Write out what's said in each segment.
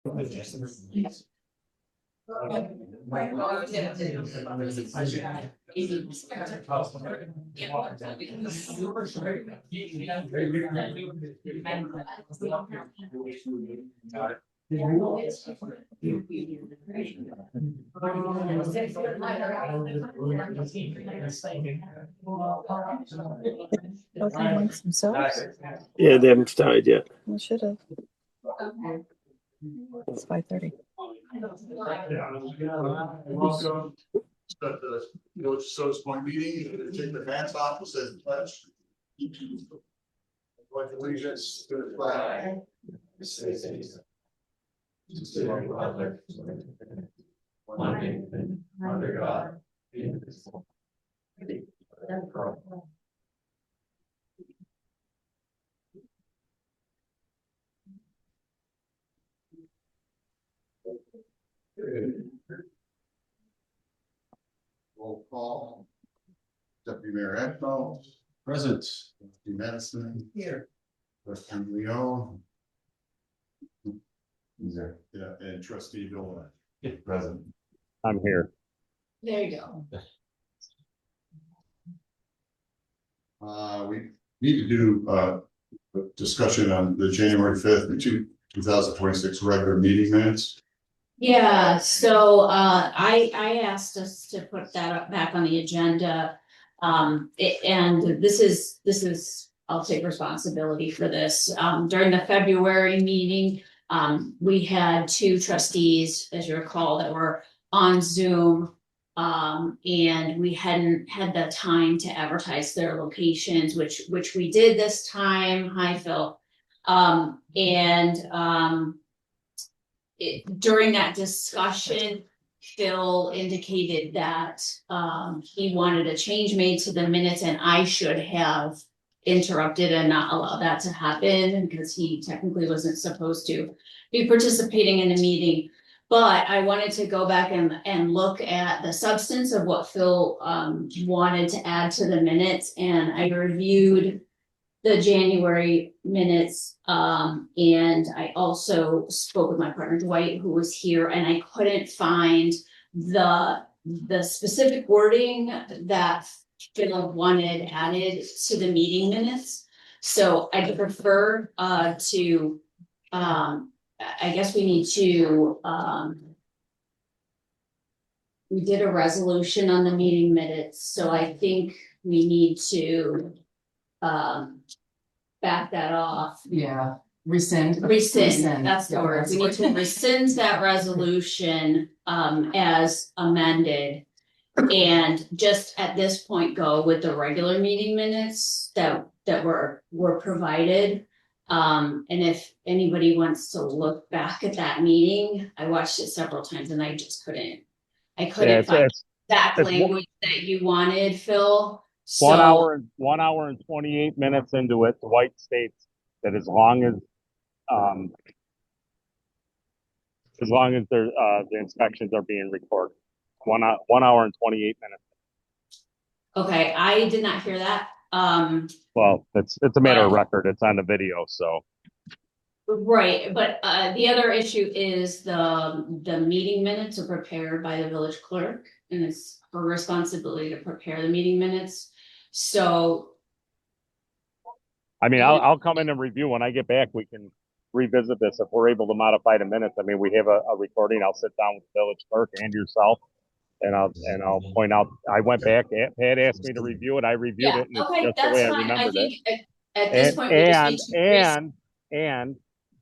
Okay, amongst themselves. Yeah, they haven't started yet. They should have. It's 5:30. Welcome. Start the Village Sodas Point meeting. Take the hats off. It says pledge. Pledge allegiance to the flag. One nation, under God, indivisible. Roll call. Deputy Mayor Ekdahl. Present. Trustee Madison. Here. Trustee Leon. He's there. Yeah, and Trustee Dolan. Present. I'm here. There you go. We need to do a discussion on the January 5th, 2026 regular meeting minutes. Yeah, so I asked us to put that up back on the agenda. And this is, I'll take responsibility for this. During the February meeting, we had two trustees, as you recall, that were on Zoom. And we hadn't had the time to advertise their locations, which we did this time. Hi, Phil. During that discussion, Phil indicated that he wanted a change made to the minutes, and I should have interrupted and not allow that to happen because he technically wasn't supposed to be participating in the meeting. But I wanted to go back and look at the substance of what Phil wanted to add to the minutes, and I reviewed the January minutes, and I also spoke with my partner Dwight, who was here, and I couldn't find the specific wording that Phil wanted added to the meeting minutes. So I prefer to I guess we need to we did a resolution on the meeting minutes, so I think we need to back that off. Yeah, rescind. That's the word. We need to rescind that resolution as amended. And just at this point go with the regular meeting minutes that were provided. And if anybody wants to look back at that meeting, I watched it several times and I just couldn't find that language that you wanted, Phil. So 1 hour and 28 minutes into it, Dwight states that as long as the inspections are being recorded, 1 hour and 28 minutes. Okay, I did not hear that. Well, it's a matter of record. It's on the video, so. Right, but the other issue is the meeting minutes are prepared by the village clerk, and it's her responsibility to prepare the meeting minutes. So, I mean, I'll come in and review when I get back. We can revisit this if we're able to modify the minutes. I mean, we have a recording. I'll sit down with the village clerk and yourself, and I'll point out. I went back. Pat asked me to review it. I reviewed it, and it's just the way I remembered it. At this point, we just need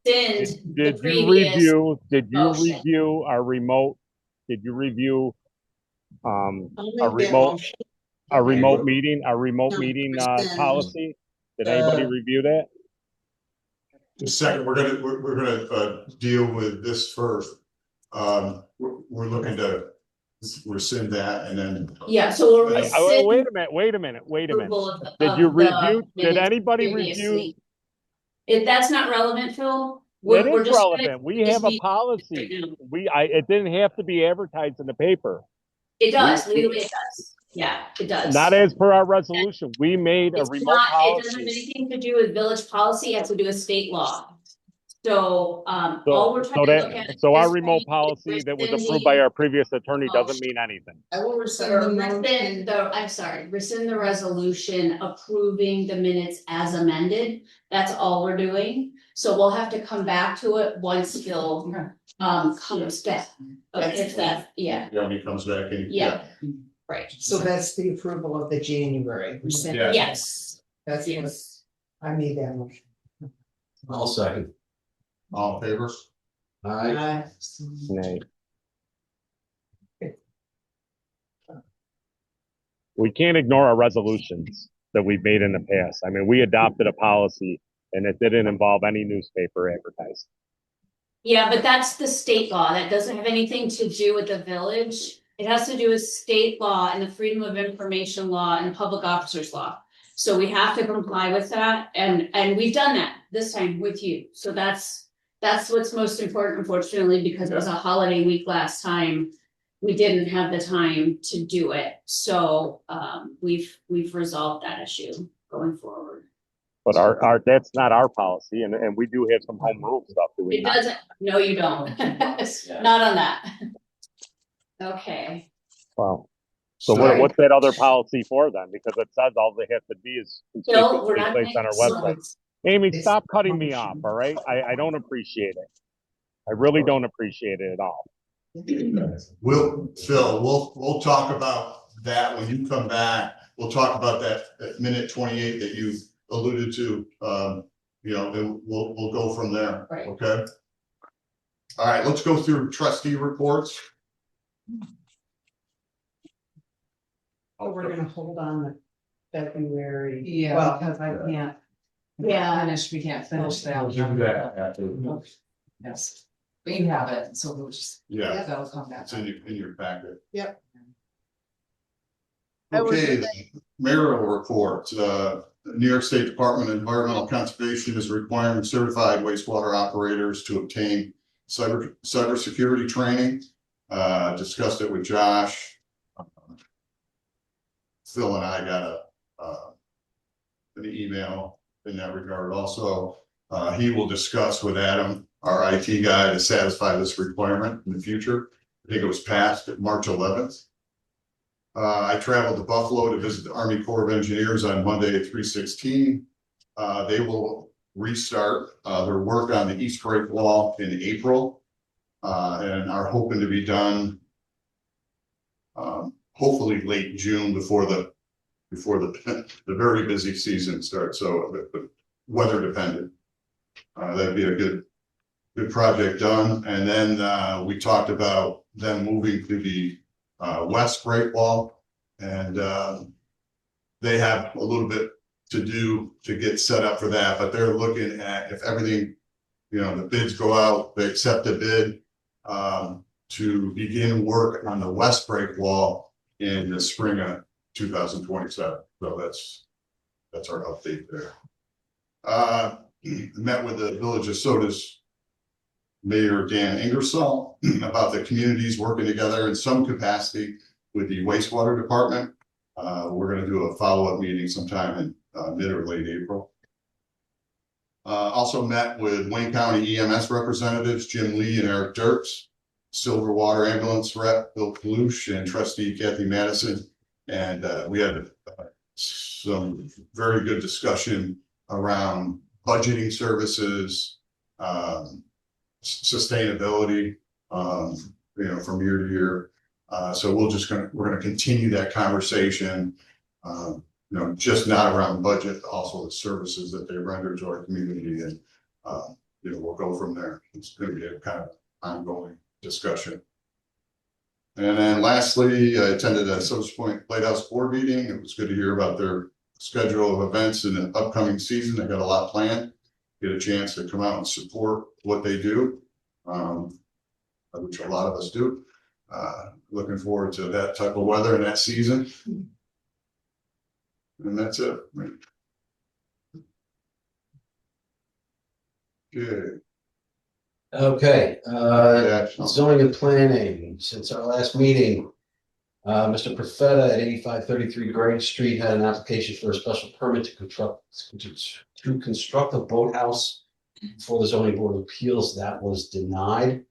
to did you review our remote? Did you review our remote meeting policy? Did anybody review that? Just a second, we're gonna deal with this first. We're looking to rescind that and then. Yeah, so we'll rescind. Wait a minute. Did you review? Did anybody review? If that's not relevant, Phil. It is relevant. We have a policy. It didn't have to be advertised in the paper. It does, legally it does. Yeah, it does. Not as per our resolution. We made a remote policy. It doesn't have anything to do with village policy, it has to do with state law. So, all we're trying to look at. So our is remote policy that was approved by our previous attorney doesn't mean anything. I will rescind Or the rescind motion. I'm sorry, rescind the resolution approving the minutes as amended. That's all we're doing. So we'll have to come back to it once Phil, comes back. If that, yeah, Yeah, when he comes back in. Yeah. right. So that's the approval of the January. Rescind. Yeah. Yes, That's what yes. I made that motion. I'll second. All in favor? Aye. Nay. We can't ignore our resolutions that we've made in the past. I mean, we adopted a policy and it didn't involve any newspaper advertising. Yeah, but that's the state law. That doesn't have anything to do with the village. It has to do with state law and the Freedom of Information law and public officers law. So we have to comply with that, and we've done that this time with you. So that's what's most important, unfortunately, because it was a holiday week last time. We didn't have the time to do it, so we've resolved that issue going forward. But our that's not our policy, and we do have some home rule stuff. Do we It not? doesn't, no, you don't. Not on that. Okay. Wow. So what's that other policy for then? Because it says all they have to be is Bill, we're conspicuously not placed on our gonna- website. Amy, stop cutting me off, all right? I don't appreciate it. I really don't appreciate it at all. We'll talk about that when you come back. We'll talk about that minute 28 that you alluded to. And we'll go from there. Right. Okay. All right, let's go through trustee reports. Oh, we're gonna hold on the February. Yeah, Well, because I can't. Yeah. We can't finish that. We'll do that after. Yes, but you have it, so we'll just, Yeah, that'll come back. it's in your packet. Yep. Okay, the mayoral report, New York State Department of Environmental Conservation is requiring certified wastewater operators to obtain cybersecurity training. Discussed it with Josh. Phil and I got an email in that regard also. He will discuss with Adam, our IT guy, to satisfy this requirement in the future. I think it was passed at March 11th. I traveled to Buffalo to visit the Army Corps of Engineers on Monday at 3/16. They will restart their work on the East Break Wall in April and are hoping to be done hopefully late June before the very busy season starts. So but weather dependent. That'd be a good project done. And then we talked about them moving to the West Great Wall, and they have a little bit to do to get set up for that, but they're looking at if everything, the bids go out, they accept the bid to begin work on the West Break Wall in the spring of 2027. So that's our update there. Met with the Village of Soda's Mayor Dan Ingersoll about the communities working together in some capacity with the wastewater department. We're going to do a follow-up meeting sometime in mid or late April. Also met with Wayne County EMS representatives, Jim Lee and Eric Dirks, Silver Water Ambulance Rep Bill Kalush, and Trustee Kathy Madison. And we had some very good discussion around budgeting services, sustainability, from year to year. So we're going to continue that conversation, just not around budget, also the services that they render to our community. And, we'll go from there. It's going to be a kind of ongoing discussion. And then lastly, I attended a Silver Point Lighthouse board meeting. It was good to hear about their schedule of events in the upcoming season. They got a lot planned. Get a chance to come out and support what they do, which a lot of us do. Looking forward to that type of weather in that season. And that's it. Good. Okay, Yeah, zoning and planning, since our last meeting, Mr. Profeta at 8533 Grange Street had an application for a special permit to construct a boathouse before the zoning board of appeals, that was denied.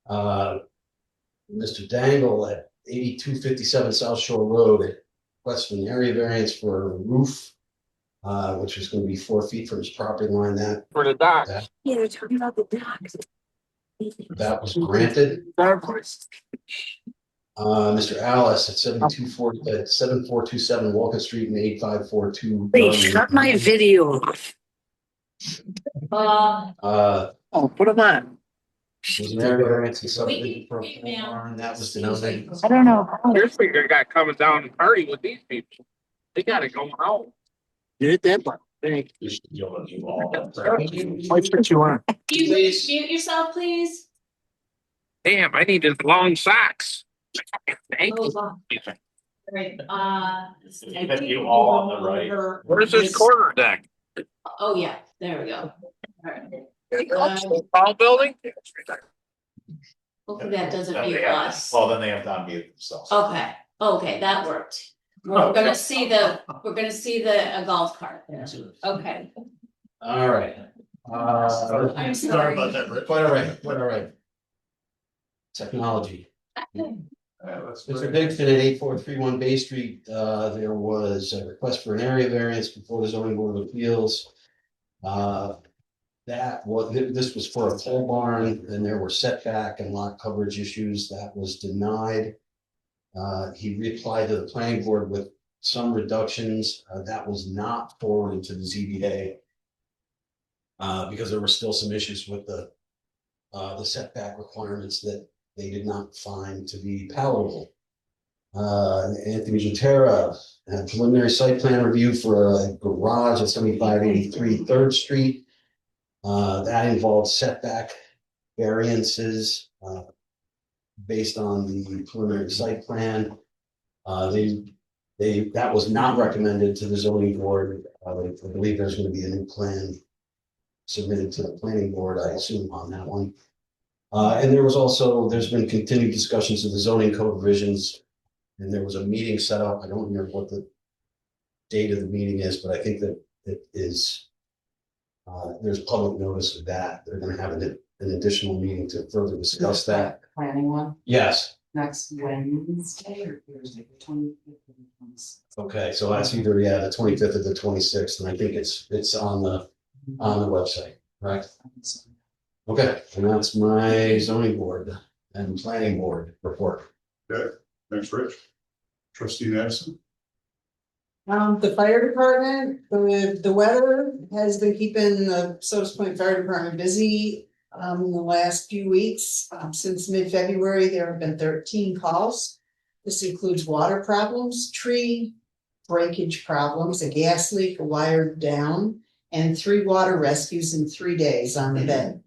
Mr. Dangle at 8257 South Shore Road requested an area variance for a roof, which was going to be 4 feet from his property line. That For the dock. Yeah, they're talking about the docks. that was granted. Mr. Alice at 7427 Walcott Street and 8542. They shut my video off. Oh, put them on. Was an area variance and subdivision We for a can- pole yeah. barn. That was denied. I don't know. Here's what you got coming down and party with these people. They gotta go out. Did that, but Thank You all. what's what you want? You Please. mute yourself, please. Damn, I needed long socks. Thank Oh, you. wow. Right, Even you all on the right. Where's this quarter deck? Oh, yeah, there we go. Alright. Tall building? Hopefully that doesn't Then mute they have- us. Well, then they have to unmute themselves. Okay, that worked. We're gonna see the golf cart there. Okay. All right. I'm sorry. about that, Rich. Quite all right, quite all right. Technology. Mr. Dixon at 8431 Bay Street, there was a request for an area variance before the zoning board of appeals. This was for a pole barn, and there were setback and lot coverage issues. That was denied. He reapplied to the planning board with some reductions. That was not forwarded to the ZBA. Because there were still some issues with the setback requirements that they did not find to be palatable. Anthony Jutera, preliminary site plan review for a garage at 7583 3rd Street. That involved setback variances based on the preliminary site plan. That was not recommended to the zoning board. I believe there's going to be a new plan submitted to the planning board, I assume, on that one. And there's been continued discussions of the zoning code revisions, and there was a meeting set up. I don't remember what the date of the meeting is, but I think that it is, there's public notice of that. They're gonna have an additional meeting to further discuss that. Planning one, Yes, next Wednesday or Thursday, the 25th. okay, so that's either, the 25th or the 26th, and I think it's on the website, right? Okay, and that's my zoning board and planning board report. Thanks, Rich. Trustee Madison. The fire department, the weather has been keeping the Sodas Point Fire Department busy. In the last few weeks, since mid-February, there have been 13 calls. This includes water problems, tree breakage problems, a gas leak, a wire down, and 3 water rescues in 3 days on the bed.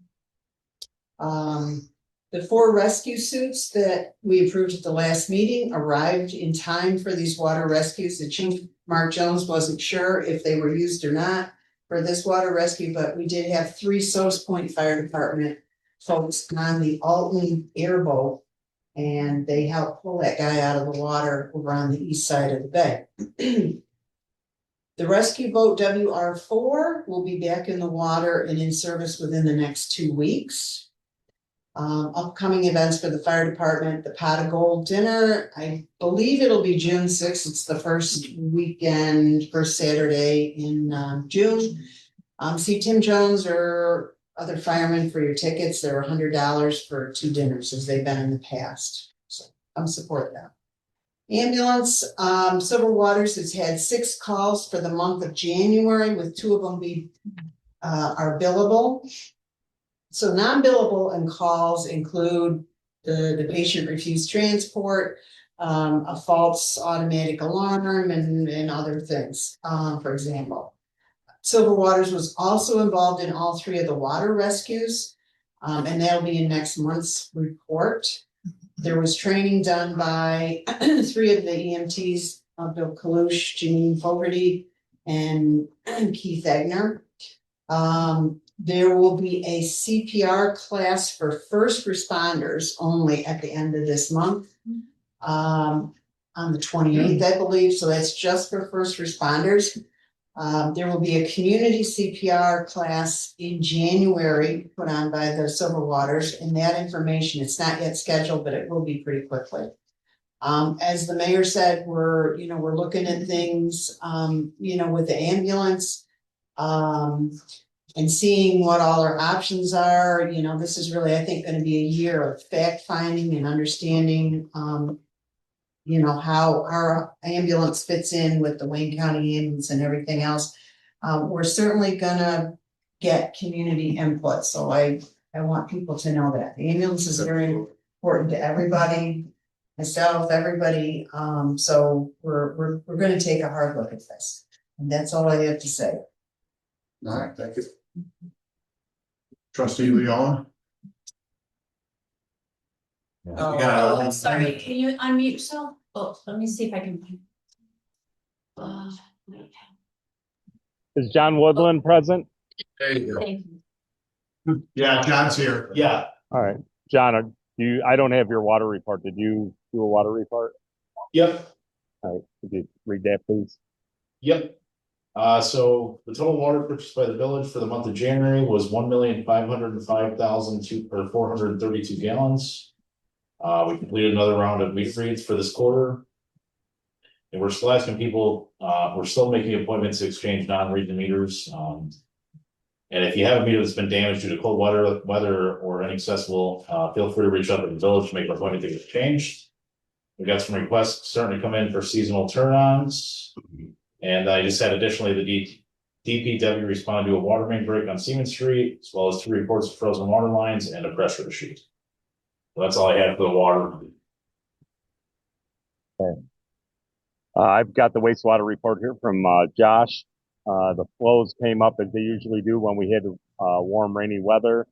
The 4 rescue suits that we approved at the last meeting arrived in time for these water rescues. The chief, Mark Jones, wasn't sure if they were used or not for this water rescue, but we did have 3 Sodas Point Fire Department folks on the Alton airboat, and they helped pull that guy out of the water over on the east side of the bay. The rescue boat WR4 will be back in the water and in service within the next 2 weeks. Upcoming events for the fire department, the Pot of Gold dinner, I believe it'll be June 6th. It's the first Saturday in June. See Tim Jones or other firemen for your tickets. They're $100 for 2 dinners as they've been in the past. So I'm supporting that. Ambulance, Silver Waters has had 6 calls for the month of January, with 2 of them are billable. So non-billable and calls include the patient refused transport, a false automatic alarm, and other things, for example. Silver Waters was also involved in all 3 of the water rescues, and that'll be in next month's report. There was training done by 3 of the EMTs, Bill Kalush, Janine Fogarty, and Keith Egner. There will be a CPR class for first responders only at the end of this month. On the 28th, I believe, so that's just for first responders. There will be a community CPR class in January put on by the Silver Waters, and that information, it's not yet scheduled, but it will be pretty quickly. As the mayor said, we're looking at things, with the ambulance. And seeing what all our options are, this is really, I think, gonna be a year of fact finding and understanding, how our ambulance fits in with the Wayne County ambulance and everything else. We're certainly gonna get community input, so I want people to know that. The ambulance is very important to everybody, myself, everybody, so we're gonna take a hard look at this. And that's all I have to say. All right, thank you. Trustee Leon? Oh, sorry, can you unmute yourself? Oh, let me see if I can. Is John Woodland present? Thank you. Yeah, John's here. Yeah, All right, John, I don't have your water report. Did you do a water report? yep, All right, could you read that, please? yep. So the total water purchased by the village for the month of January was 1,505,432 gallons. We completed another round of meter reads for this quarter. And we're still asking people, we're still making appointments to exchange non-reading meters. And if you have a meter that's been damaged due to cold weather or inaccessible, feel free to reach out to the village to make an appointment to get it changed. We got some requests starting to come in for seasonal turn-ons. And I just had additionally, the DPW responded to a water main break on Siemens Street, as well as 2 reports of frozen water lines and a pressure issue. So that's all I had for the water. I've got the wastewater report here from Josh. The flows came up as they usually do when we had warm, rainy weather.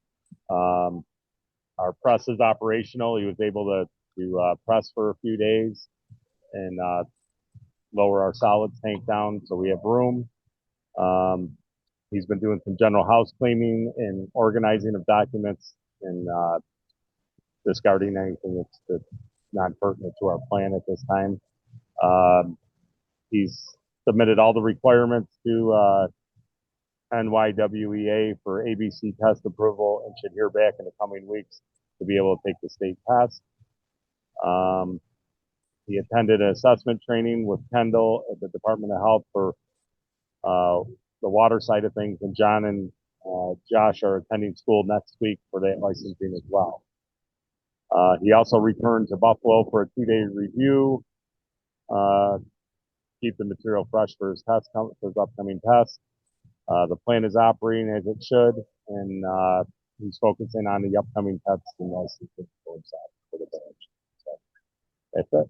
Our press is operational. He was able to press for a few days and lower our solids tank down so we have room. He's been doing some general house cleaning and organizing of documents and discarding anything that's not pertinent to our plan at this time. He's submitted all the requirements to NYWEA for ABC test approval and should hear back in the coming weeks to be able to take the state test. He attended an assessment training with Kendall at the Department of Health for the water side of things, and John and Josh are attending school next week for that licensing as well. He also returned to Buffalo for a 2-day review, keep the material fresh for his upcoming test. The plan is operating as it should, and he's focusing on the upcoming tests and licensing for himself for the village. So that's it.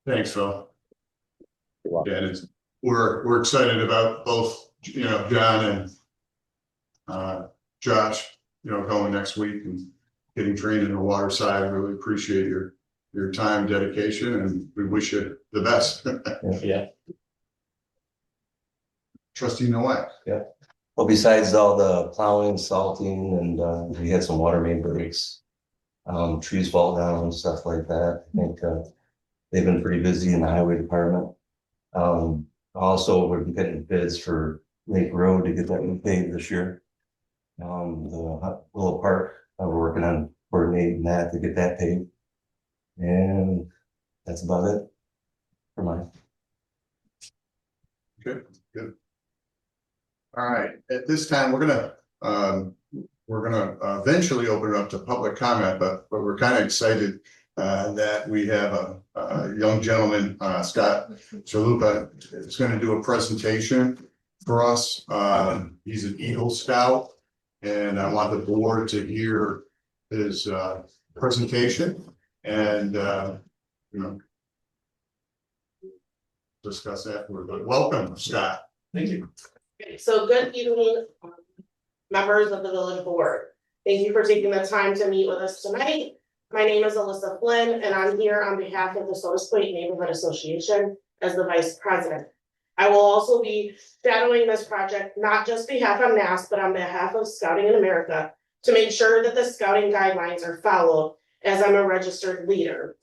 Thanks, Phil. You're welcome. Yeah, we're excited about both, John and Josh, going next week and getting trained in the water side. I really appreciate your time, dedication, and we wish you the best. Yeah. Trustee Noack. Well, besides all the plowing, salting, and we had some water main breaks, trees fall down, stuff like that. I think they've been pretty busy in the highway department. Also, we're getting bids for Lake Road to get that repaved this year. The Willow Park, we're working on coordinating that to get that paved. And that's about it for mine. Good. All right, at this time, we're gonna eventually open it up to public comment, but we're kind of excited that we have a young gentleman, Scott Chalupa, is going to do a presentation for us. He's an Eagle Scout, and I want the board to hear his presentation and discuss afterward. But welcome, Scott. Thank you. So good evening, members of the village board. Thank you for taking the time to meet with us tonight. My name is Alyssa Flynn, and I'm here on behalf of the Sodas Point Neighborhood Association as the vice president. I will also be shadowing this project, not just behalf of NASP, but on behalf of Scouting in America, to make sure that the scouting guidelines are followed as I'm a registered leader.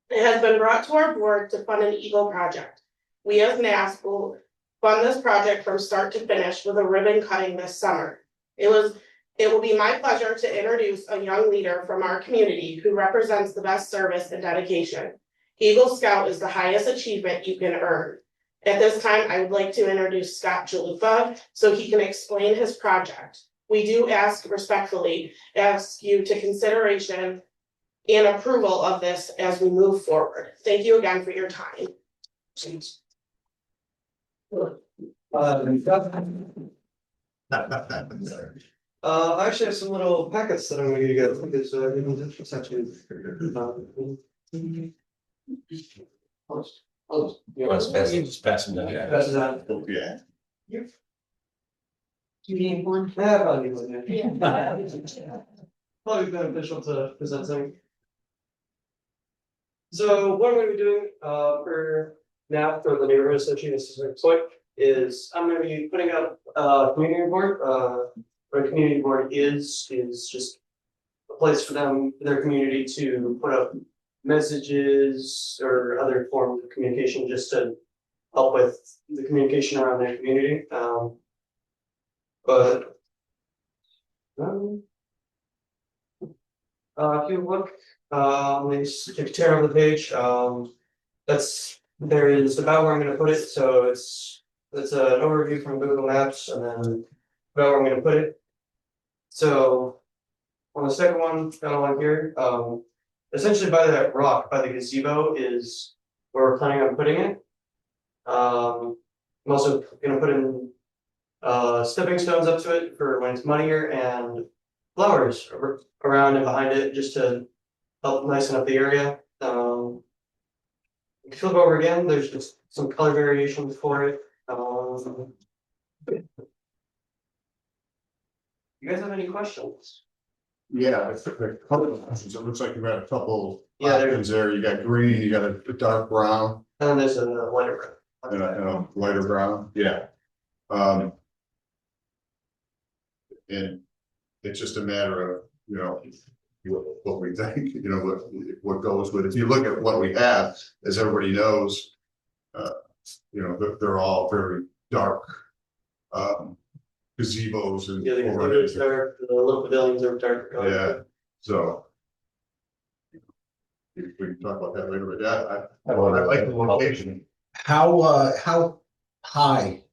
It has been brought to our board to fund an Eagle project. We as NASP will fund this project from start to finish with a ribbon cutting this summer. It will be my pleasure to introduce a young leader from our community who represents the best service and dedication. Eagle Scout is the highest achievement you can earn. At this time, I would like to introduce Scott Chalupa so he can explain his project. We do respectfully ask you to consideration and approval of this as we move forward. Thank you again for your time. I actually have some little packets that I'm gonna get, because it's actually. Just pass them down. Pass it on. Yeah. Do you need one? Yeah, probably one, yeah. Probably beneficial to present something. So what I'm gonna be doing for now for the neighborhood association is I'm gonna be putting out a community report. What a community board is just a place for them, their community to put up messages or other forms of communication just to help with the communication around their community. If you look, if you tear on the page, there is about where I'm gonna put it, so it's an overview from Google Maps and then about where I'm gonna put it. So on the second one, down along here, essentially by that rock, by the gazebo is where we're planning on putting it. I'm also gonna put in stepping stones up to it for when it's muddier and flowers around and behind it just to help nice up the area. If you flip over again, there's just some color variations for it. You guys have any questions? Yeah, it's a couple of options. It looks like you've got a couple Yeah, options there. You got green, you got a dark brown, And then there's a lighter red. and a lighter brown, yeah. And it's just a matter of, what we think, what goes with it. If you look at what we have, as everybody knows, they're all very dark. Gazebos and. Yeah, the gazebo's dark, the little pavilions are dark. Yeah, so. We can talk about that later, but yeah, I like the location. How high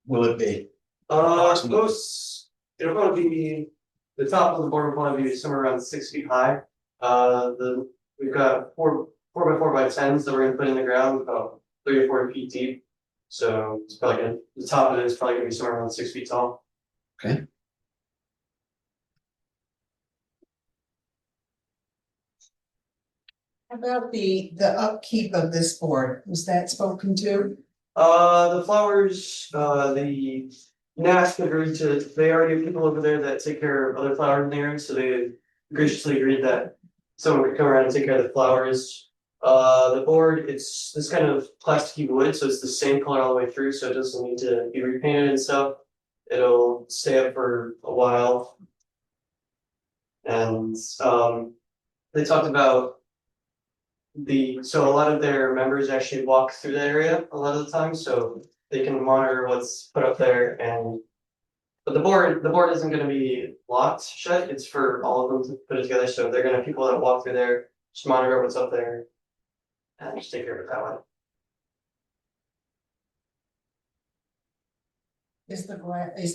will it be? It'll probably be, the top of the board will probably be somewhere around 6 feet high. We've got 4x4x10s that we're gonna put in the ground, about 3 or 4 feet deep. So it's probably the top of it is probably gonna be somewhere around 6 feet tall. Okay. How about the upkeep of this board? Was that spoken to? The flowers, the NASC agreed to, they already have people over there that take care of other flowers in the area, so they graciously agreed that someone could come around and take care of the flowers. The board, it's this kind of plasticky wood, so it's the same color all the way through, so it doesn't need to be repainted and stuff. It'll stay up for a while. And they talked about so a lot of their members actually walk through the area a lot of the time, so they can monitor what's put up there. But the board isn't going to be locked shut. It's for all of them to put it together. So they're going to have people that walk through there, just monitor what's up there, and just take care of it that way. Is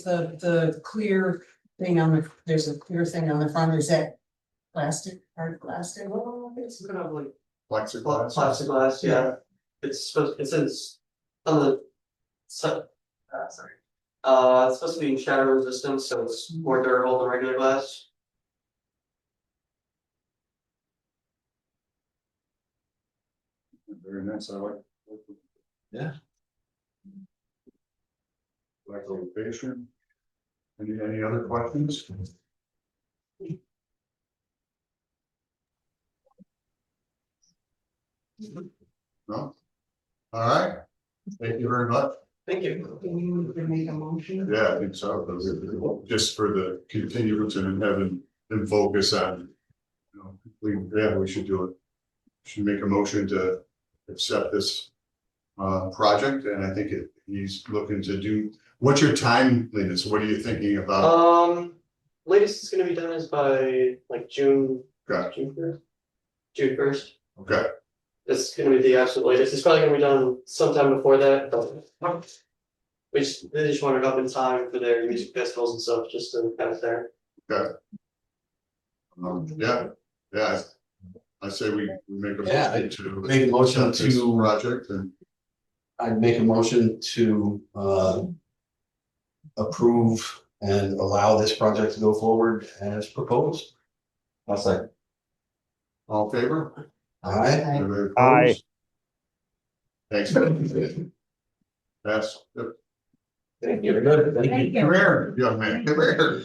the clear thing there's a clear thing on the front, is that plastic, hard plastic? It's kind of like Plexiglass. plexiglass, yeah. It's supposed it's on the it's supposed to be shatter resistant, so it's more durable than regular glass. Very nice, I like. Yeah. Like the location. Any other questions? No? All right, thank you very much. Thank you. Do you need to make a motion? Yeah, I think so. Just for the continuance and having them focus on. We should do it. Should make a motion to accept this project, and I think it he's looking to do, what's your timeliness? What are you thinking about? Latest it's gonna be done is by like June. Okay. June first. Okay, It's gonna be the absolute latest. It's probably gonna be done sometime before that, but. They just want it up in time for their music festivals and stuff, just to have it there. yeah, I say we make a Yeah, motion to. make a motion accept this to- Project and. I'd make a motion to approve and allow this project to go forward as proposed. I'll second. All in favor? Aye. Anybody Aye. opposed? Thanks. That's, come Thank you. Thank you. here, young man, come here.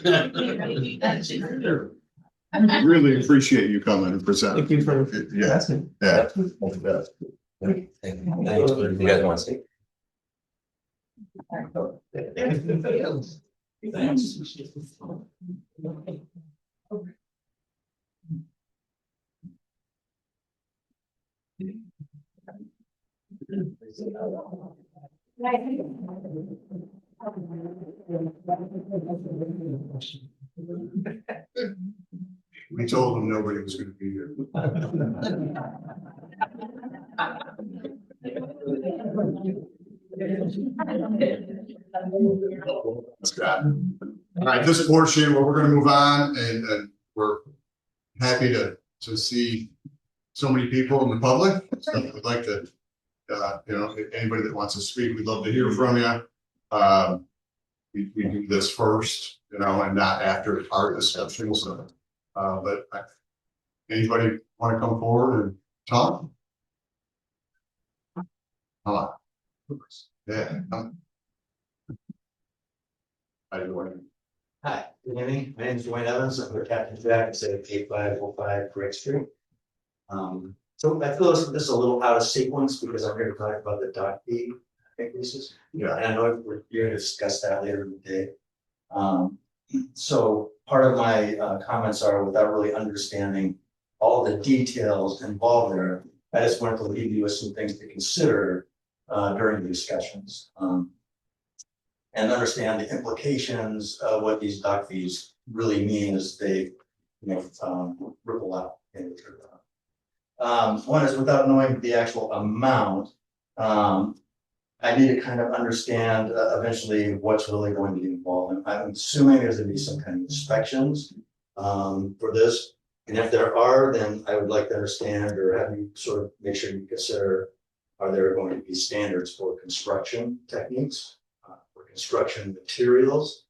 Really appreciate you coming and presenting. Thank you for Yeah, asking. yeah. Thank you. You guys want to see? We told them nobody was gonna be here. Scott. All right, this portion, where we're gonna move on, and we're happy to see so many people in the public. So we'd like to, if anybody that wants to speak, we'd love to hear from you. We do this first, and not after our discussion, so, but anybody want to come forward and talk? Yeah. How you doing? Hi, good evening. My name is Dwayne Evans. I'm with Captain Jack at 8505 Brick Street. So I feel this is a little out of sequence because I'm here to talk about the dock fee increases. Yeah. And I know we're going to discuss that later in the day. So part of my comments are, without really understanding all the details involved there, I just wanted to leave you with some things to consider during the discussions. And understand the implications of what these dock fees really mean as they, ripple out. One is, without knowing the actual amount, I need to kind of understand eventually what's really going to be involved. And I'm assuming there's going to be some kind of inspections for this. And if there are, then I would like to understand, or have you sort of make sure you consider, are there going to be standards for construction techniques? Construction materials.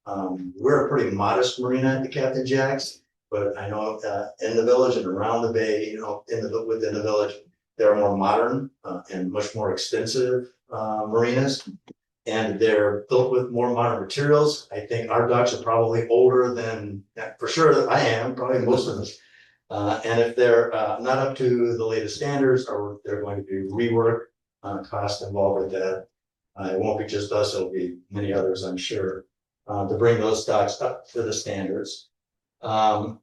We're a pretty modest marina at the Captain Jack's, but I know in the village and around the bay, within the village, there are more modern and much more extensive marinas, and they're built with more modern materials. I think our docks are probably older than, for sure, I am, probably most of us. And if they're not up to the latest standards, or they're going to be rework cost involved with that. It won't be just us, it'll be many others, I'm sure, to bring those docks up to the standards. And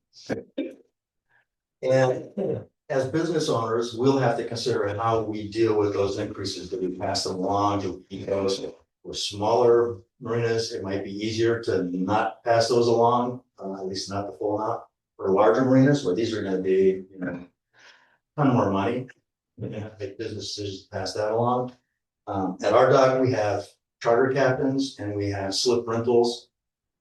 as business owners, we'll have to consider how we deal with those increases. Do we pass them along? Do we go with smaller marinas? It might be easier to not pass those along, at least not the full amount. For larger marinas, where these are going to be, a ton more money, we're going to have to make business decisions to pass that along. At our dock, we have charter captains and we have slip rentals.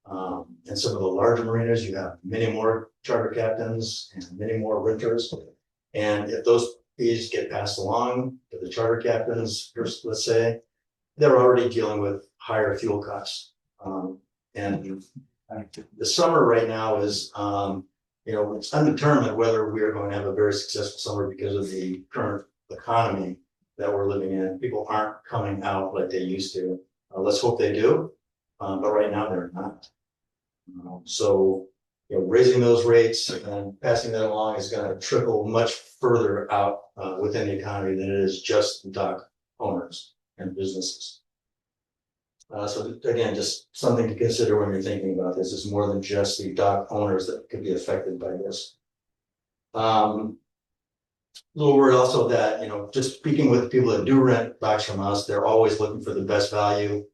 And some of the larger marinas, you have many more charter captains and many more renters. And if those fees get passed along to the charter captains, let's say, they're already dealing with higher fuel costs. And the summer right now is, it's undetermined whether we are going to have a very successful summer because of the current economy that we're living in. People aren't coming out like they used to. Let's hope they do, but right now they're not. So, raising those rates and passing that along is going to trickle much further out within the economy than it is just dock owners and businesses. So again, just something to consider when you're thinking about this. Is more than just the dock owners that could be affected by this. little worried also that, just speaking with people that do rent docks from us, they're always looking for the best value.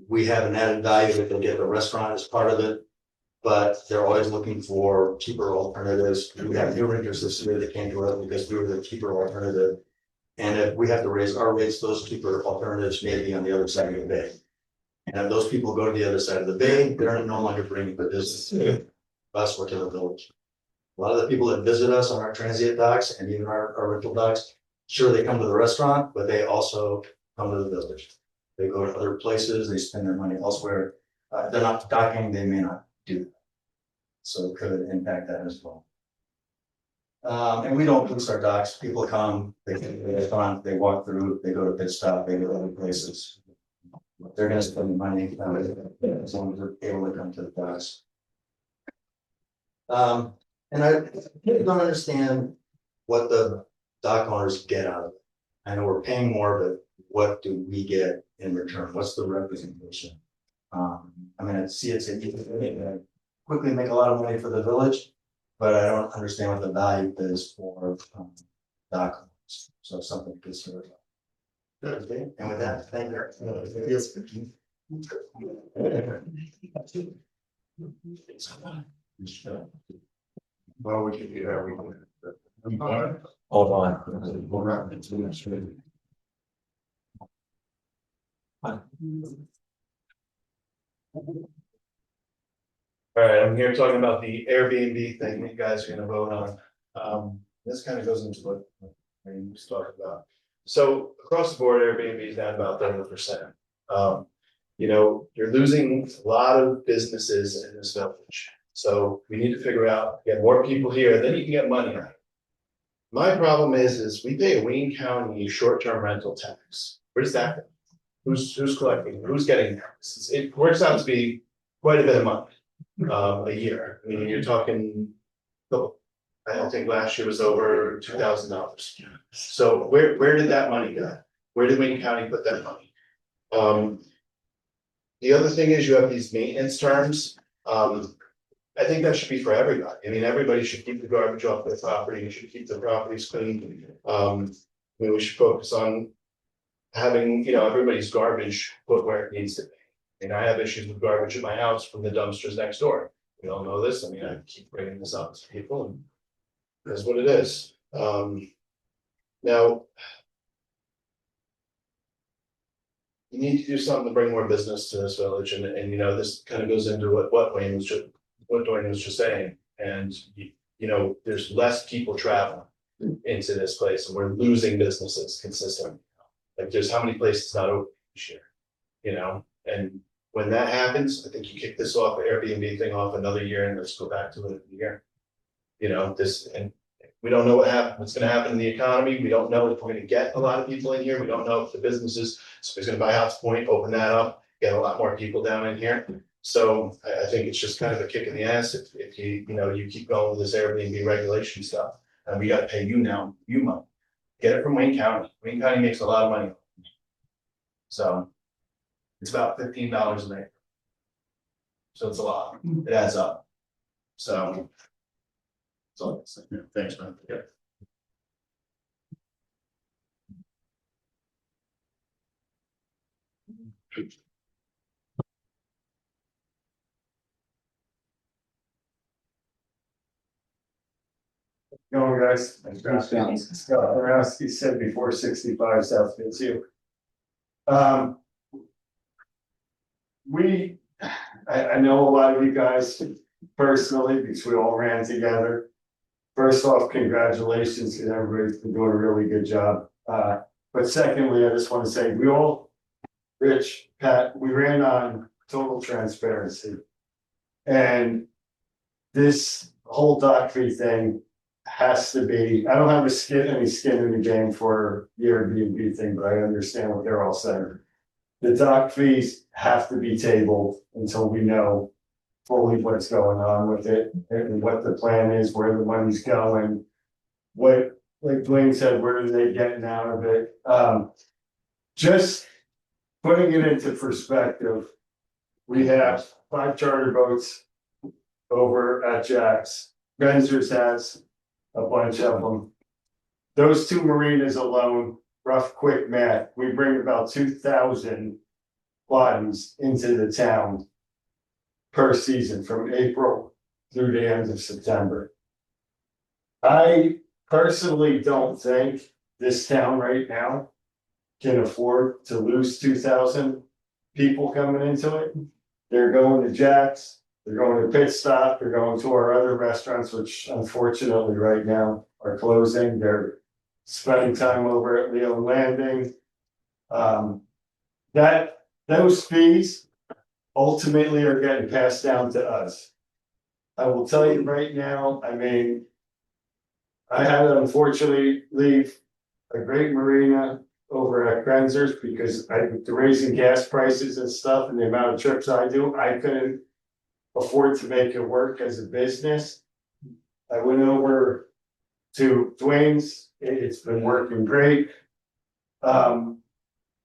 We have an added value that they'll get a restaurant as part of it, but they're always looking for cheaper alternatives. We have new renters this year that came to us because we were the cheaper alternative. And if we have to raise our rates, those cheaper alternatives may be on the other side of the bay. And if those people go to the other side of the bay, they're no longer bringing the business to us or to the village. A lot of the people that visit us on our transient docks and even our rental docks, sure, they come to the restaurant, but they also come to the village. They go to other places, they spend their money elsewhere. They're not docking, they may not do that. So it could impact that as well. And we don't police our docks. People come, they they walk through, they go to pit stop, they go to other places. They're gonna spend money as long as they're able to come to the docks. And I don't understand what the dock owners get out of it. I know we're paying more, but what do we get in return? What's the representation? I mean, I see it's quickly make a lot of money for the village, but I don't understand what the value is for dock owners. So something to consider. Okay, and with that, thank you. Well, we can do that. Hold on. All right, I'm here talking about the Airbnb thing that you guys are gonna vote on. This kind of goes into what we just talked about. So across the board, Airbnb is down about 30%. You're losing a lot of businesses in this village. So we need to figure out, get more people here, then you can get money out. My problem is we pay a Wayne County short-term rental tax. Where does that go? Who's collecting? Who's getting that? It works out to be quite a bit of money a year. I mean, you're talking, I don't think last year was over $2,000. So where did that money go? Where did Wayne County put that money? The other thing is you have these maintenance terms. I think that should be for everybody. I mean, everybody should keep the garbage off their property. You should keep the properties clean. We should focus on having, everybody's garbage put where it needs to be. And I have issues with garbage at my house from the dumpsters next door. We all know this. I mean, I keep bringing this up to people, and that's what it is. Now, you need to do something to bring more business to this village, and this kind of goes into what Dwayne was just saying. And there's less people traveling into this place, and we're losing businesses consistently. Like, there's how many places not open this year, and when that happens, I think you kick this off, the Airbnb thing off another year, and let's go back to it in a year. And we don't know what's going to happen in the economy. We don't know if we're going to get a lot of people in here. We don't know if the businesses, somebody's going to buy House Point, open that up, get a lot more people down in here. So I think it's just kind of a kick in the ass if you keep going with this Airbnb regulation stuff, and we got to pay you money. Get it from Wayne County. Wayne County makes a lot of money. So it's about $15 an acre. So it's a lot. It adds up. So that's all I can say. Yeah, thanks, man. Yeah. Going, guys. Scott Borowski said before 65 South Fitzhugh. I know a lot of you guys personally because we all ran together. First off, congratulations to everybody's been doing a really good job. But secondly, I just want to say we all, Rich, Pat, we ran on total transparency. And this whole dock fee thing has to be, I don't have any skin in the game for the Airbnb thing, but I understand what they're all saying. The dock fees have to be tabled until we know fully what's going on with it and what the plan is, where the money's going. What, like Dwayne said, where are they getting out of it? Just putting it into perspective, we have 5 charter boats over at Jack's. Benzer's has a bunch of them. those two marinas alone, rough, quick math, we bring about 2,000 bodies into the town per season from April through the end of September. I personally don't think this town right now can afford to lose 2,000 people coming into it. They're going to Jack's, they're going to Pit Stop, they're going to our other restaurants, which unfortunately right now are closing. They're spending time over at Leo Landing. Those fees ultimately are getting passed down to us. I will tell you right now, I mean, I had to unfortunately leave a great marina over at Grenzer's because the raising gas prices and stuff and the amount of trips I do, I couldn't afford to make it work as a business. I went over to Dwayne's. It's been working great.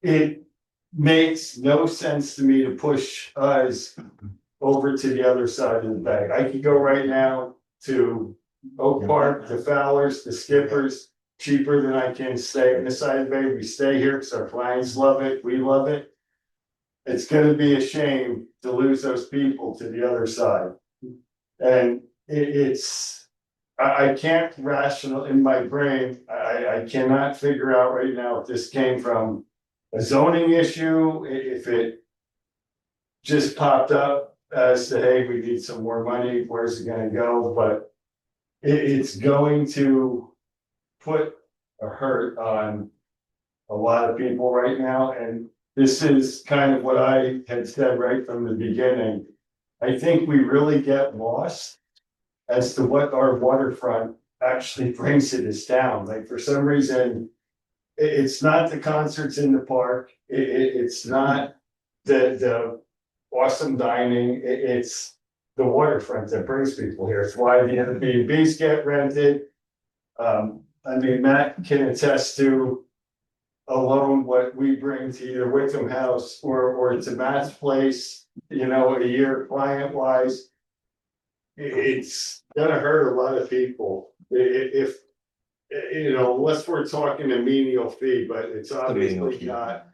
It makes no sense to me to push us over to the other side of the bag. I could go right now to Oak Park, to Fowler's, to Skipper's, cheaper than I can stay in the side of the bay. We stay here because our clients love it, we love it. It's gonna be a shame to lose those people to the other side. And I can't rational in my brain, I cannot figure out right now if this came from a zoning issue, if it just popped up as to, hey, we need some more money, where's it gonna go? But it's going to put a hurt on a lot of people right now. And this is kind of what I had said right from the beginning. I think we really get lost as to what our waterfront actually brings to this town. Like for some reason, it's not the concerts in the park. It's not the awesome dining. It's the waterfront that brings people here. It's why the Airbnbs get rented. I mean, Matt can attest to alone what we bring to either Wickham House or to Matt's place, you know, a year client wise. It's gonna hurt a lot of people if you know, unless we're talking a menial fee, but it's obviously not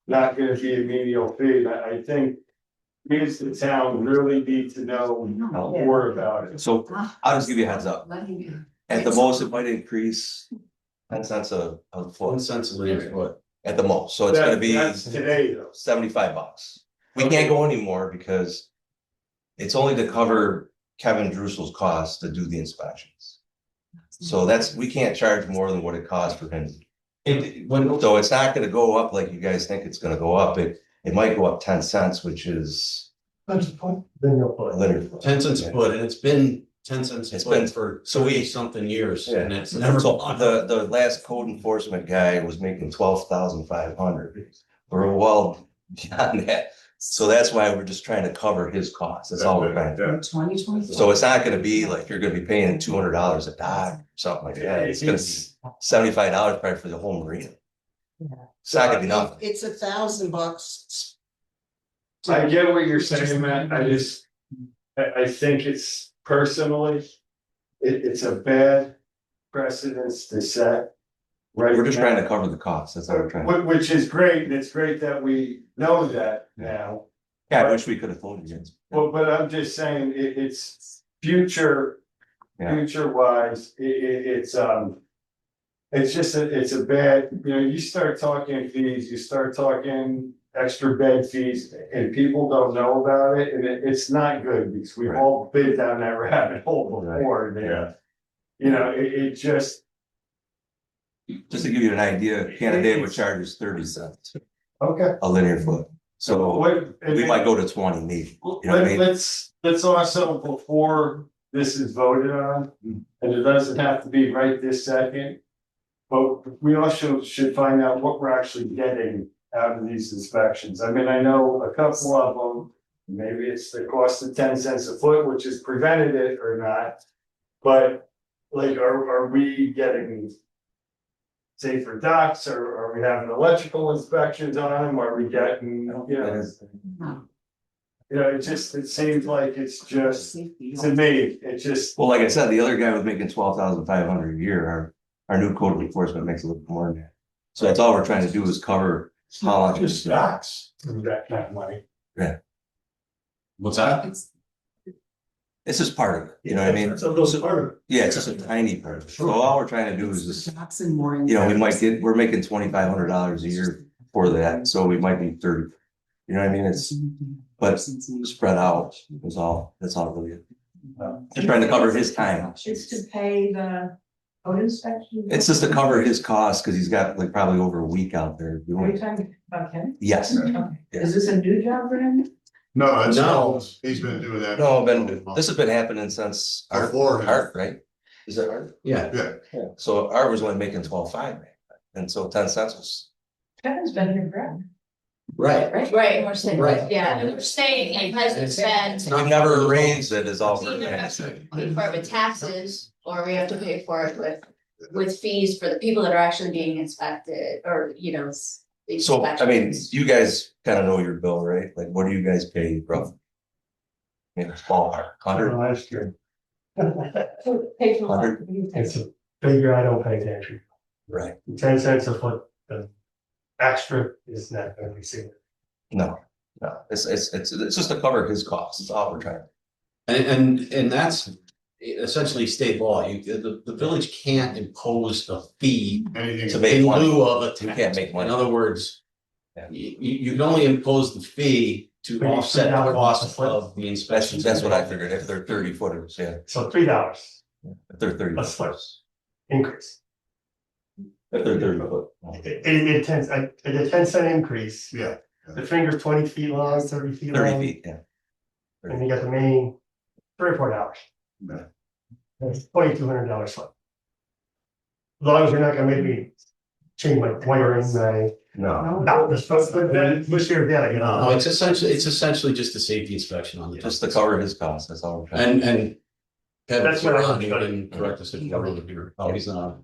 gonna be a menial fee. And I think we as the town really need to know more about it. So I'll just give you a heads up. At the most, it might increase 10 cents a foot. 1 cent a linear foot. At the most, so it's gonna be That's today though. $75. We can't go anymore because it's only to cover Kevin Drussel's costs to do the inspections. So we can't charge more than what it costs for him. So it's not gonna go up like you guys think it's gonna go up. It might go up 10 cents, which is linear foot. 10 cents a foot, and it's been 10 cents a It's foot been- for so we- something years, Yeah. and it's never. So the last code enforcement guy was making 12,500. We're well beyond that. So that's why we're just trying to cover his costs. That's all we're trying to do. 2020. So it's not gonna be like you're gonna be paying $200 a dock, or something like that. It's gonna be $75 probably for the whole marina. It's not gonna be nothing. It's $1,000. I get what you're saying, Matt. I think it's personally, it's a bad precedence to set. Right. We're just now. trying to cover the costs. That's all we're trying to do. Which is great, and it's great that we know that now. Yeah, I wish we could have told you guys. Well, but I'm just saying, it's future wise, it's just, it's a bad, you know, you start talking fees, you start talking extra bed fees, and people don't know about it, and it's not good, because we've all been down that rabbit hole before, and you know, it just. Just to give you an idea, Canada would charge us 30 cents Okay. a linear foot. So we might go to 20 maybe. You know what I mean? Let's also, before this is voted on, and it doesn't have to be right this second. But we also should find out what we're actually getting out of these inspections. I mean, I know a couple of them, maybe it's the cost of 10 cents a foot, which has prevented it or not. But like, are we getting safer docks, or are we having electrical inspections on them? Are we getting, it seems like it's just, to me, it just. Well, like I said, the other guy was making 12,500 a year. Our new code of enforcement makes a little more than that. So that's all we're trying to do is cover how much Just is stocks, that kind of money. What's that? It's just part of it, you know what I mean? It's a little part of it. Yeah, it's just a tiny part of it. So all we're trying to do is just, Stocks and more. you know, we're making $2,500 a year for that, so we might be 30. You know what I mean? It's, but spread out is all, that's all really it. Just trying to cover his time. It's to pay the code inspection. It's just to cover his costs, because he's got like probably over a week out there Are you doing. talking about him? Yes. Okay. Is this a new job for him? No, No. he's been doing that. No, this has been happening since Before him. Art, right? Is it Art? Yeah. Yeah. So Art was only making 12.5, and so 10 cents was. Kevin's been here forever. Right. Right, and we're saying, Right. yeah, and we're saying because it's been. We never raised it is all. We either have to pay for it with taxes, or we have to pay for it with fees for the people that are actually being inspected, or, you know. these So, I mean, inspections. you guys kind of know your bill, right? Like, what do you guys pay roughly? I mean, it's ballpark, 100, Last year. Pay for what? 100? It's a figure I don't pay attention. Right? 10 cents a foot, the extra is not gonna be seen. No, it's just to cover his costs. That's all we're trying. And that's essentially state law. The village can't impose a fee Anything To make in money. lieu of a You tax. can't make money. In other words, Yeah. you can only impose the fee to But you offset still the have cost to- of the inspection. That's what I figured. If they're 30 footers, yeah. So $3 If they're 30 a foot footers. increase. If they're 30 foot. It tends, a 10 cent increase. Yeah. The finger's 20 feet long, 30 feet 30 long. feet, yeah. And you got the main $3 or $4. Yeah. That's $2,200 foot. As long as you're not gonna make me change my wiring, my. No, Not the stuff, but then, wish you were dead, you No, know. it's essentially just a safety inspection on the. just to cover his costs. That's all we're trying. And Kevin, That's what I Ron, you understood. can correct us if you're wrong here. Oh, he's not.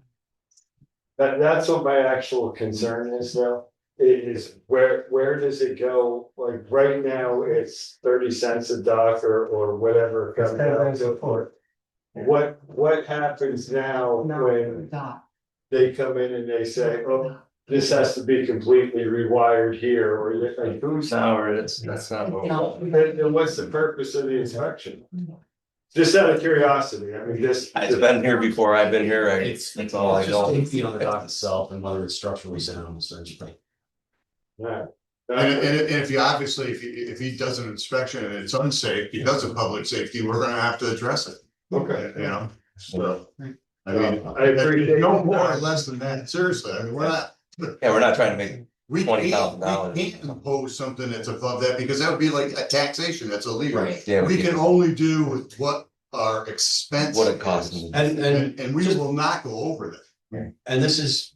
That's what my actual concern is now, is where does it go? Like, right now, it's 30 cents a dock or whatever. it comes out to. What happens now when they come in and they say, oh, this has to be completely rewired here, or like, who's. No, that's not what. Then what's the purpose of the inspection? Just out of curiosity, I mean, this. It's been here before I've been here. It's That's all I just know. safety on the dock itself and whether it's structurally sound, essentially. Right. And if you obviously, if he does an inspection and it's unsafe because of public safety, we're gonna have to address it. Okay. You know, so. I mean, I appreciate no it. more or less than that, seriously, I mean, we're not. Yeah, we're not trying to make. We $20,000. can't impose something that's above that, because that would be like a taxation, that's illegal. Right. Yeah, We can only do what our expense. What it costs. is. And And we will not go over that. And this is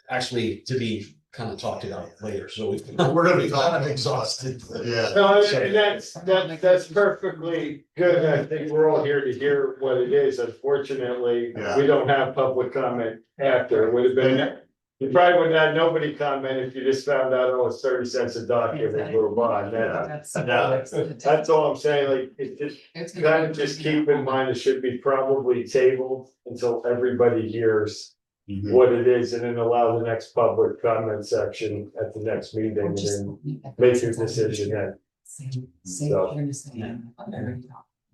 actually to be kind of talked about later, so we. We're gonna be talking- kind of exhausted. Yeah. No, and that's perfectly good. I think we're all here to hear what it is. Unfortunately, Yeah. we don't have public comment after. It would have been, you probably would have had nobody comment if you just found out, oh, it's 30 cents a dock, give it a little bond. That's all I'm saying, like, it just, kind of just keep in mind, it should be probably tabled until everybody hears what it is, and then allow the next public comment section at the next meeting, and then make your decision then.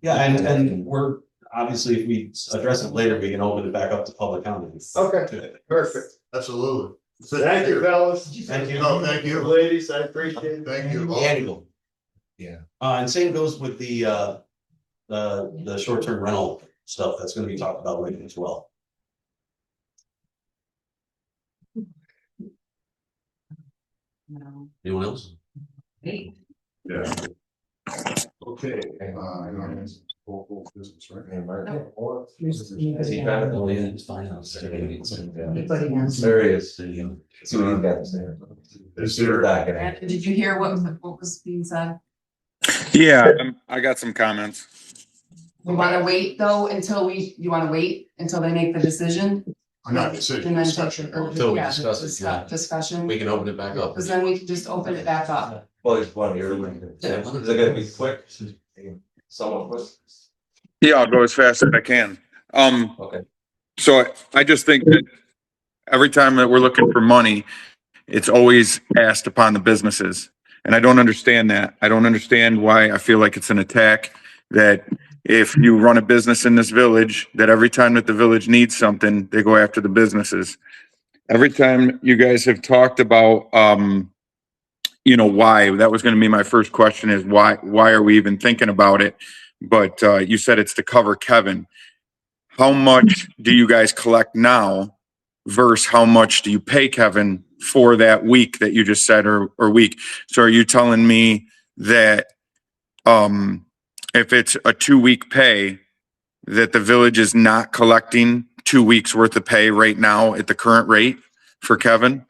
Yeah, and we're, obviously, if we address it later, we can open it back up to public comment. Okay, perfect. Absolutely. Thank you, fellas. Thank you. No, thank you. Ladies, I appreciate it. Thank you. Annual. Yeah. And same goes with the short-term rental stuff that's gonna be talked about later as well. Anyone else? Yeah. Okay. Local business, right? Is he trying to? Oh, yeah, it's fine. I'll say it. Anybody else? There he is. See what he's got to say. Is there? Back in. Did you hear what was being said? Yeah, I got some comments. We wanna wait though until you wanna wait until they make the decision? I'm not decision. And then discussion. take, or, Until we yeah, discuss it, yeah. discussion, We can open it back up. cause then we can just open it back up. Well, there's one here. Is it gonna be quick? Somewhat quick? Yeah, I'll go as fast as I can. Okay. So I just think that every time that we're looking for money, it's always asked upon the businesses. And I don't understand that. I don't understand why I feel like it's an attack that if you run a business in this village, that every time that the village needs something, they go after the businesses. Every time you guys have talked about, why, that was going to be my first question is why are we even thinking about it? But you said it's to cover Kevin. How much do you guys collect now versus how much do you pay Kevin for that week that you just said or week? So are you telling me that if it's a 2-week pay, that the village is not collecting 2 weeks worth of pay right now at the current rate for Kevin?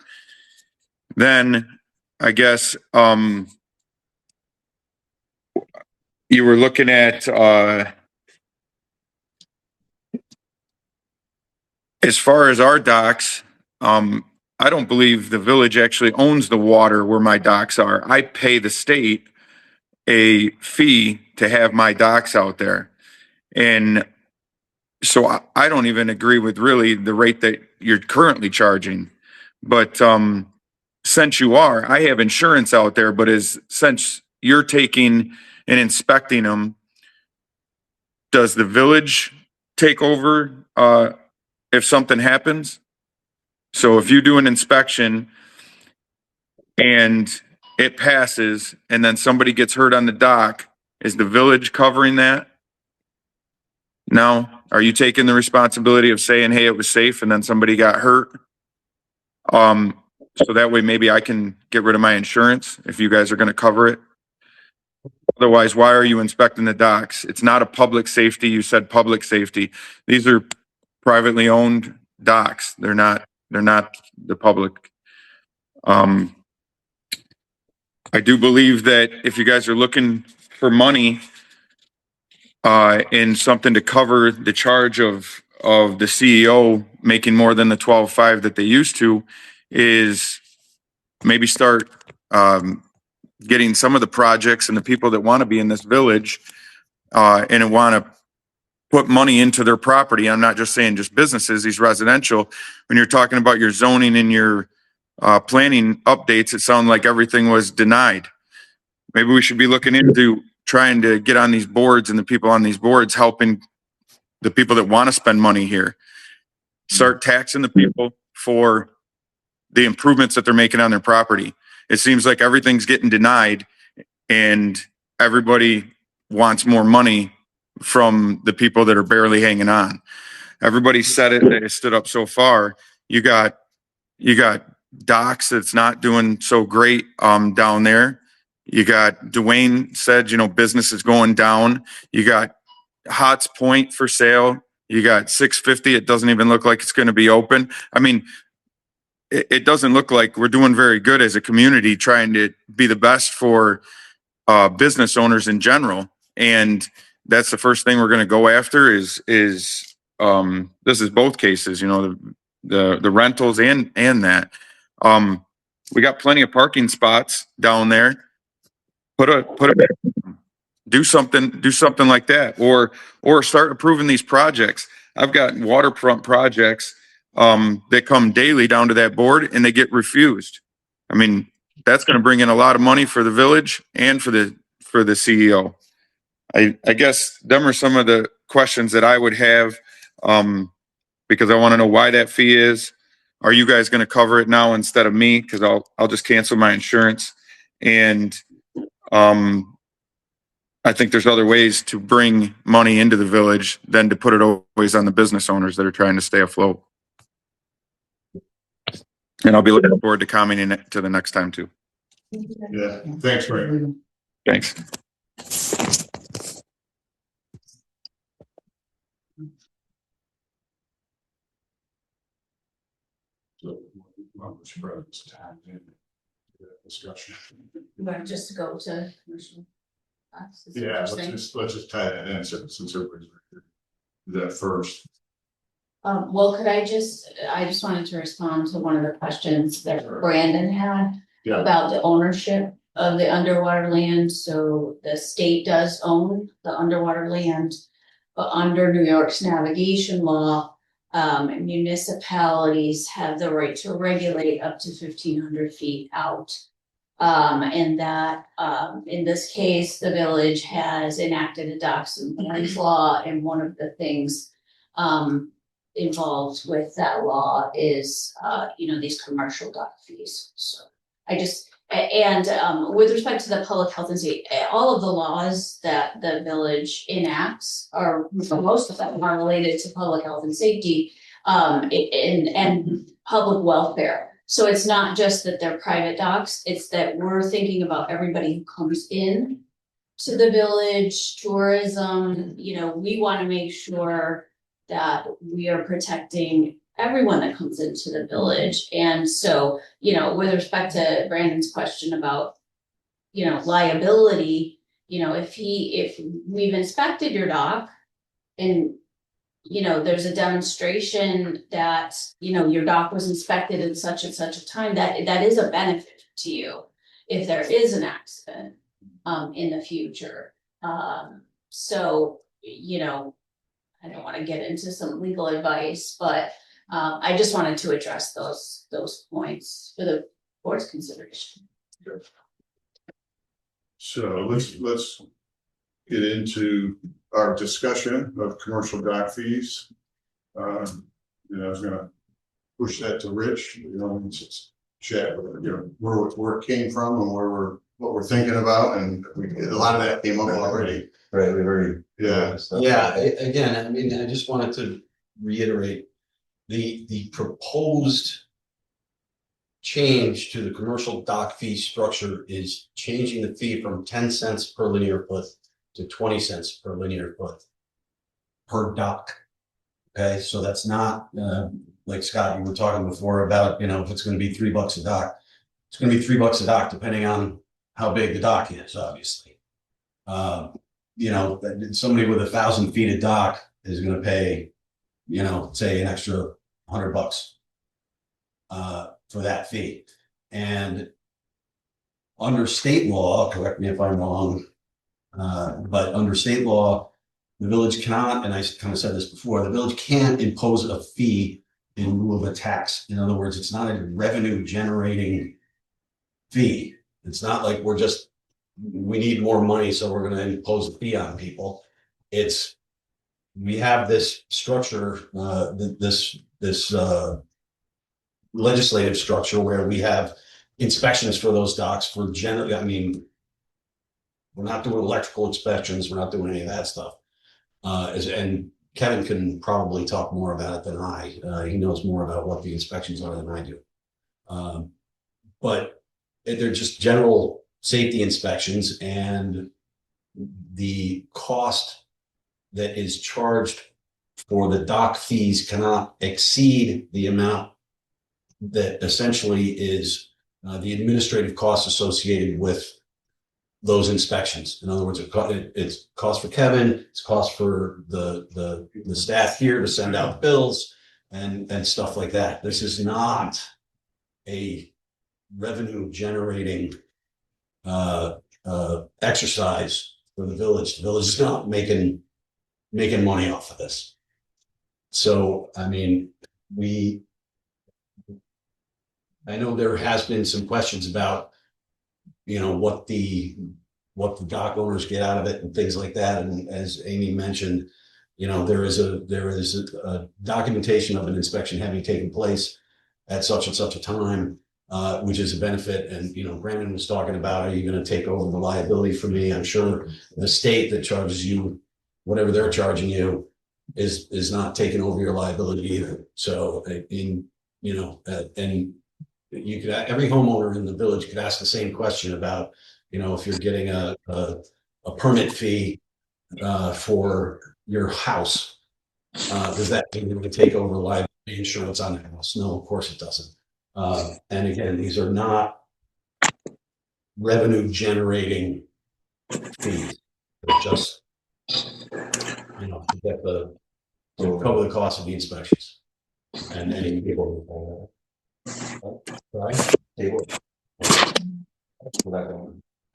Then I guess you were looking at as far as our docks, I don't believe the village actually owns the water where my docks are. I pay the state a fee to have my docks out there. And so I don't even agree with really the rate that you're currently charging. But since you are, I have insurance out there, but since you're taking and inspecting them, does the village take over if something happens? So if you do an inspection and it passes and then somebody gets hurt on the dock, is the village covering that? No? Are you taking the responsibility of saying, hey, it was safe and then somebody got hurt? So that way maybe I can get rid of my insurance if you guys are going to cover it. Otherwise, why are you inspecting the docks? It's not a public safety. You said public safety. These are privately owned docks. They're not the public. I do believe that if you guys are looking for money in something to cover the charge of the CEO making more than the 12.5 that they used to, is maybe start getting some of the projects and the people that want to be in this village and want to put money into their property. I'm not just saying just businesses, these residential. When you're talking about your zoning and your planning updates, it sounded like everything was denied. Maybe we should be looking into trying to get on these boards and the people on these boards helping the people that want to spend money here. Start taxing the people for the improvements that they're making on their property. It seems like everything's getting denied and everybody wants more money from the people that are barely hanging on. Everybody said it, they stood up so far. You got docks that's not doing so great down there. You got Dwayne said, business is going down. You got Hots Point for sale. You got 650. It doesn't even look like it's going to be open. I mean, it doesn't look like we're doing very good as a community trying to be the best for business owners in general. And that's the first thing we're going to go after is this is both cases, the rentals and that. We got plenty of parking spots down there. Put a do something like that, or start approving these projects. I've got waterfront projects that come daily down to that board and they get refused. I mean, that's going to bring in a lot of money for the village and for the CEO. I guess them are some of the questions that I would have because I want to know why that fee is. Are you guys going to cover it now instead of me? Because I'll just cancel my insurance. And I think there's other ways to bring money into the village than to put it always on the business owners that are trying to stay afloat. And I'll be looking forward to commenting it to the next time too. Yeah, thanks, Ray. Thanks. So, which brings time in the discussion. But just to go to commercial. Yeah, let's just tie that in since everybody's right here. Do that first. Well, I just wanted to respond to one of the questions that Brandon had about the ownership of the underwater land. So the state does own the underwater land, but under New York's navigation law, municipalities have the right to regulate up to 1,500 feet out. And that, in this case, the village has enacted a docks and plans law, and one of the things, involved with that law is, these commercial dock fees. So I just, with respect to the public health and safety, all of the laws that the village enacts are, most of them are related to public health and safety, and public welfare. So it's not just that they're private docks, it's that we're thinking about everybody who comes in to the village, tourism, we want to make sure that we are protecting everyone that comes into the village. And so, with respect to Brandon's question about, liability, if we've inspected your dock and there's a demonstration that, your dock was inspected in such and such a time, that is a benefit to you if there is an accident in the future. So, I don't want to get into some legal advice, but I just wanted to address those points for the board's consideration. So let's get into our discussion of commercial dock fees. I was gonna push that to Rich, just chat, where it came from and what we're thinking about, and a lot of that came up already. Right, we've already. Yeah. Yeah, again, I mean, I just wanted to reiterate the proposed change to the commercial dock fee structure is changing the fee from 10 cents per linear foot to 20 cents per linear foot per dock. Okay, so that's not like Scott, you were talking before about, if it's going to be $3 a dock, it's going to be $3 a dock depending on how big the dock is, obviously. Somebody with 1,000 feet of dock is going to pay, say an extra $100 for that fee. And under state law, correct me if I'm wrong, but under state law, the village cannot, and I kind of said this before, the village can't impose a fee in lieu of a tax. In other words, it's not a revenue generating fee. It's not like we need more money, so we're going to impose a fee on people. We have this structure, this legislative structure where we have inspections for those docks for we're not doing electrical inspections, we're not doing any of that stuff. And Kevin can probably talk more about it than I. He knows more about what the inspections are than I do. But they're just general safety inspections, and the cost that is charged for the dock fees cannot exceed the amount that essentially is the administrative costs associated with those inspections. In other words, it's cost for Kevin, it's cost for the staff here to send out bills and stuff like that. This is not a revenue generating exercise for the village. The village is not making money off of this. So, I mean, I know there has been some questions about, what the dock owners get out of it and things like that. And as Amy mentioned, there is a documentation of an inspection having taken place at such and such a time, which is a benefit. And, Brandon was talking about, are you going to take over the liability for me? I'm sure the state that charges you, whatever they're charging you, is not taking over your liability either. So and you could, every homeowner in the village could ask the same question about, if you're getting a permit fee for your house, does that mean you're going to take over liability insurance on the house? No, of course it doesn't. And again, these are not revenue generating fees. They're just, to cover the cost of the inspections and any people. Right?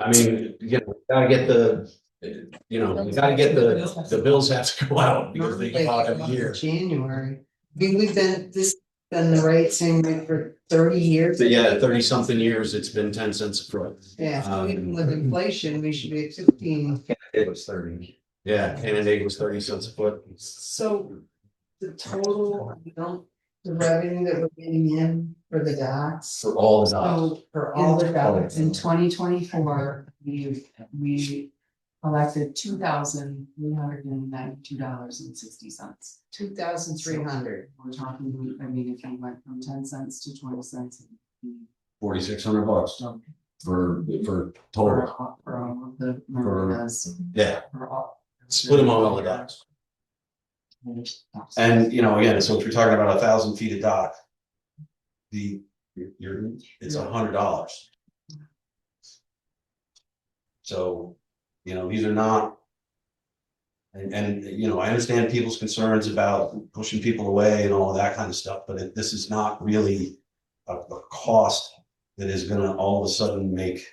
I mean, we gotta get the bills have to go out because they go out every year. January. we've been, been the rate, same rate for 30 years. But yeah, 30-something years, it's been 10 cents a foot. Yeah, so even with inflation, we should be at 15. It was 30. Yeah, Canada was 30 cents a foot. So the total, the revenue that we're getting in for the docks. For all the docks. So for all the docks. In 2024, we collected $2,392.60. 2,300. We're talking, I mean, if you went from 10 cents to 20 cents. $4,600 for total. For all of the marinas. Yeah, For all. split them on all the docks. And, you know, again, so if you're talking about 1,000 feet of dock, it's $100. So, you know, these are not. And, you know, I understand people's concerns about pushing people away and all of that kind of stuff, but this is not really a cost that is gonna all of a sudden make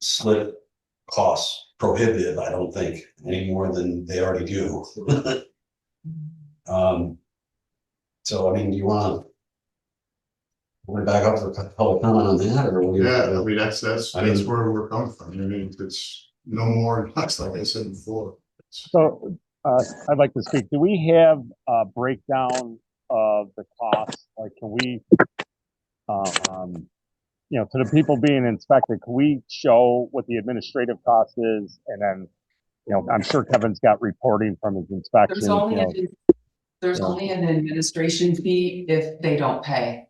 slip costs prohibitive, I don't think, any more than they already do. So, I mean, do you want to back up for a public comment on that, or? Yeah, I mean, that's I mean- where we're coming from. I mean, it's no more, less, like I said before. So, I'd like to speak. Do we have a breakdown of the costs? Like, can we, you know, to the people being inspected, can we show what the administrative cost is? And then, you know, I'm sure Kevin's got reporting from his inspections, There's only an administration fee if they don't pay.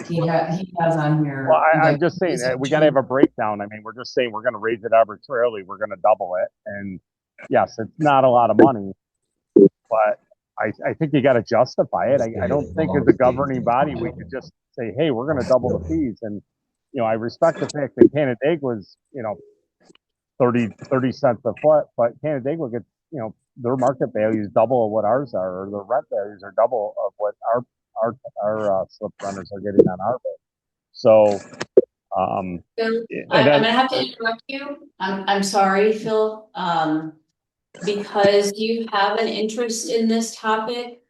He has on here. Well, I'm just saying, we gotta have a breakdown. I mean, we're just saying we're gonna raise it arbitrarily, we're gonna double it, and yes, it's not a lot of money, but I think you gotta justify it. I don't think as a governing body, we could just say, hey, we're gonna double the fees, and, you know, I respect the fact that Canandaigua was, you know, 30 cents a foot, but Canandaigua gets, you know, their market value is double of what ours are, or their rent values are double of what our slip runners are getting on our boat. So, Phil, I'm gonna have to interrupt you. I'm sorry, Phil. Because you have an interest in this topic,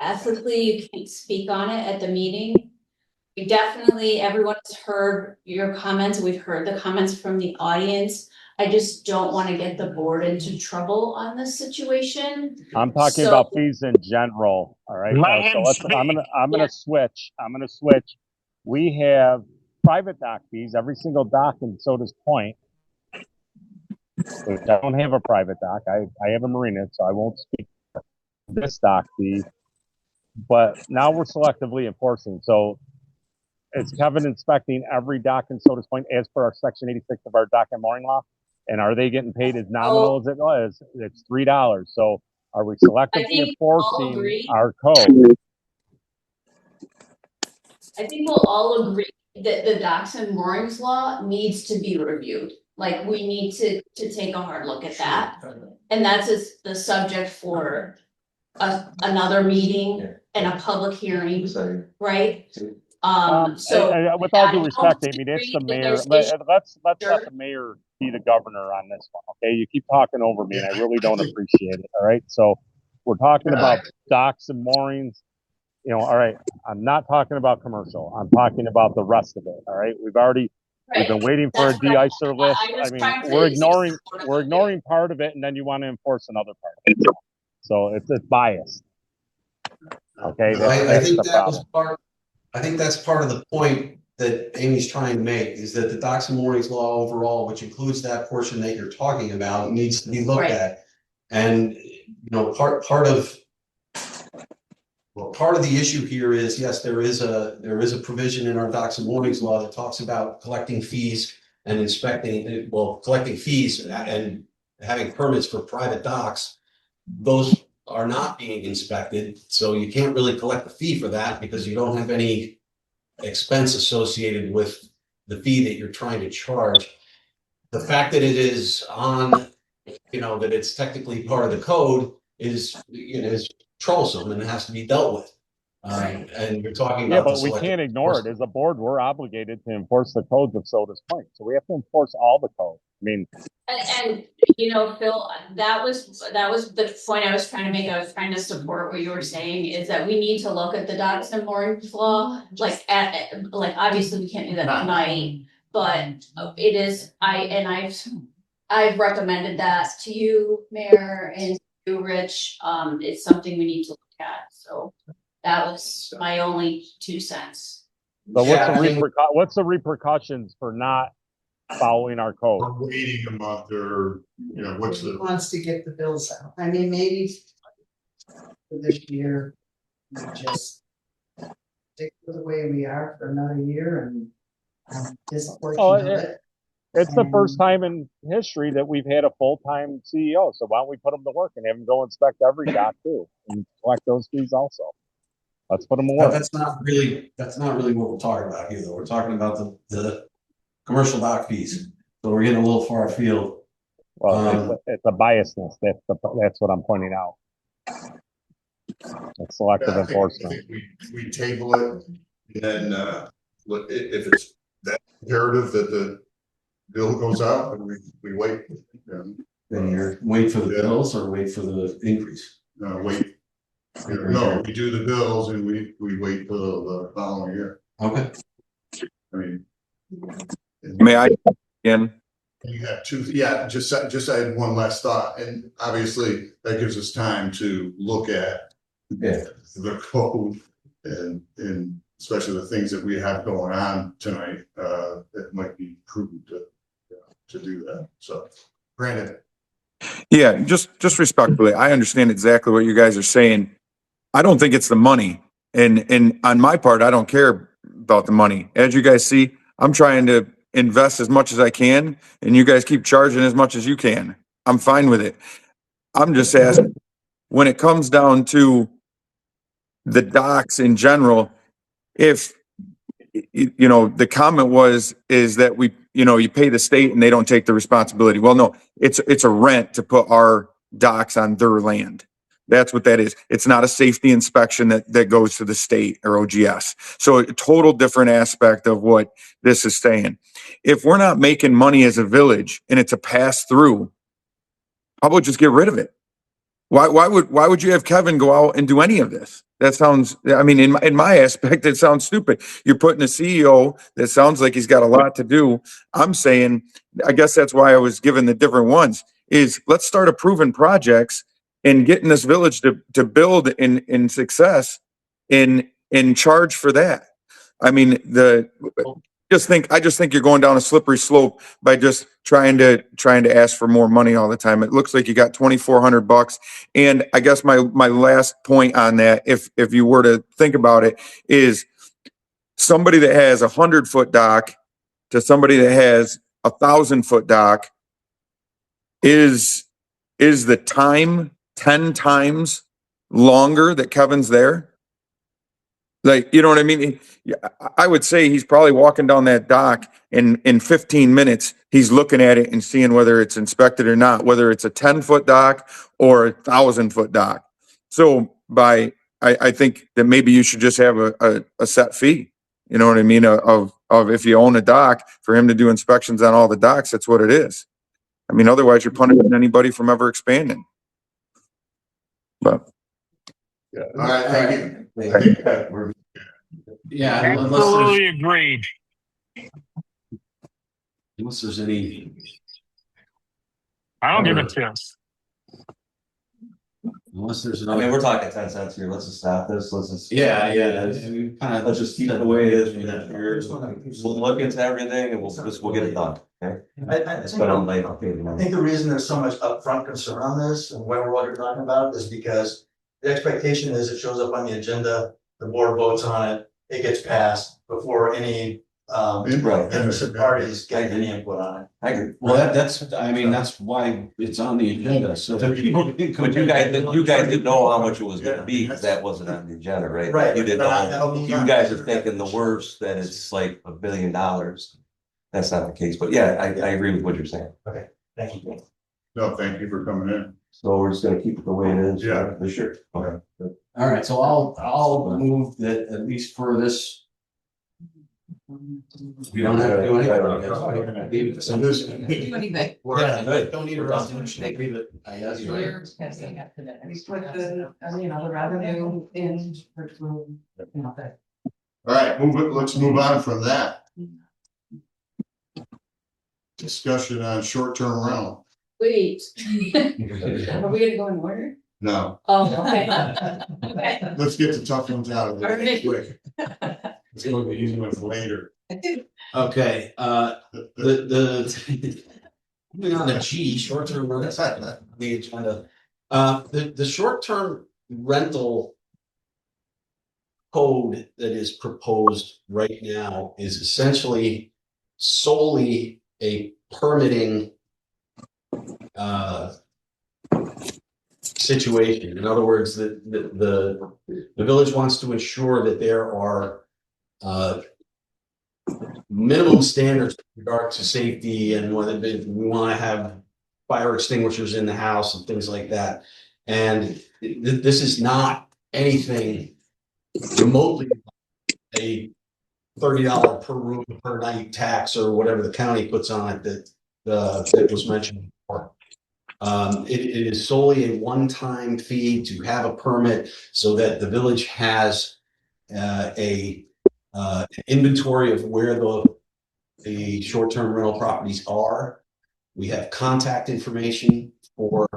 ethically, you can't speak on it at the meeting. We definitely, everyone has heard your comments. We've heard the comments from the audience. I just don't want to get the board into trouble on this situation. I'm talking about fees in general, all right? I'm gonna switch. We have private dock fees, every single dock in Sodas Point. Which I don't have a private dock. I have a marina, so I won't speak to this dock fee. But now we're selectively enforcing. So is Kevin inspecting every dock in Sodas Point as per our section 86 of our dock and mooring law? And are they getting paid as nominal as it was? It's $3. So are we selectively enforcing our code? I think we'll all agree that the docks and moorings law needs to be reviewed. Like, we need to take a hard look at that. And that's the subject for another meeting and a public hearing, right? So with all due respect, I mean, it's the mayor. Let's let the mayor be the governor on this one, okay? You keep talking over me, and I really don't appreciate it. All right, so we're talking about docks and moorings. You know, all right. I'm not talking about commercial. I'm talking about the rest of it. All right, we've been waiting for a de-icer list. I mean, we're ignoring part of it, and then you want to enforce another part of it. So it's biased. Okay, I think that was I think that's part of the point that Amy's trying to make, is that the docks and moorings law overall, which includes that portion that you're talking about, needs to be looked at. And, you know, part of the issue here is, yes, there is a provision in our docks and moorings law that talks about collecting fees and collecting fees and having permits for private docks. Those are not being inspected, so you can't really collect the fee for that because you don't have any expense associated with the fee that you're trying to charge. The fact that it is on, you know, that it's technically part of the code is troublesome and it has to be dealt with. And you're talking Yeah, about. but the we selective can't ignore it. As a board, we're obligated to enforce the codes of Sodas Point. So we have to enforce all the codes. I mean, And, you know, Phil, that was the point I was trying to make. I was trying to support what you were saying, is that we need to look at the docks and moorings law, like obviously we can't do that tonight. But it is, I've recommended that to you, Mayor, and to you, Rich. It's something we need to look at, so that was my only 2 cents. but what's the repercussions for not following our code? Or waiting a month or, you know, what's He the, wants to get the bills out. I mean, maybe for this year, we just stick with the way we are for another year and this portion Oh, of it. It's the first time in history that we've had a full-time CEO. So why don't we put him to work and have him go inspect every dock too and collect those fees also? Let's put him to work. That's not really what we're talking about here, though. We're talking about the commercial dock fees. So we're getting a little far afield. Well, it's a biasness. That's what I'm pointing out. It's selective I think enforcement. we table it, and then, look, if it's that imperative that the bill goes out, and we wait. Then you're wait for the bills or wait for the increase? Wait. No, we do the bills and we wait for the following year. Okay. I mean. May I again? You have two, yeah, just I had one last thought, and obviously that gives us time to look at the code and especially the things that we have going on tonight, it might be prudent to do that. So, Brandon. Yeah, just respectfully, I understand exactly what you guys are saying. I don't think it's the money. And on my part, I don't care about the money. As you guys see, I'm trying to invest as much as I can, and you guys keep charging as much as you can. I'm fine with it. I'm just asking, when it comes down to the docks in general, if you know, the comment is that you pay the state and they don't take the responsibility. Well, no, it's a rent to put our docks on their land. That's what that is. It's not a safety inspection that goes to the state or OGS. So a total different aspect of what this is saying. If we're not making money as a village and it's a pass through, how about just get rid of it? Why would you have Kevin go out and do any of this? That sounds, I mean, in my aspect, it sounds stupid. You're putting a CEO that sounds like he's got a lot to do. I'm saying, I guess that's why I was given the different ones, is let's start approving projects and getting this village to build in success in charge for that. I mean, I just think you're going down a slippery slope by just trying to ask for more money all the time. It looks like you got $2,400. And I guess my last point on that, if you were to think about it, is somebody that has 100-foot dock to somebody that has 1,000-foot dock, is the time 10 times longer that Kevin's there? Like, you know what I mean? I would say he's probably walking down that dock in 15 minutes. He's looking at it and seeing whether it's inspected or not, whether it's a 10-foot dock or a 1,000-foot dock. So I think that maybe you should just have a set fee. You know what I mean? Of if you own a dock, for him to do inspections on all the docks, that's what it is. I mean, otherwise you're punishing anybody from ever expanding. But. Yeah. All right, thank you. Yeah, Absolutely agreed. Unless there's any. I don't give a chance. Unless there's I mean, we're talking 10 cents here. Let's just stop this. Let's just. Yeah. Let's just keep it the way it is. We'll look into everything and we'll get it done. Okay. I think the reason there's so much upfront concern on this and when what you're talking about is because the expectation is it shows up on the agenda, the board votes on it, it gets passed before any interested parties get any input on it. I agree. Well, that's why it's on the agenda, so that people can. But you guys didn't know how much it was gonna be, because that wasn't on the agenda, right? Right. You didn't know. You guys are thinking the worst, that it's like $1 billion. That's not the case, but yeah, I agree with what you're saying. Okay, thank you. No, thank you for coming in. So we're just gonna keep it the way it is. Yeah. For sure. Okay. All right, so I'll move that at least for this. We don't have to do anything. Leave it to some- Do anything. Yeah, good. Don't need a resolution. Leave it. I guess you're right. We put the, the revenue in, that. All right, let's move on from that. Discussion on short-term rental. Wait. Are we gonna go in order? No, Oh, okay. Okay. let's get the tough ones out of the way Alright. quick. Let's go with the easy ones later. Okay, the moving on to G, short-term rental, the agenda. The short-term rental code that is proposed right now is essentially solely a permitting situation. In other words, the village wants to ensure that there are minimum standards with regard to safety and whether we want to have fire extinguishers in the house and things like that. And this is not anything remotely a $30 per room per night tax or whatever the county puts on it that was mentioned before. It is solely a one-time fee to have a permit so that the village has a inventory of where the short-term rental properties are. We have contact information for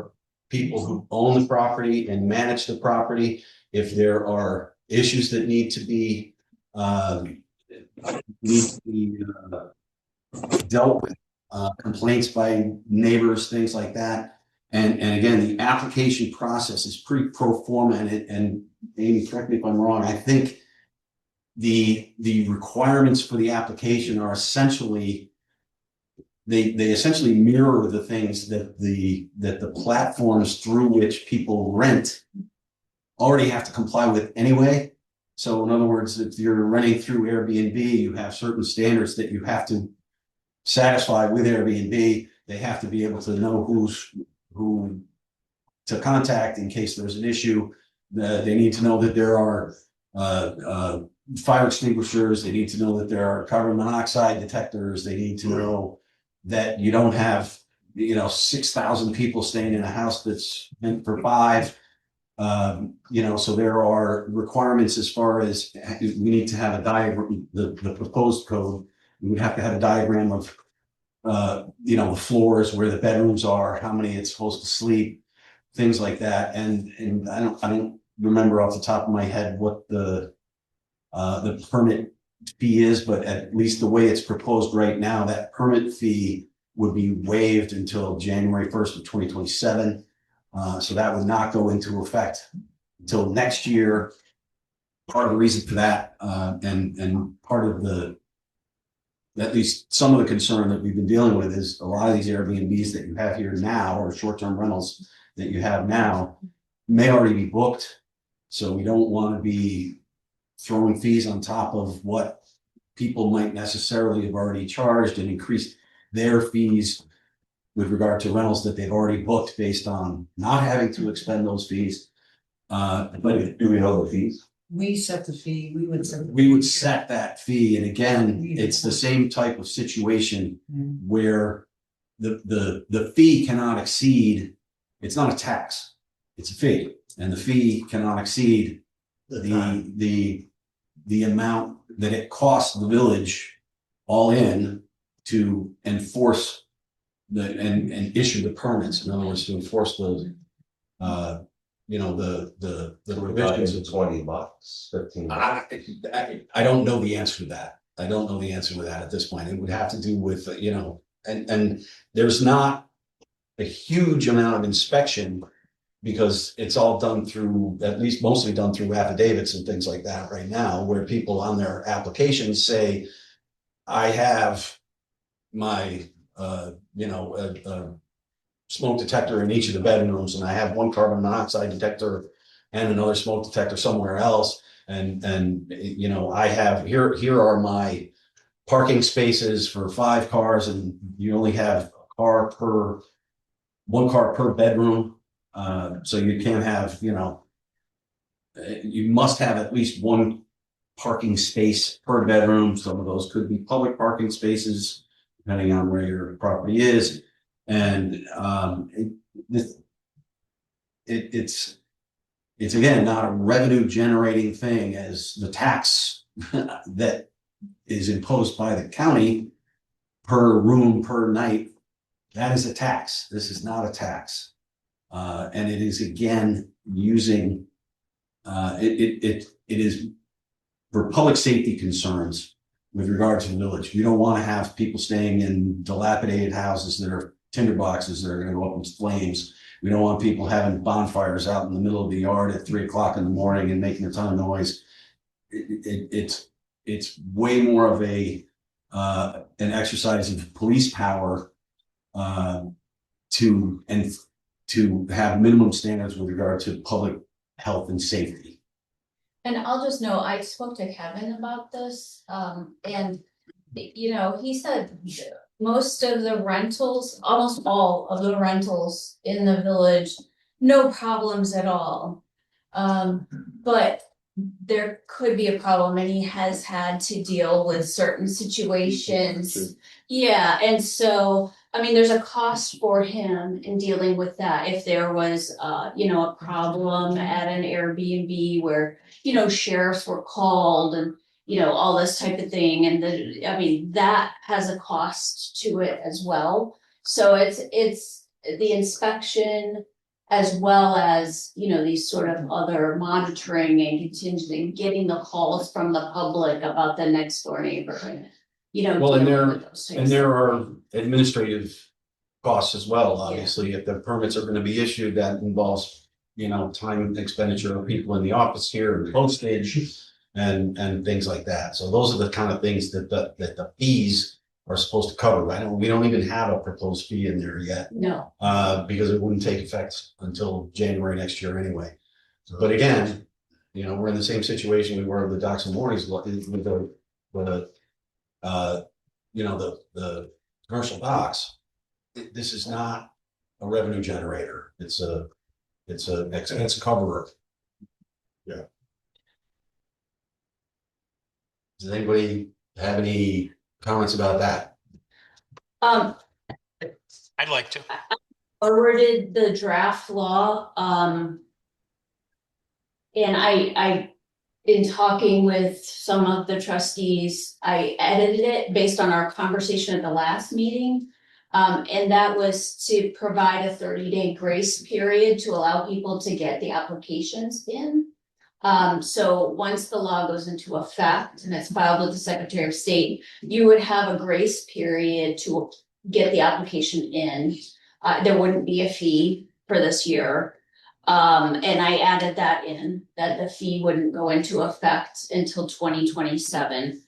people who own the property and manage the property. If there are issues that need to be dealt with, complaints by neighbors, things like that. And again, the application process is pretty pro forma, and Amy, correct me if I'm wrong, I think the requirements for the application are essentially they essentially mirror the things that the platforms through which people rent already have to comply with anyway. So in other words, if you're renting through Airbnb, you have certain standards that you have to satisfy with Airbnb. They have to be able to know who to contact in case there's an issue. They need to know that there are fire extinguishers. They need to know that there are carbon monoxide detectors. They need to know that you don't have 6,000 people staying in a house that's meant for 5. So there are requirements as far as we need to have a diagram. The proposed code, we would have to have a diagram of the floors, where the bedrooms are, how many it's supposed to sleep, things like that. And I don't remember off the top of my head what the permit fee is, but at least the way it's proposed right now, that permit fee would be waived until January 1st of 2027. So that would not go into effect until next year. Part of the reason for that, and part of at least some of the concern that we've been dealing with, is a lot of these Airbnbs that you have here now, or short-term rentals that you have now, may already be booked. So we don't want to be throwing fees on top of what people might necessarily have already charged and increased their fees with regard to rentals that they've already booked based on not having to expend those fees. But Do we know the fees? We set the fee, we would set that fee. And again, it's the same type of situation where the fee cannot exceed, it's not a tax, it's a fee. And the fee cannot exceed the amount that it costs the village all in to enforce and issue the permits. In other words, to enforce the provisions of $20, $15. I don't know the answer to that. I don't know the answer to that at this point. It would have to do with, and there's not a huge amount of inspection because it's all done through, at least mostly done through affidavits and things like that right now, where people on their applications say, I have my, smoke detector in each of the bedrooms, and I have one carbon monoxide detector and another smoke detector somewhere else. And I have, here are my parking spaces for 5 cars, and you only have a car per one car per bedroom. So you can't have, you must have at least one parking space per bedroom. Some of those could be public parking spaces, depending on where your property is. And it's again not a revenue generating thing as the tax that is imposed by the county per room per night. That is a tax. This is not a tax. And it is again using it is for public safety concerns with regard to the village. We don't want to have people staying in dilapidated houses that are tinder boxes that are going to go up in flames. We don't want people having bonfires out in the middle of the yard at 3 o'clock in the morning and making a ton of noise. It's way more of an exercise of police power to have minimum standards with regard to public health and safety. And I'll just know, I spoke to Kevin about this, and he said most of the rentals, almost all of the rentals in the village, no problems at all. But there could be a problem, and he has had to deal with certain situations. Yeah, and so, there's a cost for him in dealing with that. If there was, a problem at an Airbnb where, sheriffs were called and, all this type of thing. And that has a cost to it as well. So it's the inspection as well as, these sort of other monitoring and contingent, getting the calls from the public about the next door neighborhood. Well, and there are administrative costs as well. Obviously, if the permits are going to be issued, that involves, time expenditure of people in the office here and postage and things like that. So those are the kind of things that the fees are supposed to cover. We don't even have a proposed fee in there yet. No. Because it wouldn't take effect until January next year anyway. But again, we're in the same situation we were with the Docks and Mornings with the commercial docks. This is not a revenue generator. It's a expense coverer. Yeah. Does anybody have any comments about that? I'd like to. Forwarded the draft law, and I in talking with some of the trustees, I edited it based on our conversation at the last meeting. And that was to provide a 30-day grace period to allow people to get the applications in. So once the law goes into effect and it's filed with the Secretary of State, you would have a grace period to get the application in. There wouldn't be a fee for this year. And I added that in, that the fee wouldn't go into effect until 2027.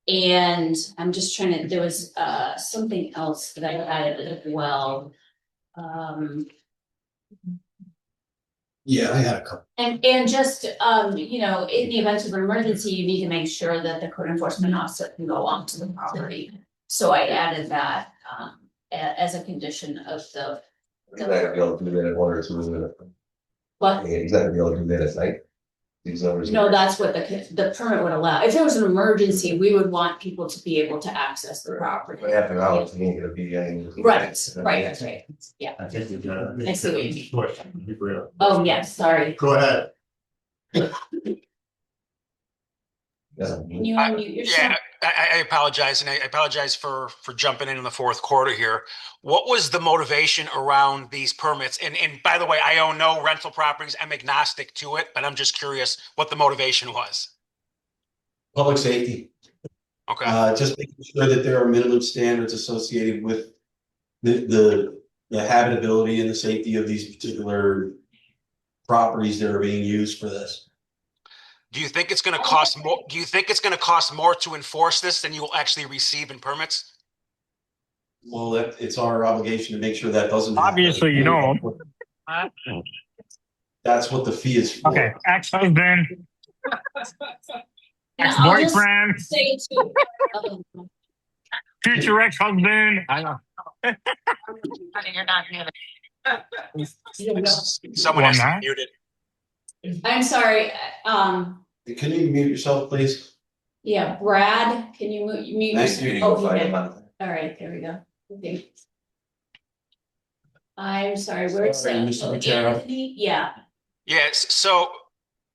And I'm just trying to, there was something else that I added as well. Yeah, I had a couple. And just, in the event of an emergency, you need to make sure that the code enforcement officer can go onto the property. So I added that as a condition of the. He's not gonna be able to do that in 1 or 2 minutes. What? He's not gonna be able to do that at night. No, that's what the permit would allow. If there was an emergency, we would want people to be able to access the property. But after hours, he ain't gonna be any. Right, yeah. I think you've got it. I see what you mean. Oh, yes, sorry. Go ahead. Can you unmute yourself? Yeah, I apologize, and I apologize for jumping in the fourth quarter here. What was the motivation around these permits? And by the way, I own no rental properties. I'm agnostic to it, but I'm just curious what the motivation was. Public safety. Okay. Just making sure that there are minimum standards associated with the habitability and the safety of these particular properties that are being used for this. Do you think it's going to cost more? Do you think it's going to cost more to enforce this than you will actually receive in permits? Well, it's our obligation to make sure that doesn't happen. Obviously, you know. That's what the fee is for. Okay, ex-husband, ex-boyfriend, future ex-husband. I know. You're not gonna. Someone has to be muted. I'm sorry, Can you mute yourself, please? yeah, Brad, can you mute Thank yourself? you. Oh, he did. All right, there we go. Okay. I'm sorry, where's Sorry, Mr. Matera. Anthony? Yeah, Yes, so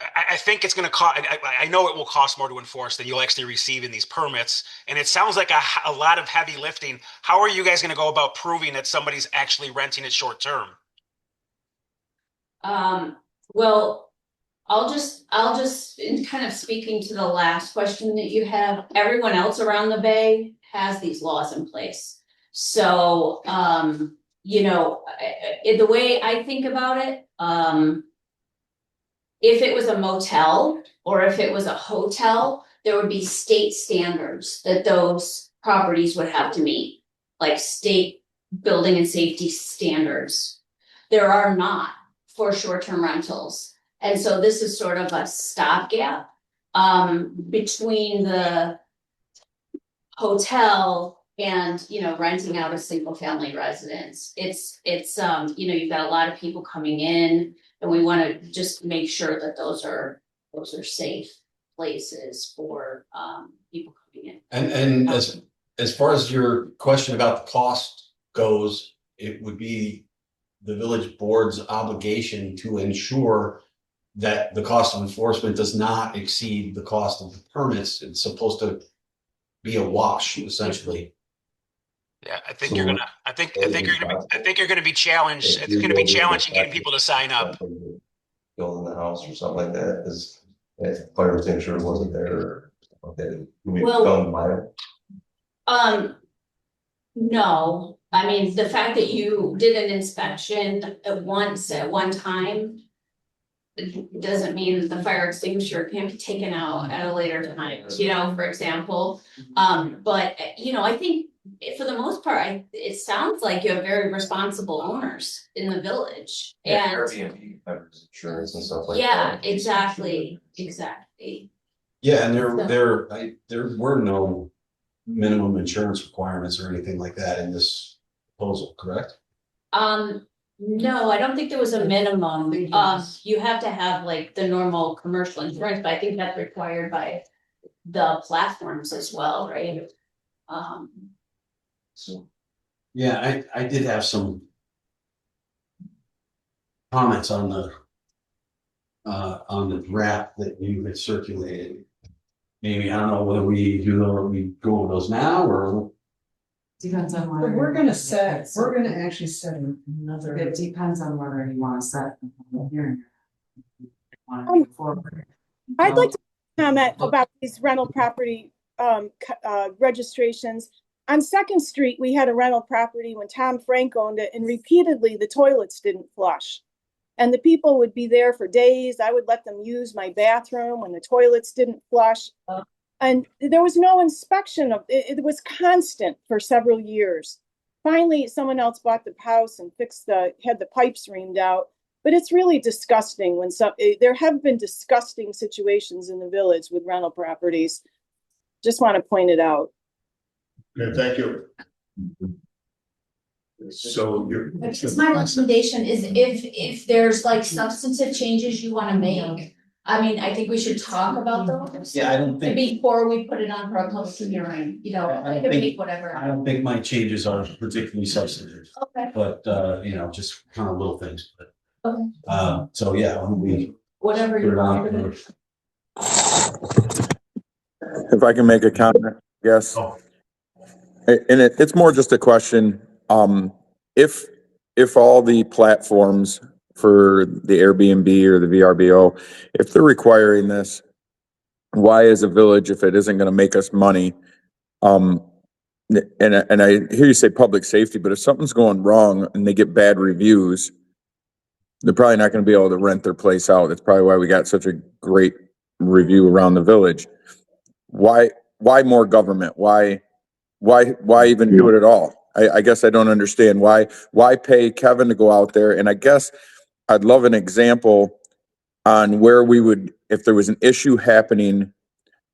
I think it's gonna cost, I know it will cost more to enforce than you'll actually receive in these permits. And it sounds like a lot of heavy lifting. How are you guys gonna go about proving that somebody's actually renting it short term? well, I'll just, in kind of speaking to the last question that you have, everyone else around the bay has these laws in place. So, you know, the way I think about it, if it was a motel or if it was a hotel, there would be state standards that those properties would have to meet, like state building and safety standards. There are not for short-term rentals. And so this is sort of a stopgap between the hotel and, you know, renting out a single family residence. It's you know, you've got a lot of people coming in, and we want to just make sure that those are safe places for people coming in. And as far as your question about the cost goes, it would be the village board's obligation to ensure that the cost of enforcement does not exceed the cost of the permits. It's supposed to be a wash, essentially. Yeah, I think you're gonna be challenged. It's gonna be challenging getting people to sign up. Building the house or something like that, is fire extinguisher wasn't there, okay, we Well- don't buy it. No, I mean, the fact that you did an inspection at one time doesn't mean the fire extinguisher can't be taken out at a later time, you know, for example. But, you know, I think for the most part, it sounds like you have very responsible owners in the village. Yeah, And Airbnb covers insurance and stuff like yeah, that. exactly. Yeah, and there were no minimum insurance requirements or anything like that in this proposal, correct? No, I don't think there was a minimum. You have to have like the normal commercial insurance, but I think that's required by the platforms as well, right? So, yeah, I did have some comments on the draft that you had circulated. Maybe, I don't know whether we go over those now or. Depends on But whether. we're gonna actually set another. It depends on whether you wanna set the public hearing. Wanna move forward. I'd like to comment about these rental property registrations. On Second Street, we had a rental property when Tom Frank owned it, and repeatedly the toilets didn't flush. And the people would be there for days. I would let them use my bathroom when the toilets didn't flush. And there was no inspection of it. It was constant for several years. Finally, someone else bought the house and had the pipes reamed out. But it's really disgusting when there have been disgusting situations in the village with rental properties. Just want to point it out. Okay, thank you. So you're. Because my recommendation is if there's like substantive changes you wanna make, I mean, I think we should talk about those. Yeah, I don't think. Before we put it on for a public hearing, you know, I I don't can think- make whatever. I don't think my changes are particularly substantive, Okay, but, you know, just kind of little things, but, okay, so yeah, why don't we whatever put you it want. on. If I can make a comment, yes. Oh. And it's more just a question, if all the platforms for the Airbnb or the VRBO, if they're requiring this, why as a village, if it isn't gonna make us money? And I hear you say public safety, but if something's going wrong and they get bad reviews, they're probably not gonna be able to rent their place out. That's probably why we got such a great review around the village. Why more government? Why even do it at all? I guess I don't understand why pay Kevin to go out there? And I guess I'd love an example on where we would, if there was an issue happening,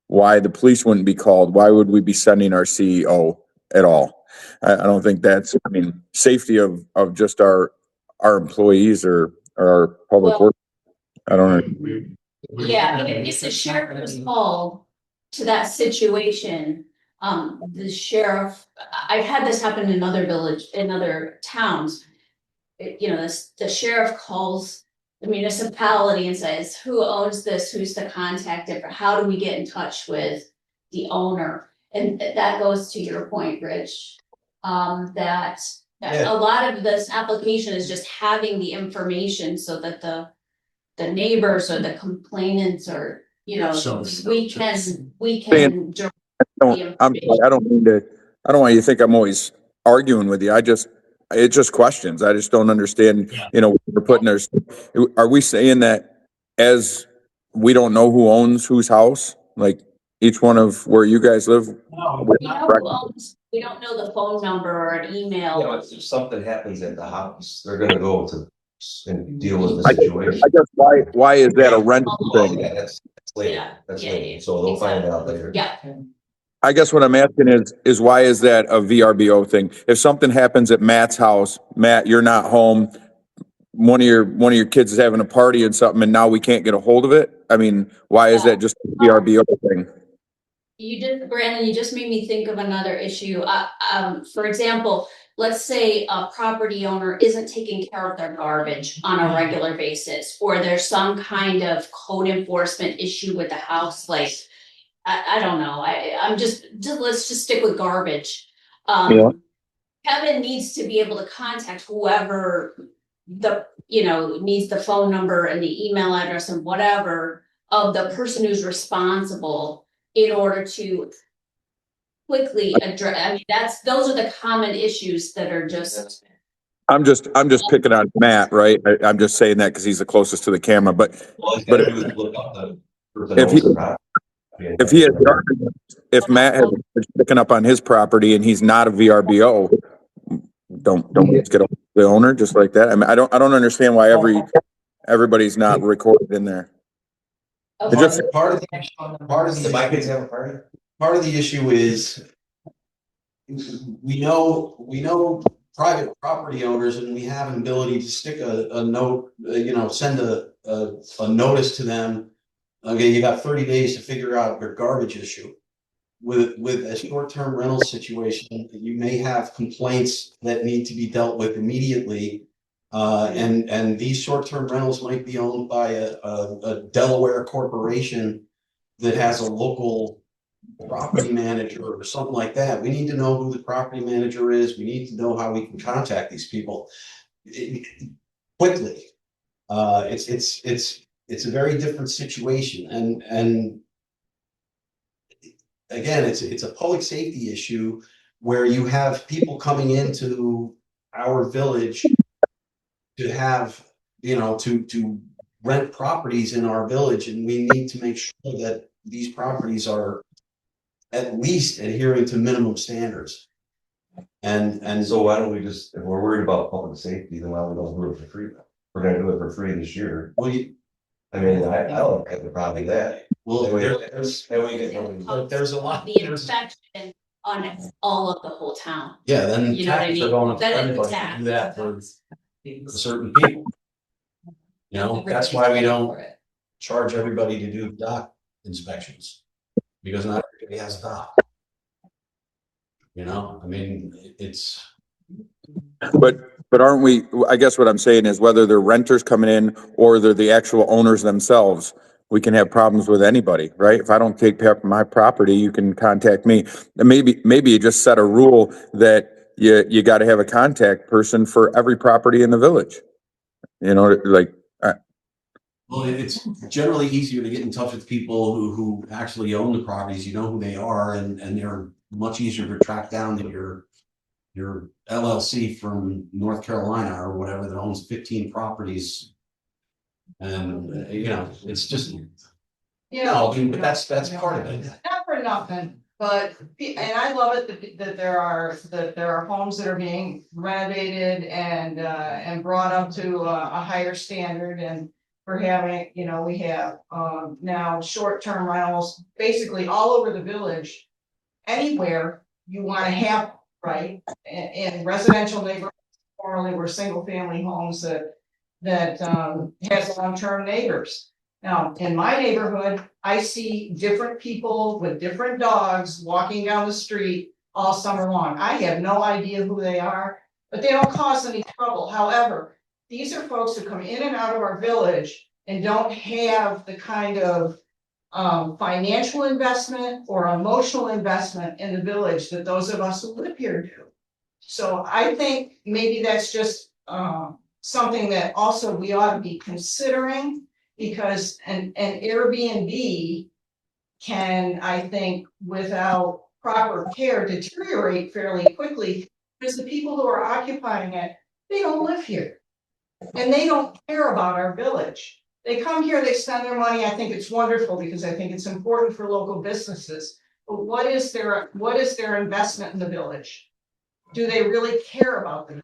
why the police wouldn't be called. Why would we be sending our CEO at all? I don't think that's, I mean, safety of just our our employees or our public Well- work. I don't know. Yeah, if the sheriff was called to that situation, the sheriff, I've had this happen in other in other towns. You know, the sheriff calls the municipality and says, who owns this, who's the contact, how do we get in touch with the owner? And that goes to your point, Rich, that a lot of this application is just having the information so that the neighbors or the complainants or, you know, we can. I'm sorry, I don't mean to, I don't want you to think I'm always arguing with you. It's just questions. I just don't understand, you know, we're putting our, are we saying that as we don't know who owns whose house? Like each one of where you guys live? We don't know the phone number or an email. Yeah, but if something happens at the house, they're gonna go to and deal with the I situation. guess why is that a rental thing? Yeah, that's later. Yeah, That's yeah, later. So they'll find out later. Yeah. I guess what I'm asking is why is that a VRBO thing? If something happens at Matt's house, Matt, you're not home, one of your kids is having a party and something, and now we can't get a hold of it? I mean, why is that just a VRBO thing? Brandon, you just made me think of another issue. For example, let's say a property owner isn't taking care of their garbage on a regular basis, or there's some kind of code enforcement issue with the house, like, I don't know, I'm just let's just stick with garbage. Kevin needs to be able to contact whoever needs the phone number and the email address and whatever of the person who's responsible in order to quickly address. I mean, those are the common issues that are just. I'm just picking on Matt, right? I'm just saying that because he's the closest to the camera, but if Matt is picking up on his property and he's not a VRBO, don't we just get the owner just like that? I mean, I don't understand why everybody's not recorded in there. Part of the issue is we know private property owners, and we have an ability to stick a note, send a notice to them. Okay, you got 30 days to figure out your garbage issue. With a short-term rental situation, you may have complaints that need to be dealt with immediately. And these short-term rentals might be owned by a Delaware corporation that has a local property manager or something like that. We need to know who the property manager is. We need to know how we can contact these people quickly. It's a very different situation, and again, it's a public safety issue where you have people coming into our village to have, to rent properties in our village, and we need to make sure that these properties are at least adhering to minimum standards. And so why don't we just, if we're worried about public safety, then why don't we do it for free? We're gonna do it for free this year. Well, I don't have a problem with that. Well, there's a lot. The inspection on all of the whole town. Yeah, then You know what I taxes are mean? going up for That is everybody to tax. do that for certain people. That's why we don't charge everybody to do dock inspections, because not everybody has a dock. I mean, it's. But aren't we, I guess what I'm saying is whether they're renters coming in or they're the actual owners themselves, we can have problems with anybody, right? If I don't take care of my property, you can contact me. And maybe you just set a rule that you got to have a contact person for every property in the village. Well, it's generally easier to get in touch with people who actually own the properties. You know who they are, and they're much easier to track down than your LLC from North Carolina or whatever that owns 15 properties. And it's just, but that's part of it. Not for nothing, but, and I love it that there are homes that are being renovated and brought up to a higher standard, and we're having, we have now short-term rentals basically all over the village. Anywhere you want to have, right, in residential neighborhoods, formerly were single family homes that has long-term neighbors. Now, in my neighborhood, I see different people with different dogs walking down the street all summer long. I have no idea who they are, but they don't cause any trouble. However, these are folks who come in and out of our village and don't have the kind of financial investment or emotional investment in the village that those of us who live here do. So I think maybe that's just something that also we ought to be considering, because an Airbnb can, I think, without proper care, deteriorate fairly quickly, because the people who are occupying it, they don't live here. And they don't care about our village. They come here, they spend their money. I think it's wonderful because I think it's important for local businesses. But what is their investment in the village? Do they really care about them?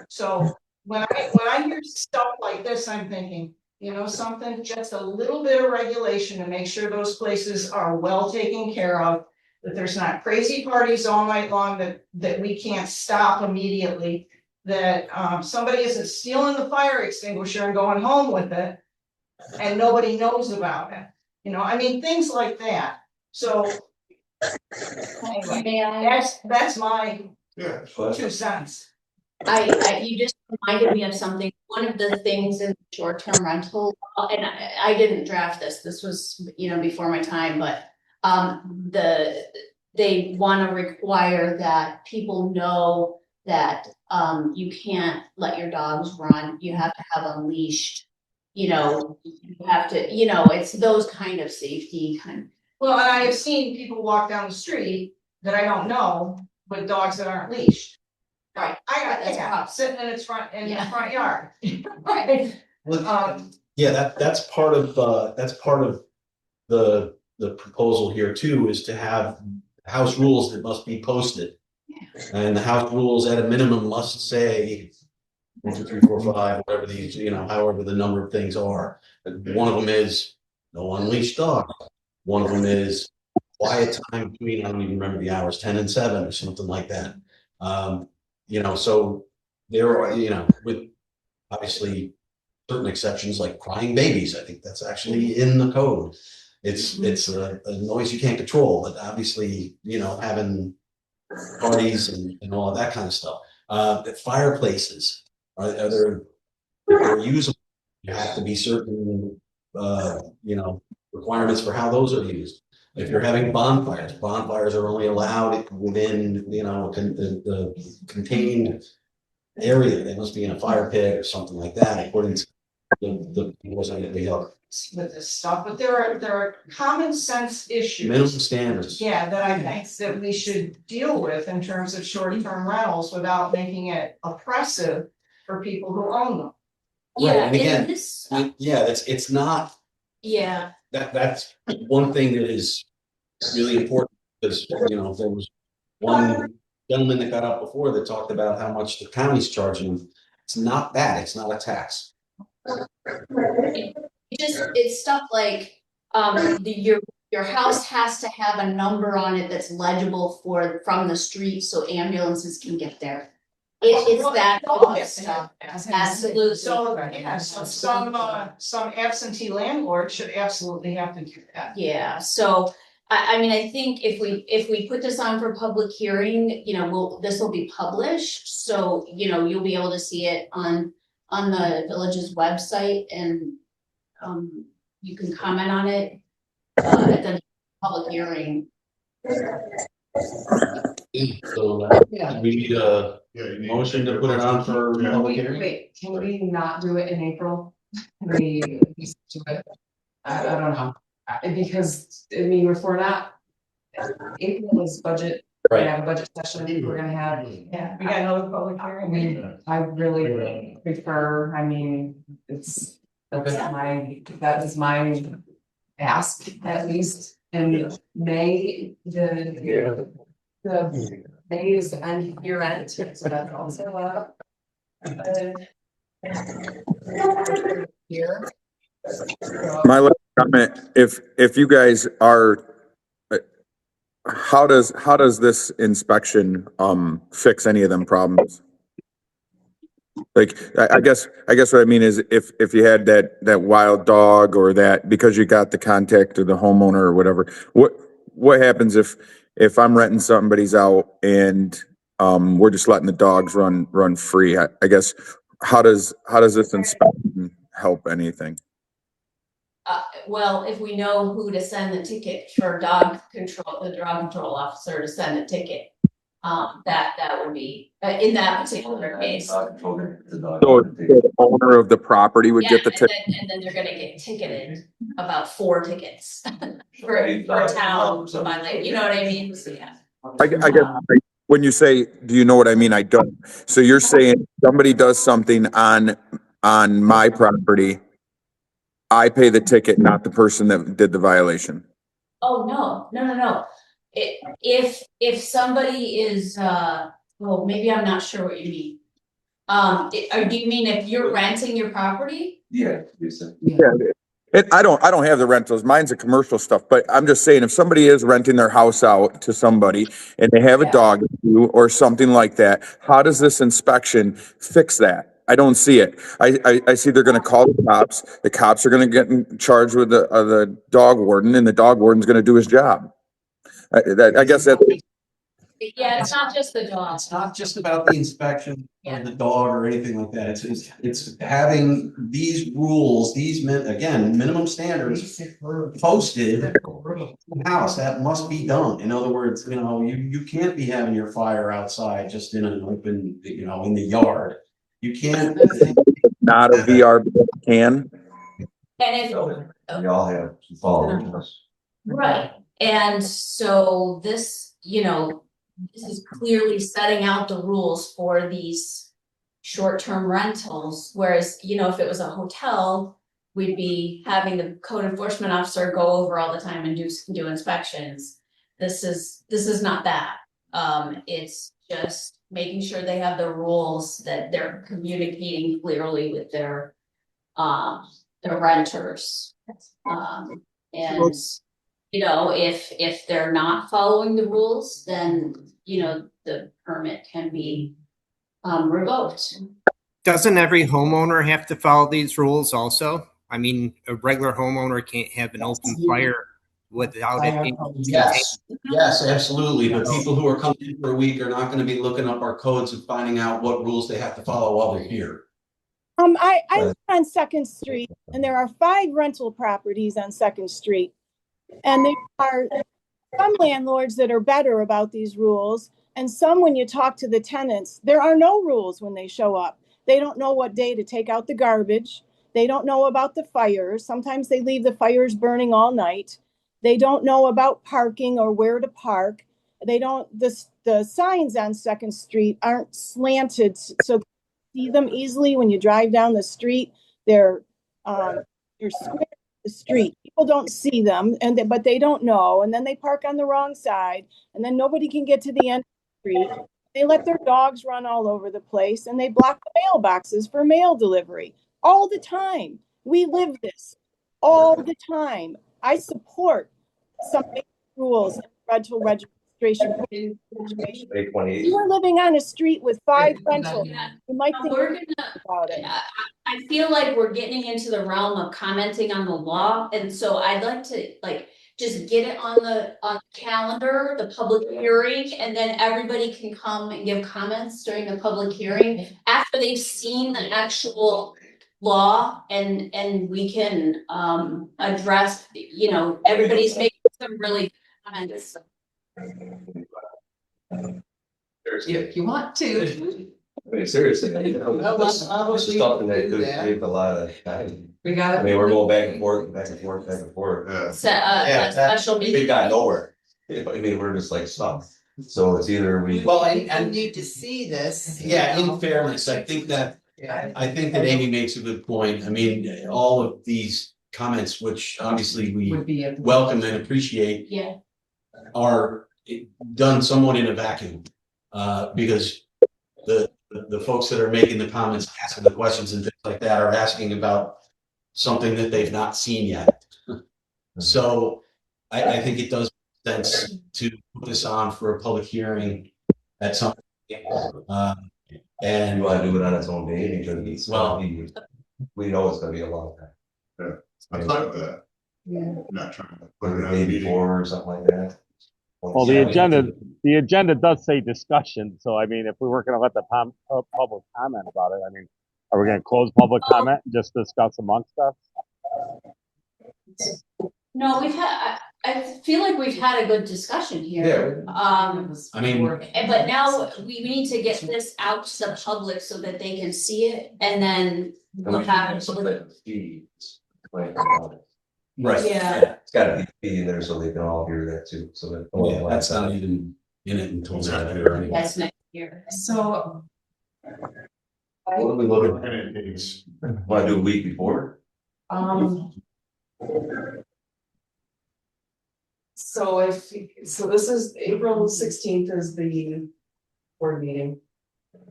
So when I hear stuff like this, I'm thinking, you know something, just a little bit of regulation to make sure those places are well taken care of, that there's not crazy parties all night long that we can't stop immediately, that somebody isn't stealing the fire extinguisher and going home with it and nobody knows about it. You know, I mean, things like that. So anyway, that's my 2 cents. You just reminded me of something. One of the things in short-term rental, and I didn't draft this. This was, before my time, but they want to require that people know that you can't let your dogs run. You have to have them leashed. You have to, it's those kind of safety kind. Well, and I have seen people walk down the street that I don't know with dogs that aren't leashed. Right, I got a cat sitting in its front yard. Right. Yeah, that's part of the proposal here too, is to have house rules that must be posted. And the house rules at a minimum must say 1, 2, 3, 4, 5, whatever these, however the number of things are. One of them is no unleashed dog. One of them is quiet time between, I don't even remember the hours, 10 and 7 or something like that. So there are, with obviously certain exceptions like crying babies. I think that's actually in the code. It's a noise you can't control, but obviously, having parties and all of that kind of stuff. Fireplaces are they're usable. You have to be certain, requirements for how those are used. If you're having bonfires are only allowed within, the contained area. They must be in a fire pit or something like that, according to the with this stuff, but there are common sense issues. Minimum standards. Yeah, that I think that we should deal with in terms of short-term rentals without making it oppressive for people who own them. Right, and again, it's not. Yeah. That's one thing that is really important, because there was one gentleman that got up before that talked about how much the county's charging. It's not that, it's not a tax. It's stuff like your house has to have a number on it that's legible from the street so ambulances can get there. It's that kind of stuff. Absolutely. So some absentee landlord should absolutely have to do that. Yeah, so I think if we put this on for public hearing, this will be published, so you'll be able to see it on the village's website, and you can comment on it at the public hearing. So we need a motion to put it on for public hearing. Wait, can we not do it in April? Can we do it? I don't know, because if we're not, April is budget. We're gonna have a budget session. We're gonna have, we got another public hearing. I really prefer. That is my ask, at least in May. The May is the end, year end, so that's also here. My last comment, if you guys are, how does this inspection fix any of them problems? Like, I guess what I mean is if you had that wild dog or that, because you got the contact of the homeowner or whatever, what happens if I'm renting somebody's out and, we're just letting the dogs run free? I guess, how does this inspection help anything? Well, if we know who to send the ticket for dog control, the dog control officer to send the ticket, that would be, in that particular case. So the owner of the property would get the ticket? And then they're gonna get ticketed, about 4 tickets for a town, by like, you know what I mean? So, yeah. I guess, when you say, do you know what I mean? I don't. So you're saying somebody does something on my property, I pay the ticket, not the person that did the violation? Oh, no. If somebody is, well, maybe I'm not sure what you mean. Do you mean if you're renting your property? Yeah. I don't have the rentals. Mine's a commercial stuff, but I'm just saying, if somebody is renting their house out to somebody and they have a dog issue or something like that, how does this inspection fix that? I don't see it. I see they're gonna call the cops. The cops are gonna get in charge with the dog warden, and the dog warden's gonna do his job. I guess that. Yeah, it's not just the dog. It's not just about the inspection of the dog or anything like that. It's having these rules, minimum standards posted in the house. That must be done. In other words, you can't be having your fire outside just in an open, in the yard. You can't. Not a VR can. And We all have to follow this. right, and so this, this is clearly setting out the rules for these short-term rentals, whereas, if it was a hotel, we'd be having the code enforcement officer go over all the time and do inspections. This is not that. It's just making sure they have the rules, that they're communicating clearly with their renters. And if they're not following the rules, then, the permit can be revoked. Doesn't every homeowner have to follow these rules also? I mean, a regular homeowner can't have an open fire without it being. Yes, absolutely. But people who are coming in for a week are not going to be looking up our codes and finding out what rules they have to follow while they're here. I live on 2nd Street, and there are 5 rental properties on 2nd Street. And there are some landlords that are better about these rules, and some, when you talk to the tenants, there are no rules when they show up. They don't know what day to take out the garbage. They don't know about the fires. Sometimes they leave the fires burning all night. They don't know about parking or where to park. The signs on 2nd Street aren't slanted, so you see them easily when you drive down the street. They're square the street. People don't see them, but they don't know, and then they park on the wrong side, and then nobody can get to the end of the street. They let their dogs run all over the place, and they block the mailboxes for mail delivery all the time. We live this all the time. I support some rules and rental registration. You are living on a street with 5 rentals. You might think about it. I feel like we're getting into the realm of commenting on the law, and so I'd like to just get it on the calendar, the public hearing, and then everybody can come and give comments during the public hearing after they've seen the actual law, and we can address, everybody's making some really comments. If you want to. I mean, seriously, it's something that could take a lot of time. We got it. I mean, we're going back and forth. Special meeting. We got nowhere. I mean, we're just like stuck. So it's either we. Well, and need to see this. Yeah, in fairness, I think that Amy makes a good point. I mean, all of these comments, which obviously we welcome and appreciate, are done somewhat in a vacuum. Because the folks that are making the comments, asking the questions and things like that are asking about something that they've not seen yet. So I think it does make sense to put this on for a public hearing at some And you wanna do it on its own day, because it's gonna be, we know it's gonna be a long time. Yeah, I'm fine with that. Yeah. Not trying to Put put it it the on day a meeting. before or something like that. Well, the agenda does say discussion, so I mean, if we weren't gonna let the public comment about it, I mean, are we gonna close public comment and just discuss amongst us? No, I feel like we've had a good discussion here. I mean, But now we need to get this out to the public so that they can see it and then we'll have. Right. Yeah. It's gotta be in there so they can all hear that too, so that. Yeah, that's not even in it until that. That's next year. So. What are we looking at? Wanna do a week before? So this is April 16th is the board meeting.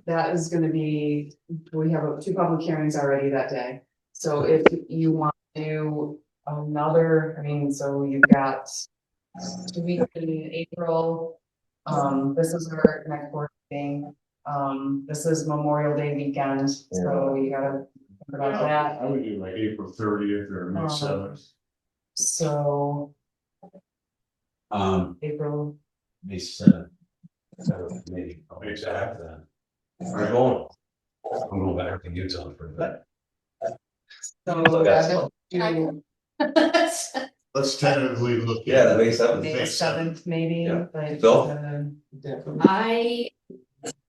That is gonna be, we have 2 public hearings already that day. So if you want to do another, I mean, so you've got 2 weeks in April. This is our next board meeting. This is Memorial Day weekend, so you gotta think about that. I would do like April 30th or May 7th. So. April. May 7th. Maybe. Exactly. Where you going? I'm going back to Utah for that. So. Let's tentatively look. Yeah, the May 7th. May 7th, maybe. Yeah. But, Phil? I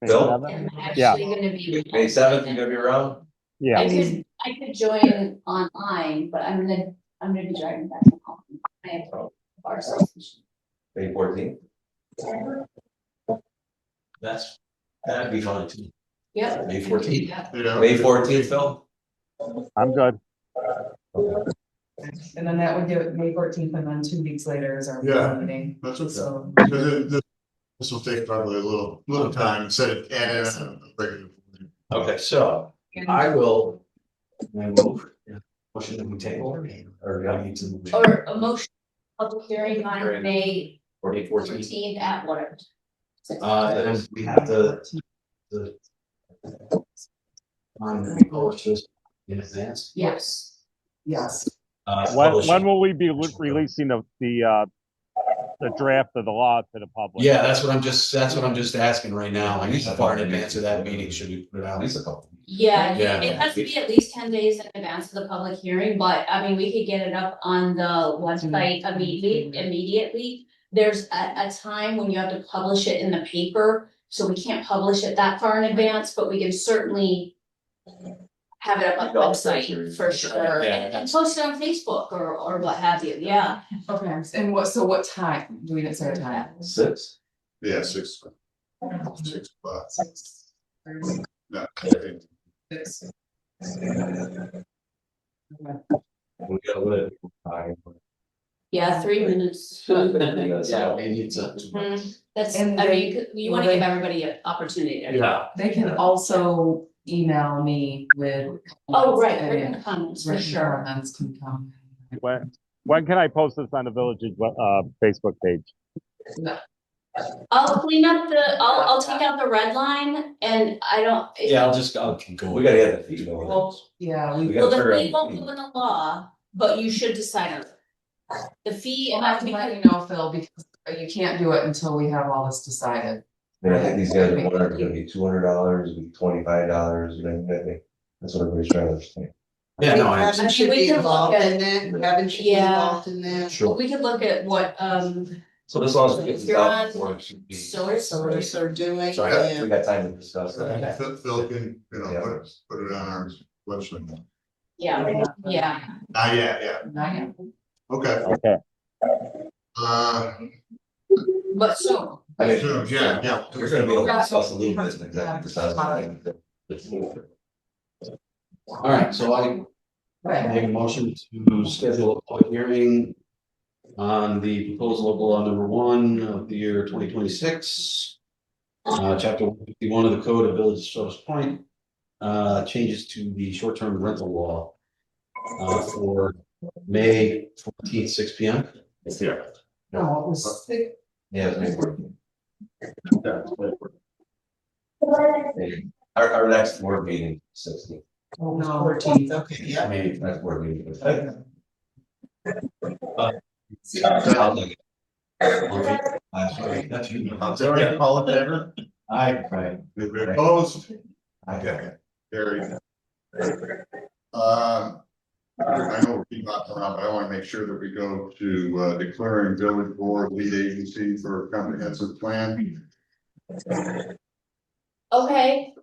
Bill? am actually gonna be. May 7th, you gonna be around? Yeah. I could join online, but I'm gonna be driving back from home. I have a bar station. May 14th? That'd be fine too. Yep. May 14th. Yeah. May 14th, Phil? I'm good. And then that would give it May 14th, and then 2 weeks later is our Yeah. meeting. That's okay. So. Because this will take probably a little time, instead of adding a regular. Okay, so I will move. Motion to table or do I need to move? Or a motion, public hearing on May 14th. 14th at whatever. And we have to we publish this in advance. Yes. Yes. When will we be releasing the draft of the law to the public? Yeah, that's what I'm just asking right now. I need to far in advance of that meeting. Should we put it out? At least a couple. Yeah, Yeah. it has to be at least 10 days in advance of the public hearing, but I mean, we could get it up on the website immediately. There's a time when you have to publish it in the paper, so we can't publish it that far in advance, but we can certainly have it up on the website for sure, Yeah. and post it on Facebook or what have you, yeah. Okay, and what time? Do we didn't say a time? 6? Yeah, 6. 6 o'clock. 6:30. No, I think 6. We got a little time. Yeah, 3 minutes. Yeah, we need to. That's, And I they- mean, you wanna give everybody an opportunity. Yeah. They can also email me with. Oh, right, and written comments for written sure. comments can come. When can I post this on the village's Facebook page? I'll clean up I'll take out the red line and I don't. Yeah, I'll go. We gotta get the fee going. Well, yeah, we. We Well, gotta the figure fee won't go in the law, but you should decide on it. The fee, Well, and I I can think, let you know, Phil, because you can't do it until we have all this decided. And I think these guys are wondering, it's gonna be $200, be $25, you know, that's what everybody's trying to understand. Yeah, no, I, Kevin should we be can look involved at- in that, Kevin should be Yeah. involved in that. sure. we could look at what, So this law's getting You're out on before it should be. source. So what are doing, So and we got time to discuss that. Phil can, Yeah. put it on our website. Yeah, yeah. Yeah. Not yet. Okay. Okay. But so, I mean, So, yeah. We're gonna be able to discuss a little bit in executive session. All right, so I make a motion to schedule a public hearing on the proposal of law number 1 of the year 2026. Chapter 151 of the Code of Village of Sodas Point, changes to the short-term rental law for May 14th, 6 p.m. Yeah. No, it was 6. Yeah, it's May 14th. Our next board meeting, 16th. Oh, 14th, okay, yeah. Maybe next board meeting. All in favor? Aye. Right. Opposed? Okay, carried. I know we're keep hopping around, but I want to make sure that we go to declaring village board lead agency for a comprehensive plan. Okay,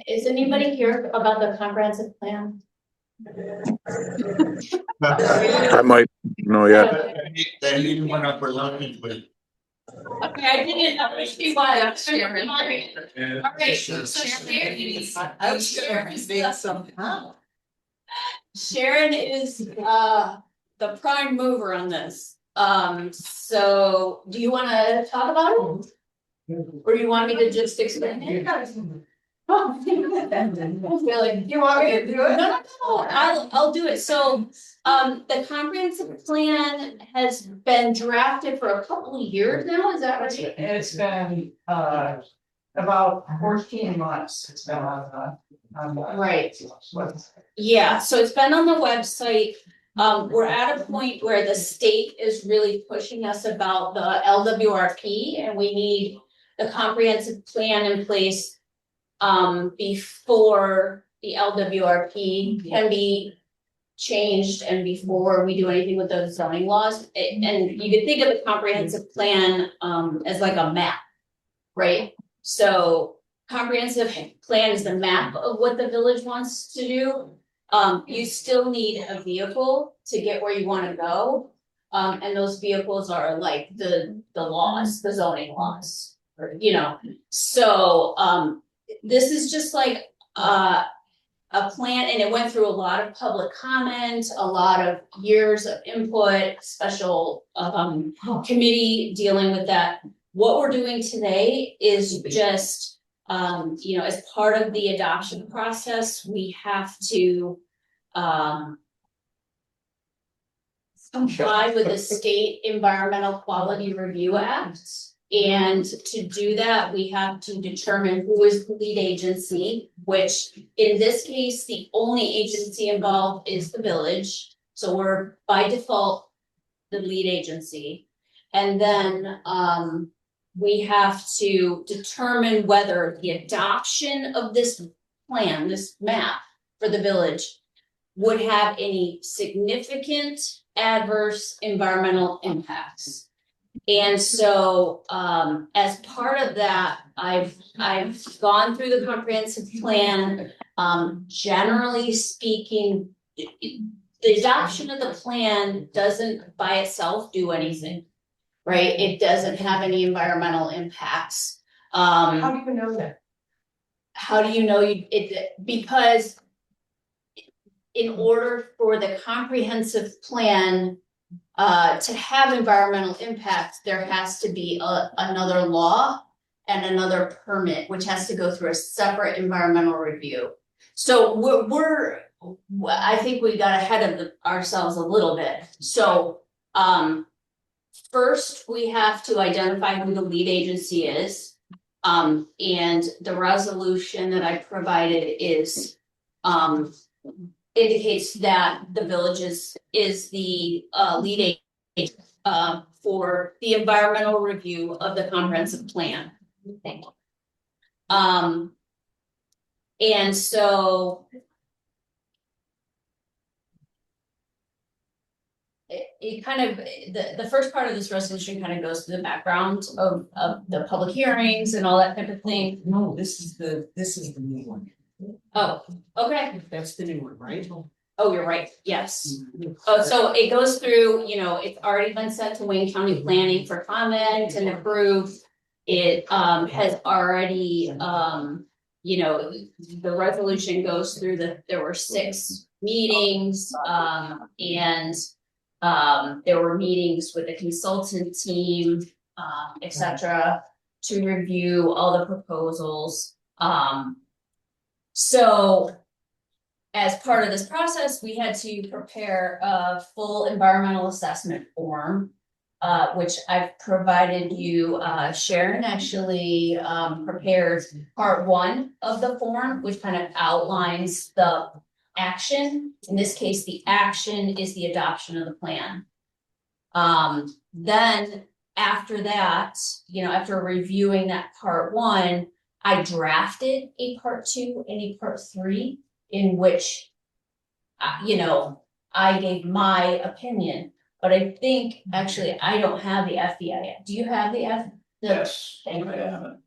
is anybody here about the comprehensive plan? I might know yet. That even went up for lunch, but. Okay, I didn't see why I'm sharing. All right, so Sharon is the prime mover on this. So do you wanna talk about it? Or you want me to just explain it? Oh, really? You want me to do it? No, I'll do it. So, the comprehensive plan has been drafted for a couple of years now, is that right? It's been, about 14 months, it's been on Right. Yeah, so it's been on the website. We're at a point where the state is really pushing us about the LWRP and we need the comprehensive plan in place before the LWRP can be changed and before we do anything with those zoning laws. And you can think of the comprehensive plan as like a map, right? So comprehensive plan is the map of what the village wants to do. You still need a vehicle to get where you want to go. And those vehicles are like the laws, the zoning laws, or, you know. So this is just like a plan, and it went through a lot of public comment, a lot of years of input, special committee dealing with that. What we're doing today is just, you know, as part of the adoption process, we have to comply with the State Environmental Quality Review Act. And to do that, we have to determine who is the lead agency, which in this case, the only agency involved is the village. So we're by default the lead agency. And then we have to determine whether the adoption of this plan, this map for the village would have any significant adverse environmental impacts. And so, as part of that, I've gone through the comprehensive plan. Generally speaking, the adoption of the plan doesn't by itself do anything, right? It doesn't have any environmental impacts. How do you know that? How do you know because in order for the comprehensive plan to have environmental impact, there has to be another law and another permit, which has to go through a separate environmental review. So I think we got ahead of ourselves a little bit. So first we have to identify who the lead agency is. And the resolution that I provided is indicates that the village is the lead agency for the environmental review of the comprehensive plan. Thank you. And so it kind of the first part of this resolution kind of goes to the background of the public hearings and all that type of thing. No, this is the new one. Oh, okay. That's the new one, right? Oh, you're right. Yes. Oh, so it goes through, you know, it's already been sent to Wayne County Planning for comment and approved. It has already, you know, the resolution goes through there were 6 meetings, and there were meetings with the consultant team, etc., to review all the proposals. So as part of this process, we had to prepare a full environmental assessment form. which I've provided you. Sharon actually prepared part one of the form, which kind of outlines the action. In this case, the action is the adoption of the plan. Then after that, after reviewing that part one, I drafted a part two and a part three in which, I gave my opinion. But I think, actually, I don't have the FBI yet. Do you have the F? Yes, Thank you. I have it.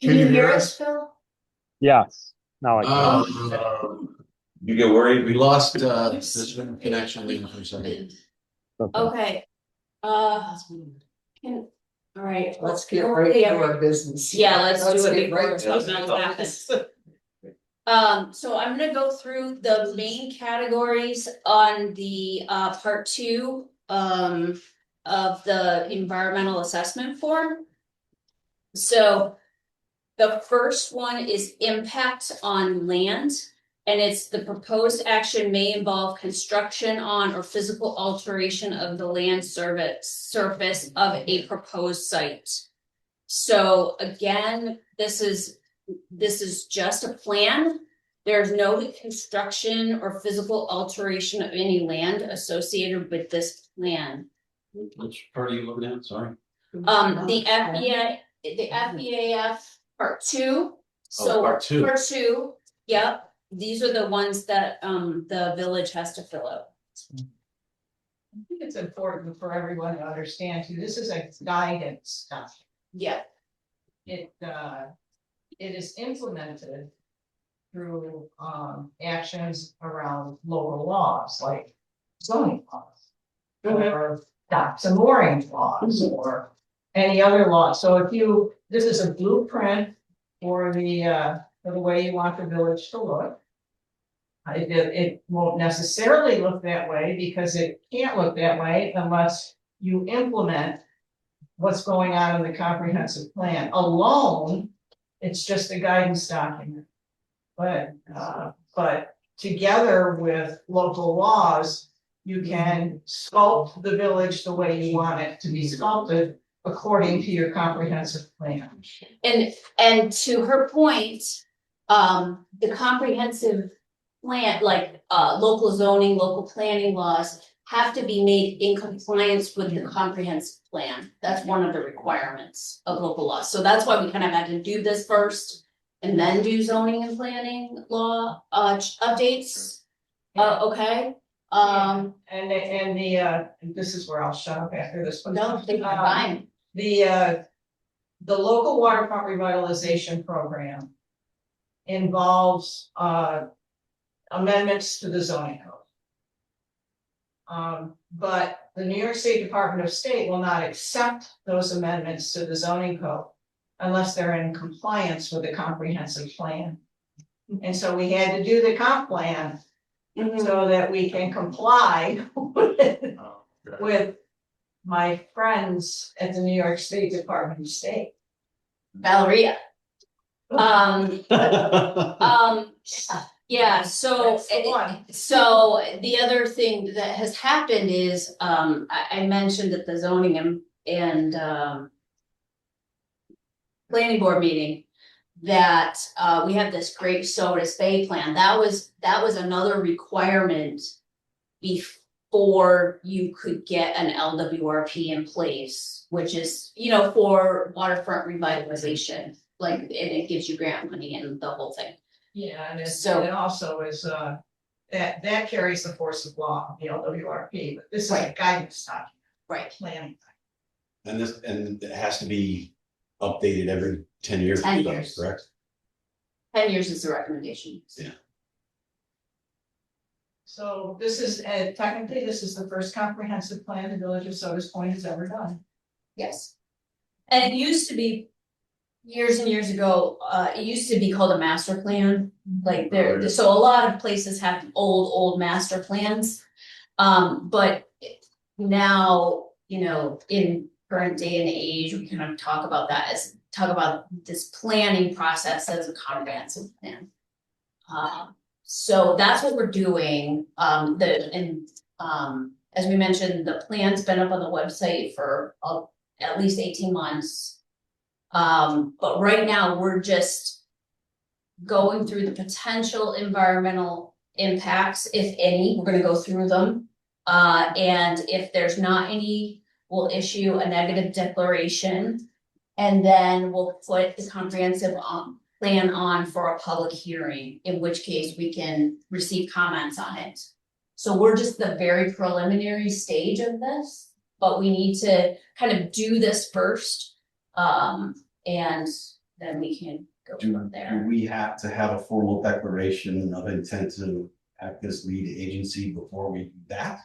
Can Can you hear us? Phil? Yes, now I can. You get worried? We lost, this connection for a second. Okay. All right. Let's get right to our business. Yeah, let's do it get before right to something else happens. So I'm gonna go through the main categories on the part two of the environmental assessment form. So the first one is impact on land, and it's the proposed action may involve construction on or physical alteration of the land surface of a proposed site. So again, this is just a plan. There's no construction or physical alteration of any land associated with this plan. Which part are you looking at? Sorry. The FBAF part two. So part two. Part two, yep, these are the ones that the village has to fill out. I think it's important for everyone to understand too, this is a guidance document. Yeah. It is implemented through actions around local laws like zoning laws. Or docks and moorings laws or any other law. So this is a blueprint for the way you want the village to look. It won't necessarily look that way because it can't look that way unless you implement what's going on in the comprehensive plan. Alone, it's just a guidance document. But together with local laws, you can sculpt the village the way you want it to be sculpted according to your comprehensive plan. And to her point, the comprehensive plan, like local zoning, local planning laws have to be made in compliance with the comprehensive plan. That's one of the requirements of local law. So that's why we kind of had to do this first and then do zoning and planning law updates. Okay. This is where I'll shut up after this one. No, take your time. The local waterfront revitalization program involves amendments to the zoning code. But the New York State Department of State will not accept those amendments to the zoning code unless they're in compliance with the comprehensive plan. And so we had to do the comp plan so that we can comply with my friends at the New York State Department of State. Valeria. Yeah, so the other thing that has happened is, I mentioned at the zoning and planning board meeting that we have this Great Sodas Bay plan. That was another requirement before you could get an LWRP in place, which is, for waterfront revitalization, like, and it gives you grant money and the whole thing. Yeah, and it also is that carries the force of law, the LWRP, but this is a guidance document. Right. Planning. And it has to be updated every 10 years. 10 years. Correct? 10 years is the recommendation. Yeah. So this is technically the first comprehensive plan the village of Sodas Point has ever done. Yes. And it used to be years and years ago, it used to be called a master plan, like so a lot of places have old master plans. But now, in current day and age, we kind of talk about this planning process as a comprehensive plan. So that's what we're doing, as we mentioned, the plan's been up on the website for at least 18 months. But right now, we're just going through the potential environmental impacts, if any. We're gonna go through them. And if there's not any, we'll issue a negative declaration. And then we'll put the comprehensive plan on for a public hearing, in which case we can receive comments on it. So we're just the very preliminary stage of this, but we need to kind of do this first. And then we can go from there. Do we have to have a formal declaration of intent to act as lead agency before we do that?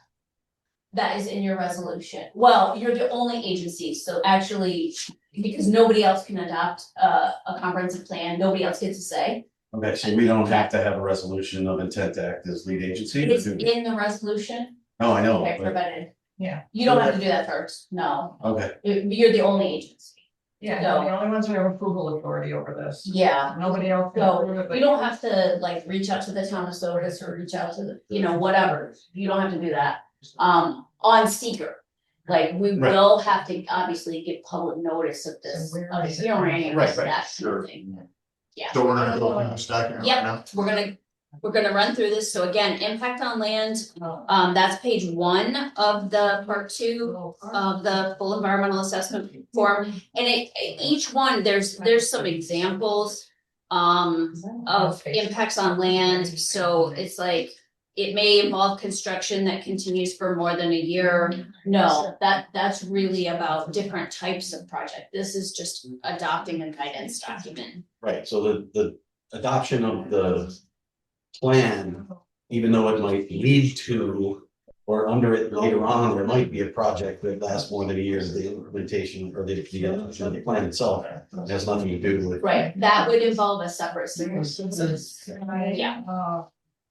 That is in your resolution. Well, you're the only agency, so actually, because nobody else can adopt a comprehensive plan, nobody else gets to say. Okay, so we don't have to have a resolution of intent to act as lead agency? It's in the resolution. Oh, I know. Okay, but- prevented. Yeah. You don't have to do that first, no. Okay. You're the only agency. Yeah, So- the only ones who have approval authority over this. Yeah. Nobody else. can So approve it, but- you don't have to like reach out to the town of Sodas or reach out to the, whatever. You don't have to do that. On seeker, like we Right. will have to obviously give public notice of this, of the hearing and Right, that sort sure. of thing. Yeah. So we're gonna go through this document right now? Yep, we're gonna we're gonna run through this. So again, impact on land, that's page 1 of the part 2 of the full environmental assessment form. And each one, there's some examples of impacts on land. So it's like, it may involve construction that continues for more than a year. No, that's really about different types of project. This is just adopting a guidance document. Right, so the adoption of the plan, even though it might lead to, or under it later on, there might be a project that lasts more than a year, the implementation or the plan itself has nothing to do with. Right, that would involve a separate series. Yeah.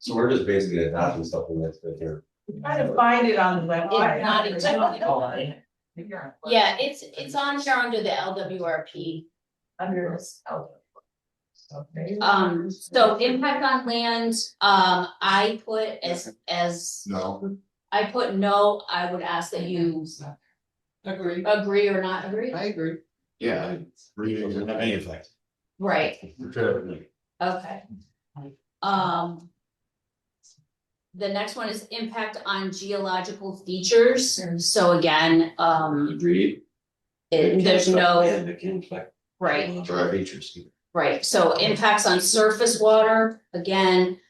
So we're just basically adopting something that's been here. Try to find it on the website. It's not exactly. Yeah, it's on here under the LWRP. Under this. So impact on land, I put as. No. I put no, I would ask that you agree or not agree. I agree. Yeah, reading doesn't have any effect. Right, okay. The next one is impact on geological features. So again, Agreed. there's no, It can affect right. our features. Right, so impacts on surface water, again,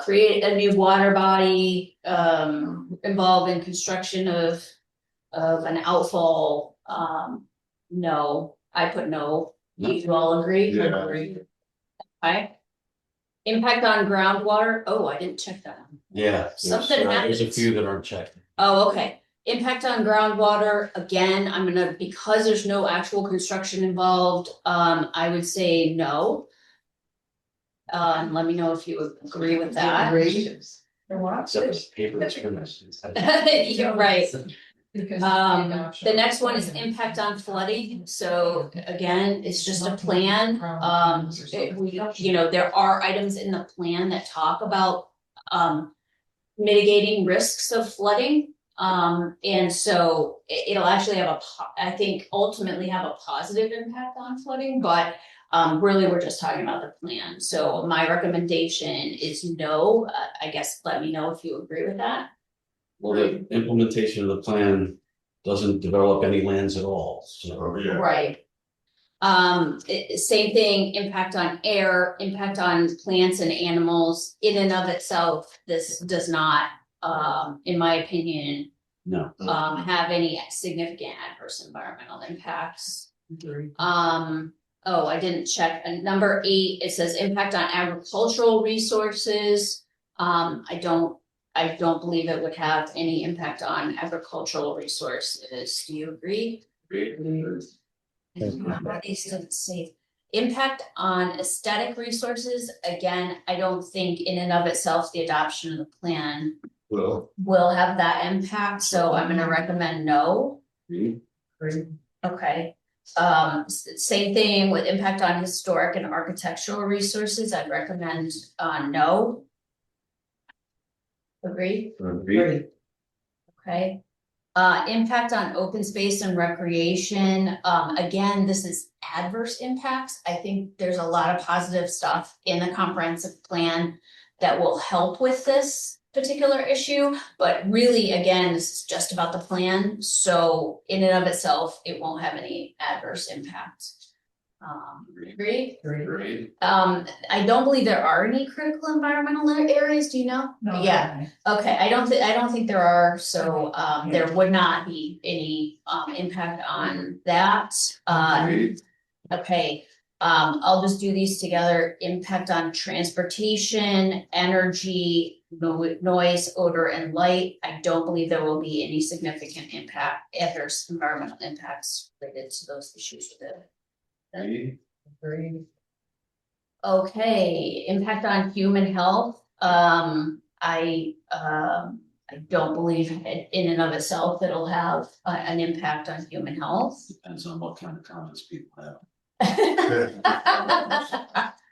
create a new water body, involved in construction of an outfall, no, I put no. You all agree? Yeah. Okay. Impact on groundwater, oh, I didn't check that one. Yeah. Something There's a happens. few that aren't checked. Oh, okay. Impact on groundwater, again, I'm gonna, because there's no actual construction involved, I would say no. Let me know if you agree with that. Except for paper experiments. You're right. The next one is impact on flooding. So again, it's just a plan. There are items in the plan that talk about mitigating risks of flooding. And so it'll actually have I think ultimately have a positive impact on flooding, but really we're just talking about the plan. So my recommendation is no. I guess let me know if you agree with that. Well, the implementation of the plan doesn't develop any lands at all, so. Right. Same thing, impact on air, impact on plants and animals. In and of itself, this does not, in my opinion, No. have any significant adverse environmental impacts. Oh, I didn't check. Number 8, it says impact on agricultural resources. I don't believe it would have any impact on agricultural resources. Do you agree? Impact on aesthetic resources. Again, I don't think in and of itself, the adoption of the plan will have that impact. So I'm gonna recommend no. Okay. Same thing with impact on historic and architectural resources. I'd recommend no. Agree? Agreed. Okay. Impact on open space and recreation. Again, this is adverse impacts. I think there's a lot of positive stuff in the comprehensive plan that will help with this particular issue, but really, again, this is just about the plan. So in and of itself, it won't have any adverse impact. Agree? Agreed. I don't believe there are any critical environmental areas. Do you know? No. Yeah. Okay. I don't think there are. So there would not be any impact on that. Okay. I'll just do these together. Impact on transportation, energy, noise, odor, and light. I don't believe there will be any significant impact, adverse environmental impacts related to those issues with it. Okay, impact on human health. I don't believe in and of itself it'll have an impact on human health. Depends on what kind of comments people have.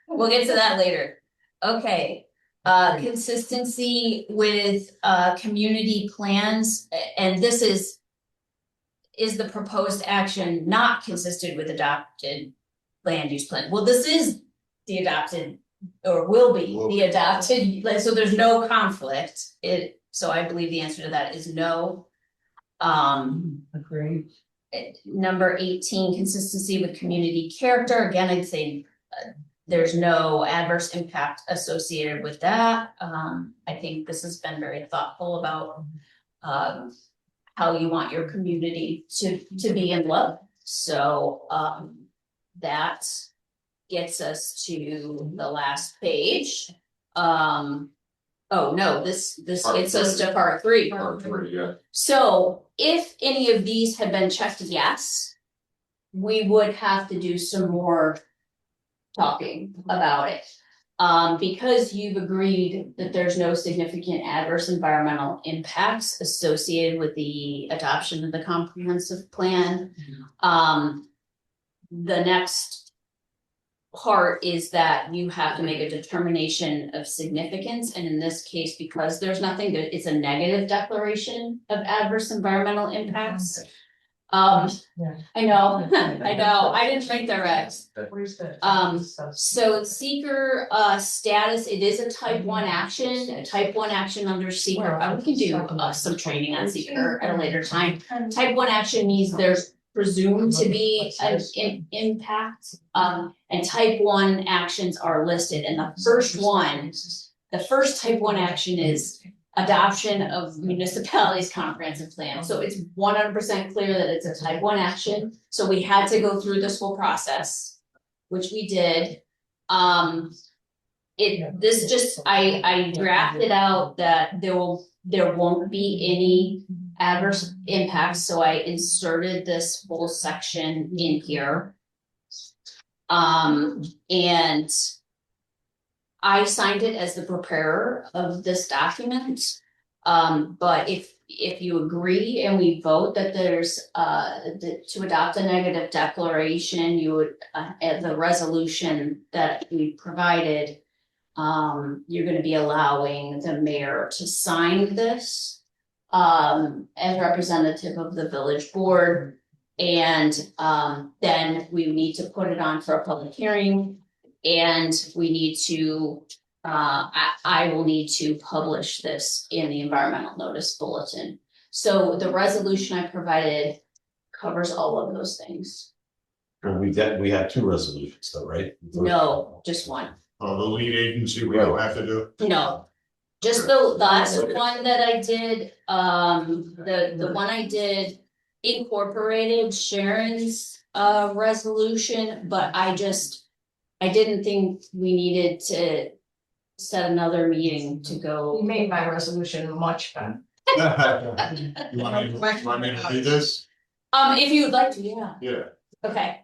We'll get to that later. Okay. Consistency with community plans, and this is the proposed action not consistent with adopted land use plan? Well, this is the adopted or will be the adopted, like, so there's no conflict. So I believe the answer to that is no. Agreed. Number 18, consistency with community character. Again, I'd say there's no adverse impact associated with that. I think this has been very thoughtful about how you want your community to be in love. So that gets us to the last page. Oh no, this gets us to part 3. Part 3, yeah. So if any of these had been checked yes, we would have to do some more talking about it. Because you've agreed that there's no significant adverse environmental impacts associated with the adoption of the comprehensive plan. The next part is that you have to make a determination of significance, and in this case, because there's nothing, it's a negative declaration of adverse environmental impacts. I know, I didn't write the regs. So seeker status, it is a type 1 action, under seeker. We can do some training on seeker at a later time. Type 1 action means there's presumed to be an impact, and type 1 actions are listed, and the first type 1 action is adoption of municipality's comprehensive plan. So it's 100% clear that it's a type 1 action. So we had to go through this whole process, which we did. I drafted out that there won't be any adverse impacts, so I inserted this whole section in here. And I signed it as the preparer of this document. But if you agree and we vote that there's to adopt a negative declaration, you would the resolution that we provided, you're going to be allowing the mayor to sign this as representative of the village board, and then we need to put it on for a public hearing, and we need to I will need to publish this in the environmental notice bulletin. So the resolution I provided covers all of those things. We have 2 resolutions though, right? No, just one. The lead agency, we don't have to do? No, just the last one that I did, the one I did incorporated Sharon's resolution, but I didn't think we needed to set another meeting to go. You made my resolution much better. You want me to read this? If you would like to, yeah. Yeah. Okay.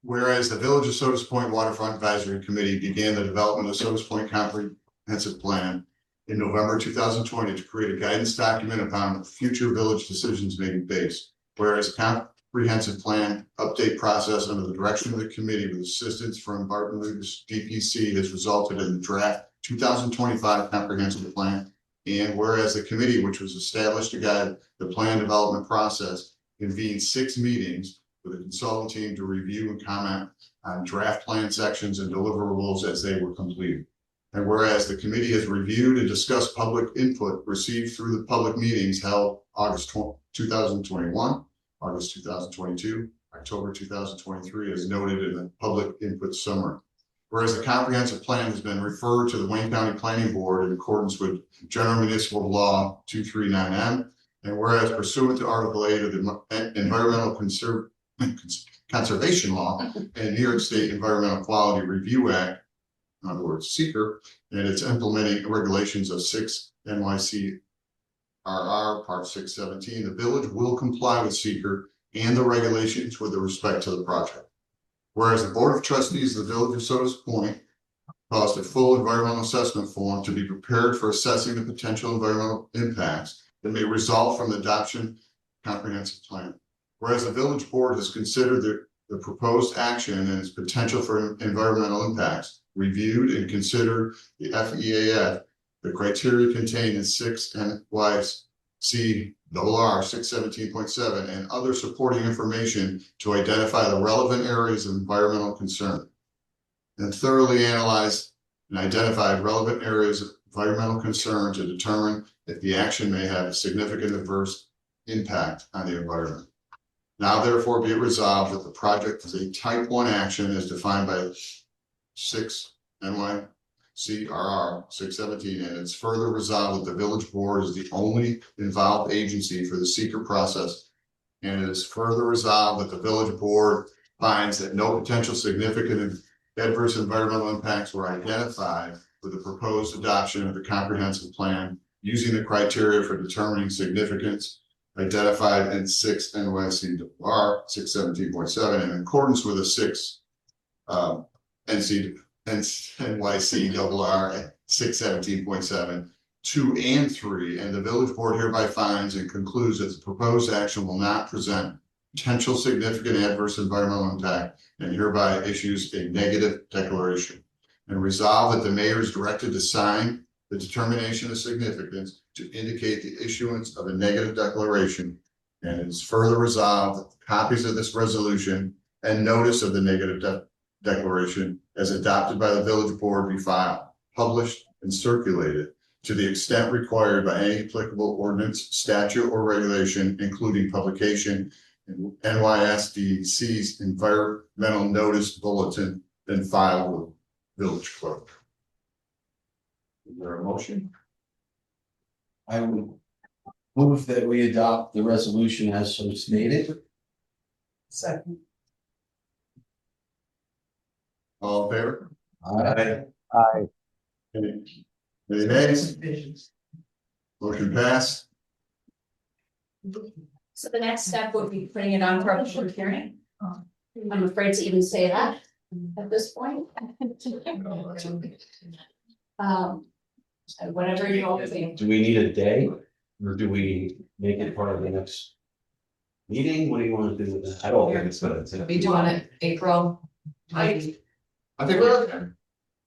Whereas the Village of Sodas Point Waterfront Advisory Committee began the development of Sodas Point Comprehensive Plan in November 2020 to create a guidance document upon future village decisions may be based. Whereas the comprehensive plan update process under the direction of the committee with assistance from Barton Lucas DPC has resulted in the draft 2025 comprehensive plan. And whereas the committee, which was established to guide the plan development process, convened 6 meetings with a consultant team to review and comment on draft plan sections and deliverables as they were completed. And whereas the committee has reviewed and discussed public input received through the public meetings held August 2021, August 2022, October 2023, as noted in the public input summary. Whereas the comprehensive plan has been referred to the Wayne County Planning Board in accordance with General Municipal Law 239M, and whereas pursuant to Article 8 of the Environmental Conservation Law and New York State Environmental Quality Review Act, in other words, SEEKR, and its implementing regulations of 6 NYC RR Part 617, the village will comply with SEEKR and the regulations with respect to the project. Whereas the Board of Trustees of the Village of Sodas Point caused a full environmental assessment form to be prepared for assessing the potential environmental impacts that may result from the adoption comprehensive plan. Whereas the village board has considered the proposed action and its potential for environmental impacts, reviewed and considered the FEAF, the criteria contained in 6 NYC RR 617.7 and other supporting information to identify the relevant areas of environmental concern. and thoroughly analyzed and identified relevant areas of environmental concern to determine if the action may have a significant adverse impact on the environment. Now therefore be it resolved that the project is a type 1 action as defined by 6 NYCRR 617, and it's further resolved that the village board is the only involved agency for the seeker process. And it is further resolved that the village board finds that no potential significant adverse environmental impacts were identified with the proposed adoption of the comprehensive plan using the criteria for determining significance identified in 6 NYCR 617.7 in accordance with the 6 NYCRR 617.7, 2 and 3, and the village board hereby finds and concludes that the proposed action will not present potential significant adverse environmental impact and hereby issues a negative declaration. And resolve that the mayor is directed to sign the determination of significance to indicate the issuance of a negative declaration. And it is further resolved that copies of this resolution and notice of the negative declaration as adopted by the village board be filed, published, and circulated to the extent required by any applicable ordinance, statute, or regulation, including publication in NYSDC's environmental notice bulletin, then filed with village clerk. Is there a motion? I would move that we adopt the resolution as so stated. Second. All in favor? Aye. Aye. Any nays? Motion passed. So the next step would be putting it on for a public hearing. I'm afraid to even say that at this point. Whatever you all think. Do we need a day or do we make it part of the next meeting? What do you want to do with that? I don't think it's gonna take. We doing it April. I think we can.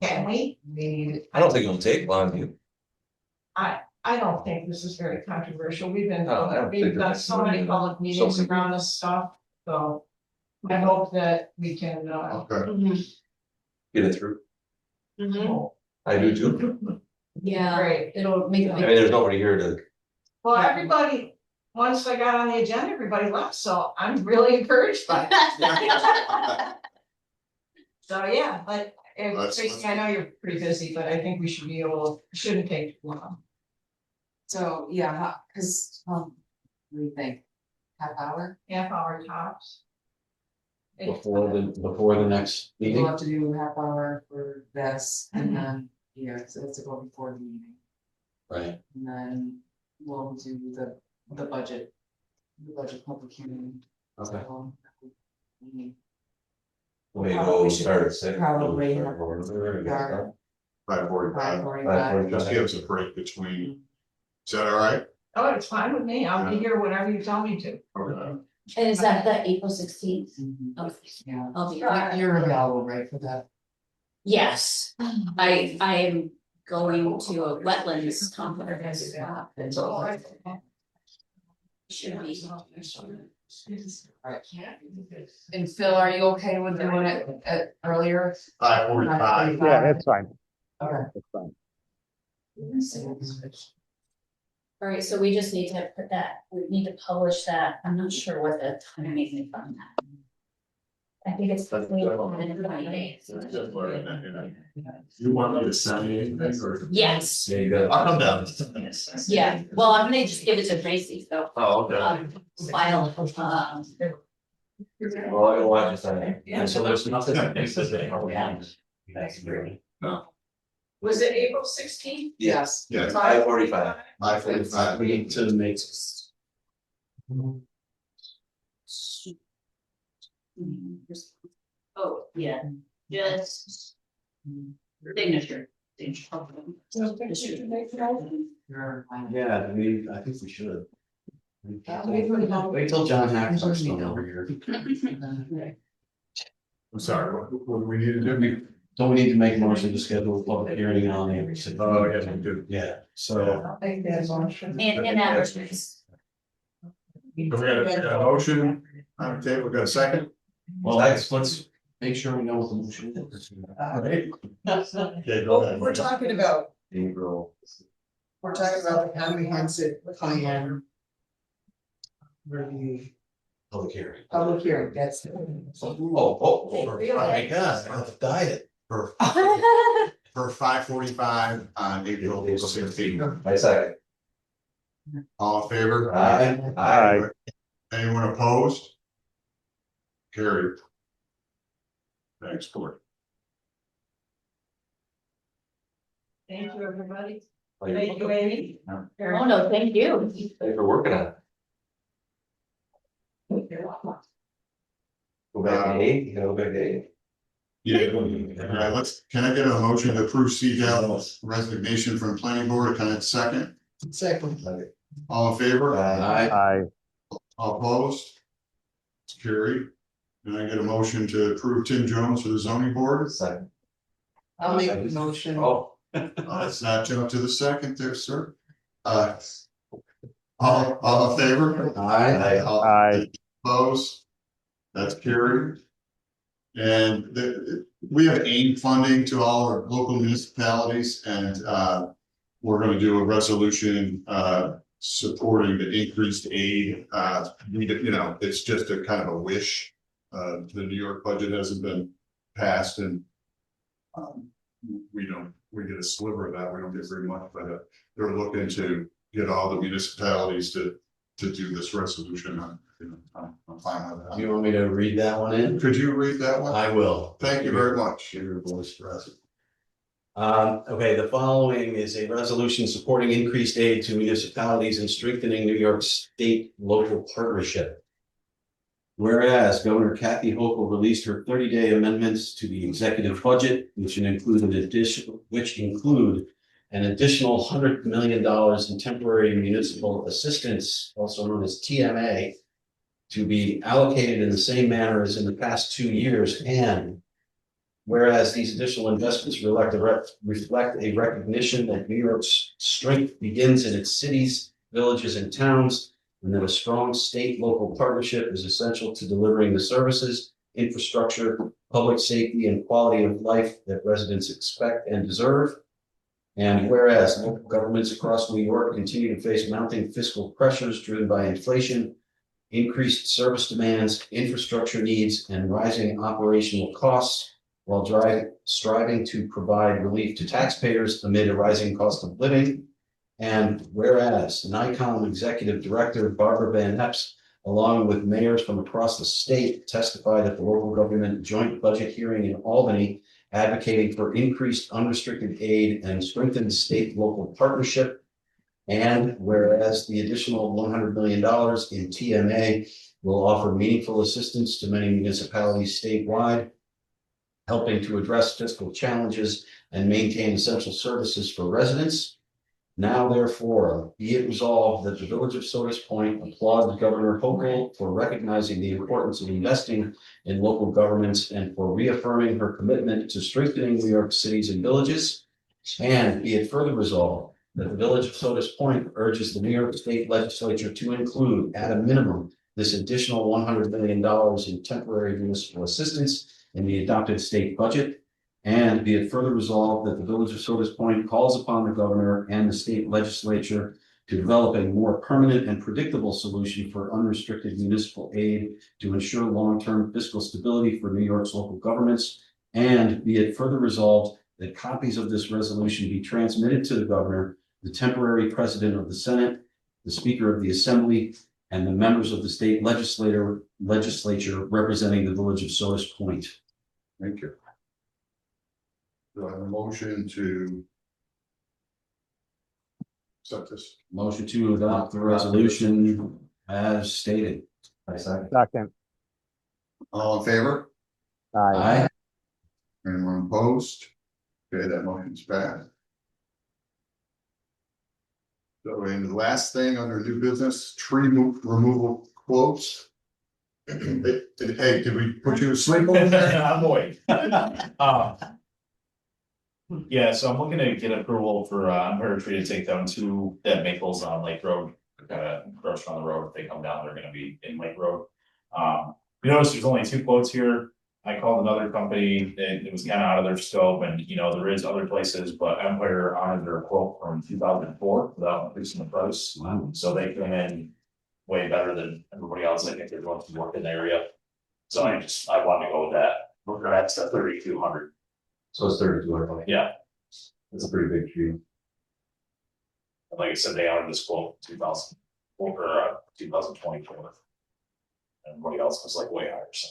Can we? We need. I don't think it'll take long. You. I don't think this is very controversial. We've been, No, I don't think we've done it's- so many public meetings around this stuff, so. I hope that we can, Okay. Get it through. Mhm. I do too. Yeah, Great. it'll make. I mean, there's nobody here to. well, everybody, once I got on the agenda, everybody left, so I'm really encouraged by it. So, yeah, but Tracy, I know you're pretty busy, but I think we should be able, shouldn't take too long. So, yeah, cause, what do you think? Half hour? Half hour tops. Before the next We'll meeting? have to do half hour for this and then, yeah, so it's to go before the meeting. Right. And then we'll do the budget public hearing. Okay. So, We go start at 6. Probably. Or- 5:45. 5:45. Just give us a break between. Is that all right? Oh, it's fine with me. I'll be here whenever you tell me to. Okay. And is that the April 16th? Yeah. I'll be. You're available, right, for that? Yes, I am going to a wetlands conference. Should be. Alright. And Phil, are you okay with doing it at earlier? 5:45. Yeah, that's fine. Okay. That's fine. All right, so we just need to put that, we need to publish that. I'm not sure what the timing is on that. I think it's between 1 and 20 days. You want me to send you anything or? Yes, There you go. I'll come down. yeah, well, I'm gonna just give it to Tracy, so. Oh, okay. File, Well, I want to sign. Yeah, so there's nothing that makes us a public hearing. That's great. Was it April 16th? Yes. Yeah, 5:45. 5:45. We need to make. oh, yeah, just. Signature. Yeah, I think we should. Wait till John Hack's still over here. I'm sorry, what do we need to do? Don't we need to make a motion to schedule a public hearing on April 16th? Oh, yes, we do. Yeah, so. And that. We got a motion on the table, got a second? Well, let's Make sure we know what the motion is. Okay, go ahead. We're talking about, April. we're talking about the comprehensive plan. Review, Public hearing. public hearing, that's. Oh, my God, I'm on a diet. For 5:45 on April 16th. I second. All in favor? Aye. Aye. Anyone opposed? Carried. Thanks, Court. Thank you, everybody. Thank you, Amy. Oh, no, thank you. Thanks for working on it. Go back to eight, you gotta go back to eight. Yeah, can I get a motion to approve Seagal's resignation from planning board? Can I have a second? Second. All in favor? Aye. All opposed? It's carried. Can I get a motion to approve Tim Jones for the zoning board? Second. I'll make the motion. Oh. Let's not jump to the second there, sir. All in favor? Aye. Aye. Opposed? That's carried. And we have AIM funding to all our local municipalities, and we're gonna do a resolution supporting the increased aid. It's just a kind of a wish. The New York budget hasn't been passed, and we get a sliver of that. We don't get very much, but they're looking to get all the municipalities to do this resolution. I'm fine with Do you that. want me to read that one in? Could you read that one? I will. Thank you very much. Your voice present. Okay, the following is a resolution supporting increased aid to municipalities and strengthening New York State local partnership. Whereas Governor Kathy Hochul released her 30-day amendments to the executive budget, which include an additional $100 million in temporary municipal assistance, also known as TMA, to be allocated in the same manner as in the past 2 years. And whereas these additional investments reflect a recognition that New York's strength begins in its cities, villages, and towns, and that a strong state-local partnership is essential to delivering the services, infrastructure, public safety, and quality of life that residents expect and deserve. And whereas local governments across New York continue to face mounting fiscal pressures driven by inflation, increased service demands, infrastructure needs, and rising operational costs, while striving to provide relief to taxpayers amid a rising cost of living. And whereas NICOM Executive Director Barbara Van Epps, along with mayors from across the state, testified at the local government joint budget hearing in Albany, advocating for increased unrestricted aid and strengthened state-local partnership. And whereas the additional $100 million in TMA will offer meaningful assistance to many municipalities statewide, helping to address fiscal challenges and maintain essential services for residents. Now, therefore, be it resolved that the Village of Sodas Point applauds Governor Hochul for recognizing the importance of investing in local governments and for reaffirming her commitment to strengthening New York cities and villages. And be it further resolved that the Village of Sodas Point urges the New York State Legislature to include, at a minimum, this additional $100 million in temporary municipal assistance in the adopted state budget. And be it further resolved that the Village of Sodas Point calls upon the governor and the state legislature to develop a more permanent and predictable solution for unrestricted municipal aid to ensure long-term fiscal stability for New York's local governments. And be it further resolved that copies of this resolution be transmitted to the governor, the temporary president of the Senate, the Speaker of the Assembly, and the members of the state legislature representing the Village of Sodas Point. Thank you. Do I have a motion to accept this? Motion to adopt the resolution as stated. Second. All in favor? Aye. Anyone opposed? Okay, that motion's passed. So, and the last thing under new business, tree removal quotes. Hey, did we put you to sleep over there? I'm awake. Yeah, so I'm looking to get approval for Empire Tree to take down 2 dead maples on Lake Road, kind of encroach on the road. If they come down, they're gonna be in Lake Road. We noticed there's only 2 quotes here. I called another company, and it was kind of out of their scope, and you know, there is other places, but Empire honored their quote from 2004 without increasing the price. Wow. So they came in way better than everybody else. I think they're going to work in the area. So I wanted to go with that. That's the 3,200. So it's 3,200. Yeah. That's a pretty big tree. Like I said, they honored this quote in 2024. And everybody else was like way higher, so.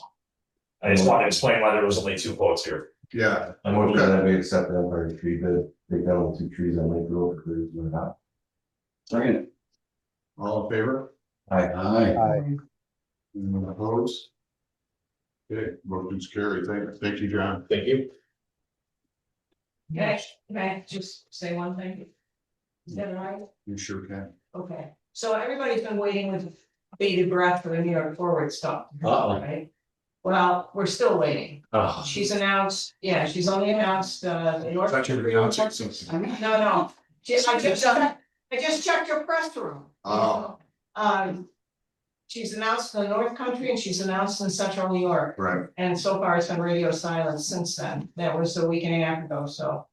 I just wanted to explain why there was only 2 quotes here. Yeah. I motion that we accept the Empire tree bid, take down the 2 trees on Lake Road for $3,200. Second. All in favor? Aye. Anyone opposed? Okay, motion's carried. Thank you, John. Thank you. Can I just say one thing? Is that all right? You sure can. Okay, so everybody's been waiting with bated breath for the New York Forward stuff, Uh-oh. right? Well, we're still waiting. Oh. She's announced, yeah, she's only announced, the North. Thought you were announcing something. No, I just checked your press room. Oh. She's announced in the North Country and she's announced in Central New York. Right. And so far it's been radio silence since then. That was a week and a half ago, so.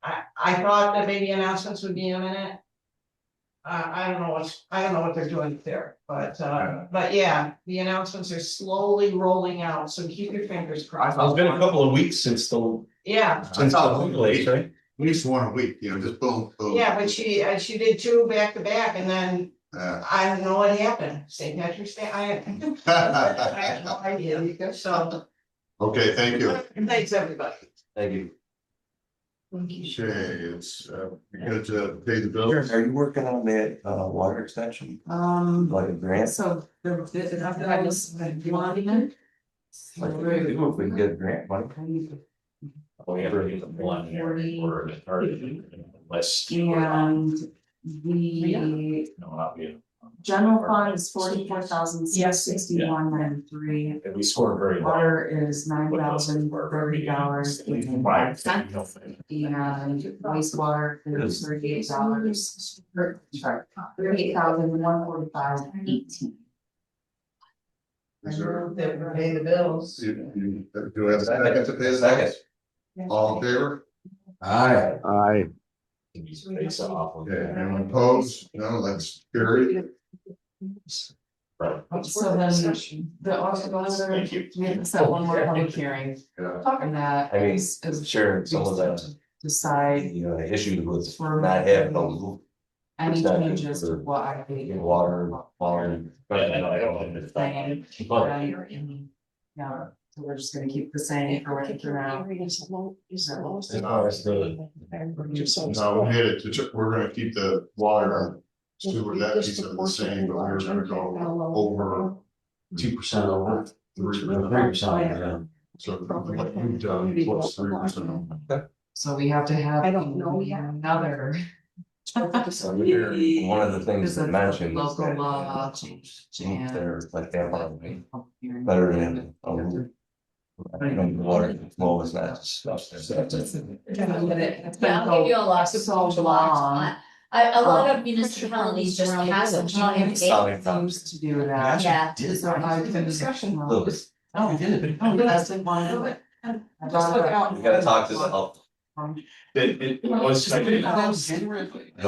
I thought that maybe announcements would be imminent. I don't know what they're doing there, but yeah, the announcements are slowly rolling out, so keep your fingers crossed. It's been a couple of weeks since the. Yeah. Since the late, right? At least one a week, you know, just boom, boom. Yeah, but she did 2 back to back and then I don't know what happened. St. Patrick's Day, I have no idea, so. Okay, thank you. Thanks, everybody. Thank you. Okay, it's good to pay the bills. Are you working on that water extension? Like a grant? So I was wanting. If we can get grant money. Oh, yeah, really, the one here, or the target list. And the No, not you. general fund is 44,661.93. And we scored very well. Water is $9,030. And wastewater is $38. $38,145.18. I move that we pay the bills. Do we have a second to pay the bills? All in favor? Aye. Face off. Okay, anyone opposed? No, that's carried. Right. So then the auditor, we have to set one more public hearing. Yeah. And that I mean, is sure, some of the, decide you know, issues with For- not having a any Exactly. changes to what I paid. water, quality. But I don't understand. Yeah, so we're just gonna keep the same for right now. As far as the, No, we made it, we're gonna keep the water sewer, that piece of the same, but we're gonna go over 2% over. 3%, yeah. So like we've done plus 3%. So we have to have. I don't know yet. Another. So one of the things that mentioned is Local that law change. they're like that better than water flow is not discussed. Yeah, I'll give you a lot to solve a lot. A lot of municipalities just pass them. Seems to do that. Yeah. So I've been discussion. Lewis, Oh, we did it. Oh, that's been one of it. Just look out. you gotta talk to the health. It was cited. Go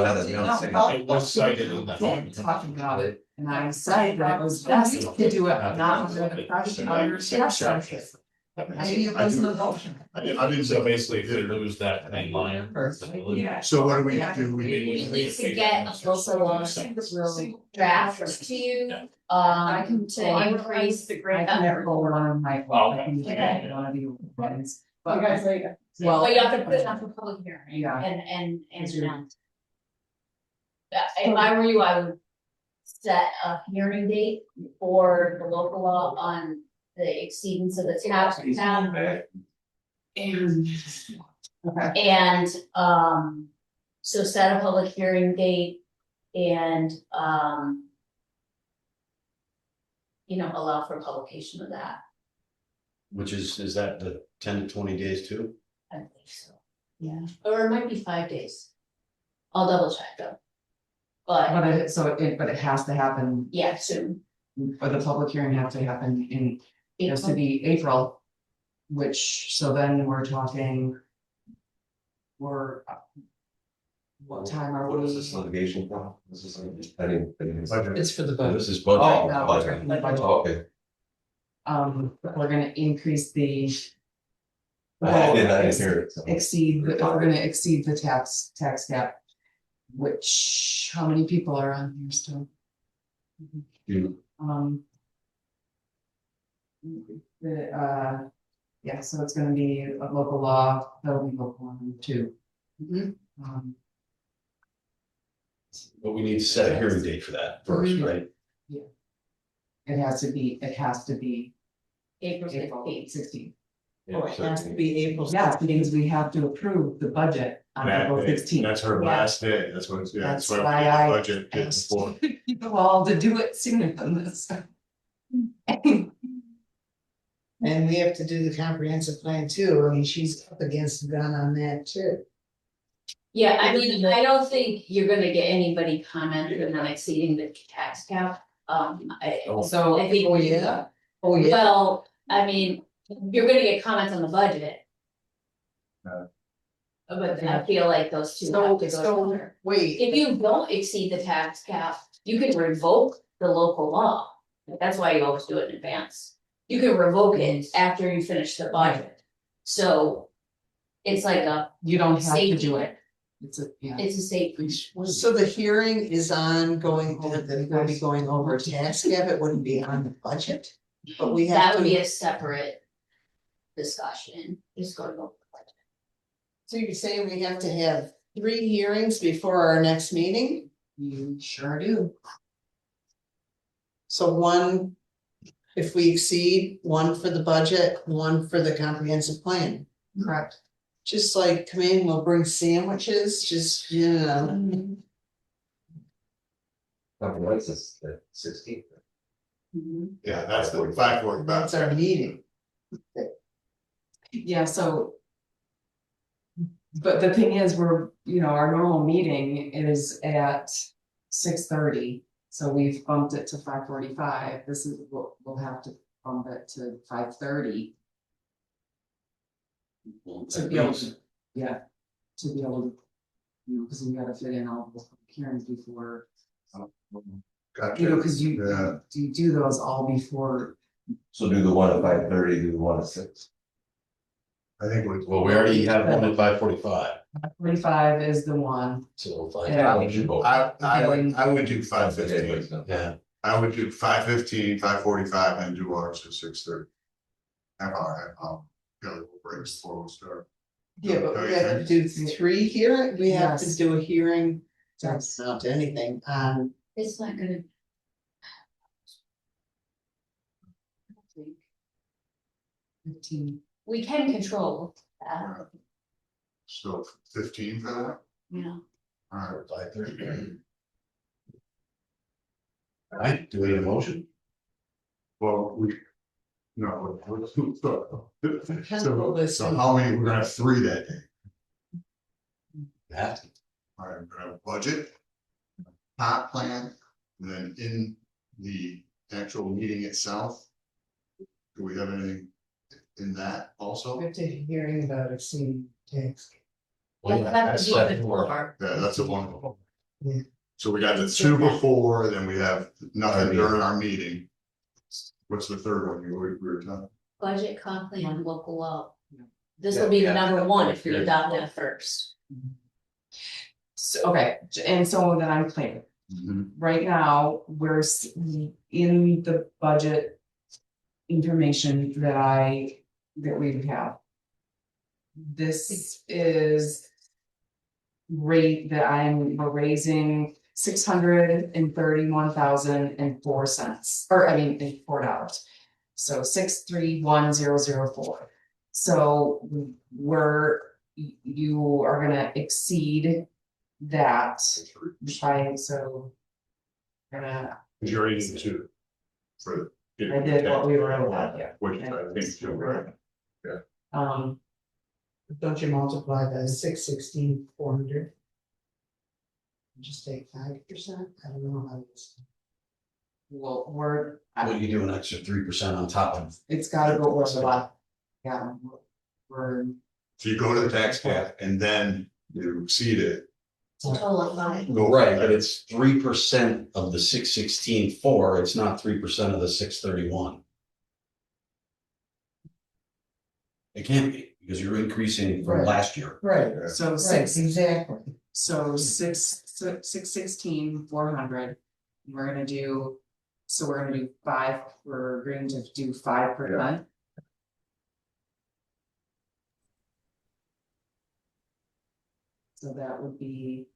ahead, you know, say- It was cited in that. Did talk about it, and I decided that it was best to do it not under the pressure, under discussion. Maybe it was the motion. I didn't So say, basically, if they lose that main line. Yeah. so what do we do? We need to get a local draft to you, to increase the I grant. can pull one of my. Oh. I can get one of you ones. You guys later. Well, you have to put it on for public hearing Yeah. and. If I were you, I would set a hearing date for the local law on the exceedance of the tax down. And, so set a public hearing date and, allow for publication of that. Which is that the 10 to 20 days too? I think so. Yeah, or it might be 5 days. I'll double check though. But, But it has to happen, yeah, soon. or the public hearing has to happen it has to be April. which, so then we're talking. What time are What we? is this litigation from? This is, I didn't. It's for the Oh, budget. this is budget. Oh, no, we're talking Budget. budget. Oh, okay. We're gonna increase the. I didn't hear it. so. We're gonna exceed the tax cap. Which, how many people are on here still? You- Yeah, so it's gonna be a local law, that'll be local one too. But we need to set a hearing date for that first, right? It has to be April April 16th. 16th. Oh, it has to be April. Yeah, because we have to approve the budget on April 16th. That's her last day, that's what, yeah, that's That's why we why I budget is for. Well, to do it sooner than this. And we have to do the comprehensive plan too. I mean, she's up against the gun on that too. Yeah, I mean, I don't think you're gonna get anybody commenting on exceeding the tax cap. So, I think. Oh, yeah. Oh, yeah. Well, I mean, you're gonna get comments on the budget. But I feel like those two have to go together. Wait, If you don't exceed the tax cap, you can revoke the local law. That's why you always do it in advance. You can revoke it after you finish the budget. So it's like you don't have to safety. do it. It's It's a safety. so the hearing is on going, we'll be going over tax cap, it wouldn't be on the budget. But we have That to. would be a separate discussion, just go to the budget. So you're saying we have to have 3 hearings before our next meeting? You sure do. So one, if we exceed, one for the budget, one for the comprehensive plan. Correct. Just like, come in, we'll bring sandwiches, just, you know. What's this, the 16th? Yeah, that's the 5:45. That's our meeting. Yeah, so. But the thing is, our normal meeting is at 6:30, so we've bumped it to 5:45. This is, we'll have to bump it to 5:30. To be able to, yeah, to be able to, because we gotta fit in all the hearings before, Gotcha. because you do those all before. So do the one at 5:30, do the one at 6. I think we. Well, we already have one at 5:45. 45 is the one. So Yeah. I would do 5:15. Yeah. I would do 5:15, 5:45, and do ours at 6:30. Half hour, got a little break before we start. Yeah, but we have to do 3 hearing, we have to Yes. do a hearing, that's not anything, It's not gonna. 15. We can control that, So 15 for that, yeah. all right. 5:30. All right, do we have a motion? Well, no, Cancel so how many, we're gonna have 3 that day. Have to. All right, we're gonna have budget. Top plan, and then in the actual meeting itself. Do we have anything in that also? we have to hearing about exceeding tax. Well, That's that's the set before. for- Yeah, that's a one. Yeah. So we got the 2 before, then we have nothing during our meeting. What's the third one we were talking? Budget, comp plan, local law. This will be the number one if you adopt it first. So, okay, and so that I'm clear. Right now, we're in the budget information that we have. This is rate that we're raising $631,004, or $4. So 631,004. So you are gonna exceed that by, so. Gonna, You already did 2. For. I did what we were at, yeah. Which I think is right. Don't you multiply by 616,400? Just take 5%, I don't know how it's. Well, Well, you do an extra 3% on top of. it's gotta go over the lot. Yeah. We're, So you go to the tax cap and then you exceed it. It's a total of 5. Go Right, from but there. it's 3% of the 616,400. It's not 3% of the 631. It can't be, because you're increasing from Right. last year. right, so Right, six, exactly. so 616,400. We're gonna do, so we're gonna do 5, we're agreeing to do 5%. So that would be,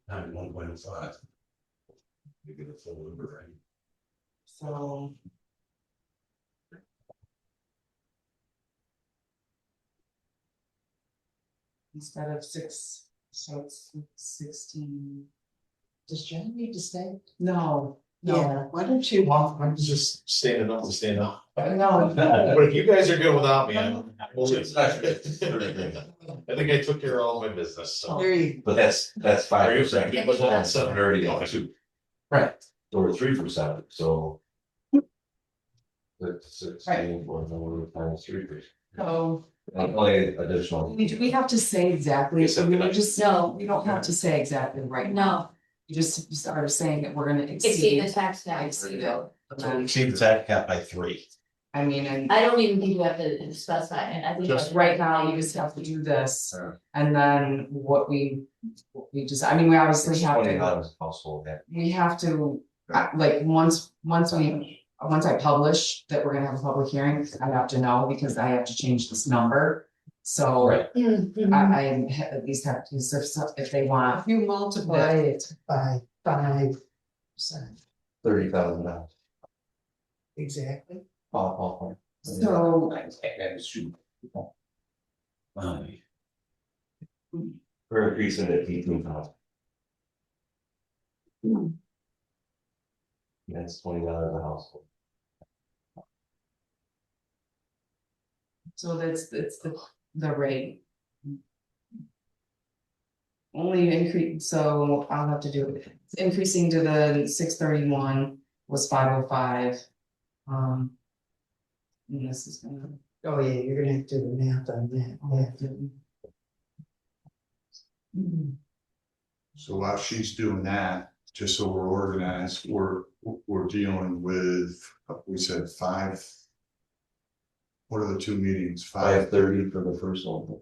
Times 1.5. You get a full number, right? so. Instead of 6, so it's 16. Does Jen need to stay? No, Yeah, no, why don't you? I'm just standing up to stand up. no. But if you guys are good without me, we'll leave. I But think I took care of all my business, so. There you. that's Are you 5%. thinking about that? Seven already on two, Right, or 3%, so. That's 16, times 3%. so Only additional. we have to say exactly, so we just, No. we don't have to say exactly right now. No, You just are saying that we're gonna exceed exceed. the tax cap. Exceed it. And So then, exceed the tax cap by 3. I mean, and I don't even think you have to specify it. I think. Just just right now, you just have to do this. And then what we just, I mean, we obviously have to, $20 household, yeah. we have to, like, once I publish that we're gonna have a public hearing, I have to know because I have to change this number. So Right. I at least have to, if they want. You multiply it by 5%. $30,000. Exactly. All. So We're increasing it 18,000. That's $20 a household. So it's the rate. Only increase, so I'll have to do it, increasing to the 631 was 505. And this is gonna. Oh, yeah, you're gonna have to do the math on that. Yeah. So while she's doing that, just so we're organized, we're dealing with, we said 5. What are the 2 meetings? 5:30 for the first one.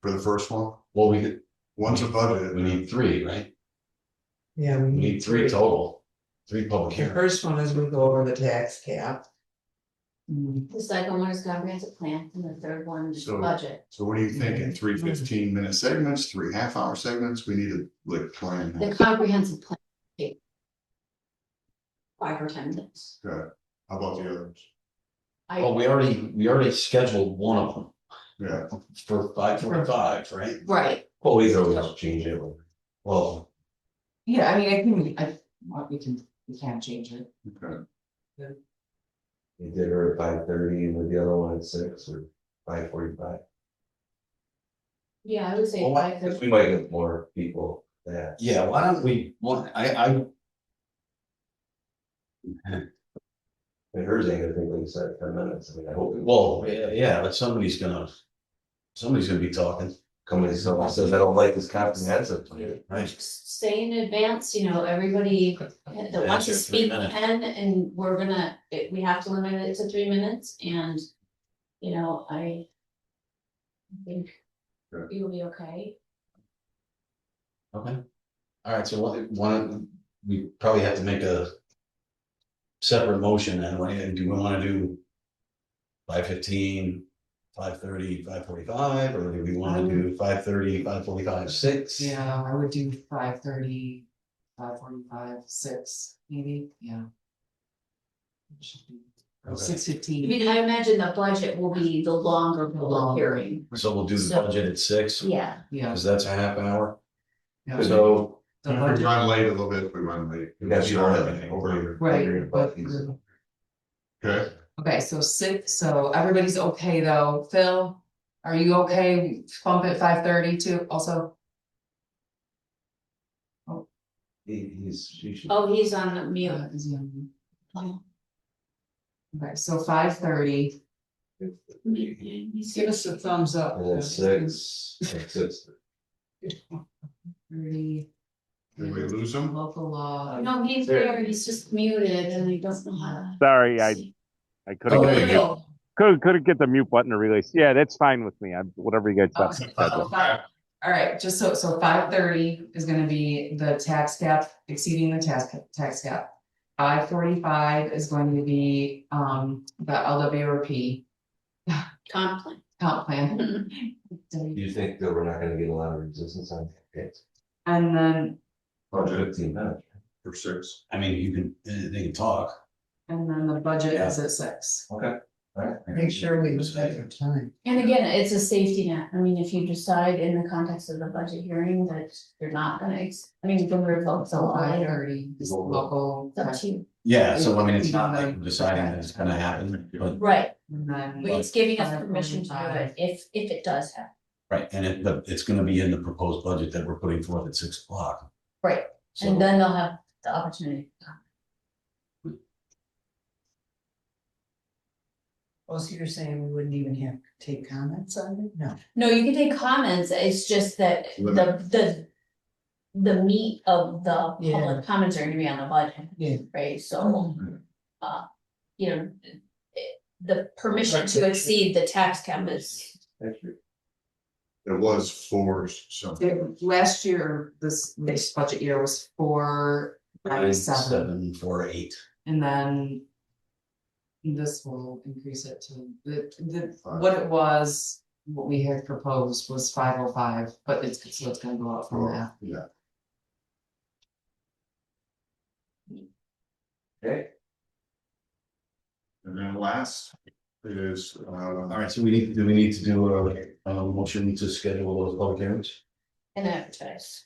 For the first one? Well, we could, One's a budget. we need 3, right? Yeah, We need 3 total. 3 public The hearings. first one is we go over the tax cap. The second one is comprehensive plan and the third one is So- budget. So what are you thinking? 3 15-minute segments, 3 half-hour segments? We need to like plan. The comprehensive plan. take 5 or 10 minutes. Good. How about the others? Well, we already scheduled one of them Yeah. for 5:45, right? Right. Well, we can always change it. Well, Yeah, I mean, we can change it. Okay. We did her at 5:30 and with the other one at 6 or 5:45. Yeah, I would say Well, 5. We might get more people that. yeah, why don't we, And hers ain't gonna take, like you said, 10 minutes. I mean, I hope. well, yeah, but somebody's gonna be talking. Somebody says I don't like this comprehensive plan. Right. Say in advance, everybody that wants to Answer 3 speak minutes. can, and we have to limit it to 3 minutes, and, I think you'll be okay. Okay. All right, so we probably have to make a separate motion and do we want to do 5:15, 5:30, 5:45, or do we want to do 5:30, 5:45, 6? Yeah, I would do 5:30, 5:45, 6, maybe, yeah. Okay. 6:15. I mean, I imagine the budget will be the longer public hearing. So we'll do the So- budget at 6? Yeah. Yeah. Because that's a half an hour. Yeah. So The If budget- we run late a little bit, we run late. You guys Start don't have everything over later. Right, but- Okay. Okay, so 6, so everybody's okay though, Phil, are you okay, bump it 5:30 too, also? Oh, he's on the mute. Is he on? Oh. Okay, so 5:30. Give us a thumbs up. And then 6. 30. Did we lose him? Local law. No, he's there, he's just muted and he doesn't know how to. Sorry, I couldn't Oh, get there the you mute. Couldn't get the mute button to release. Yeah, that's fine with me. Whatever you guys Okay, said. so all right, just so 5:30 is gonna be the tax cap, exceeding the tax cap. 5:45 is going to be the LWRP Comp plan. comp plan. Do you think that we're not gonna get a lot of resistance on it? And then, Or 15 minutes. For 6. I mean, you can, they can talk. the budget is at 6. Okay. All right. Make sure we respect your time. And again, it's a safety net. I mean, if you decide in the context of the budget hearing that you're not gonna, I mean, the results a lot later. 5:30 is local. It's up to you. Yeah, so I mean, it's not like we're deciding that it's gonna happen, but, Right, And then. but it's giving us permission to do it if it does happen. right, and but it's gonna be in the proposed budget that we're putting forth at 6 o'clock. Right, So- and then they'll have the opportunity. Oh, so you're saying we wouldn't even have to take comments on it? No. No, you can take comments, it's just that the meat of the Yeah. public comments are gonna be on the budget. Yeah. Right, so, you know, the permission to exceed the tax cap is, It was 4 something. Last year, this budget year was 497, 748. and then. This will increase it to what it was, what we had proposed was 505, but it's gonna go up from that. Yeah. Okay. And then last is, All right, so we need to do a motion to schedule those public hearings? and advertise.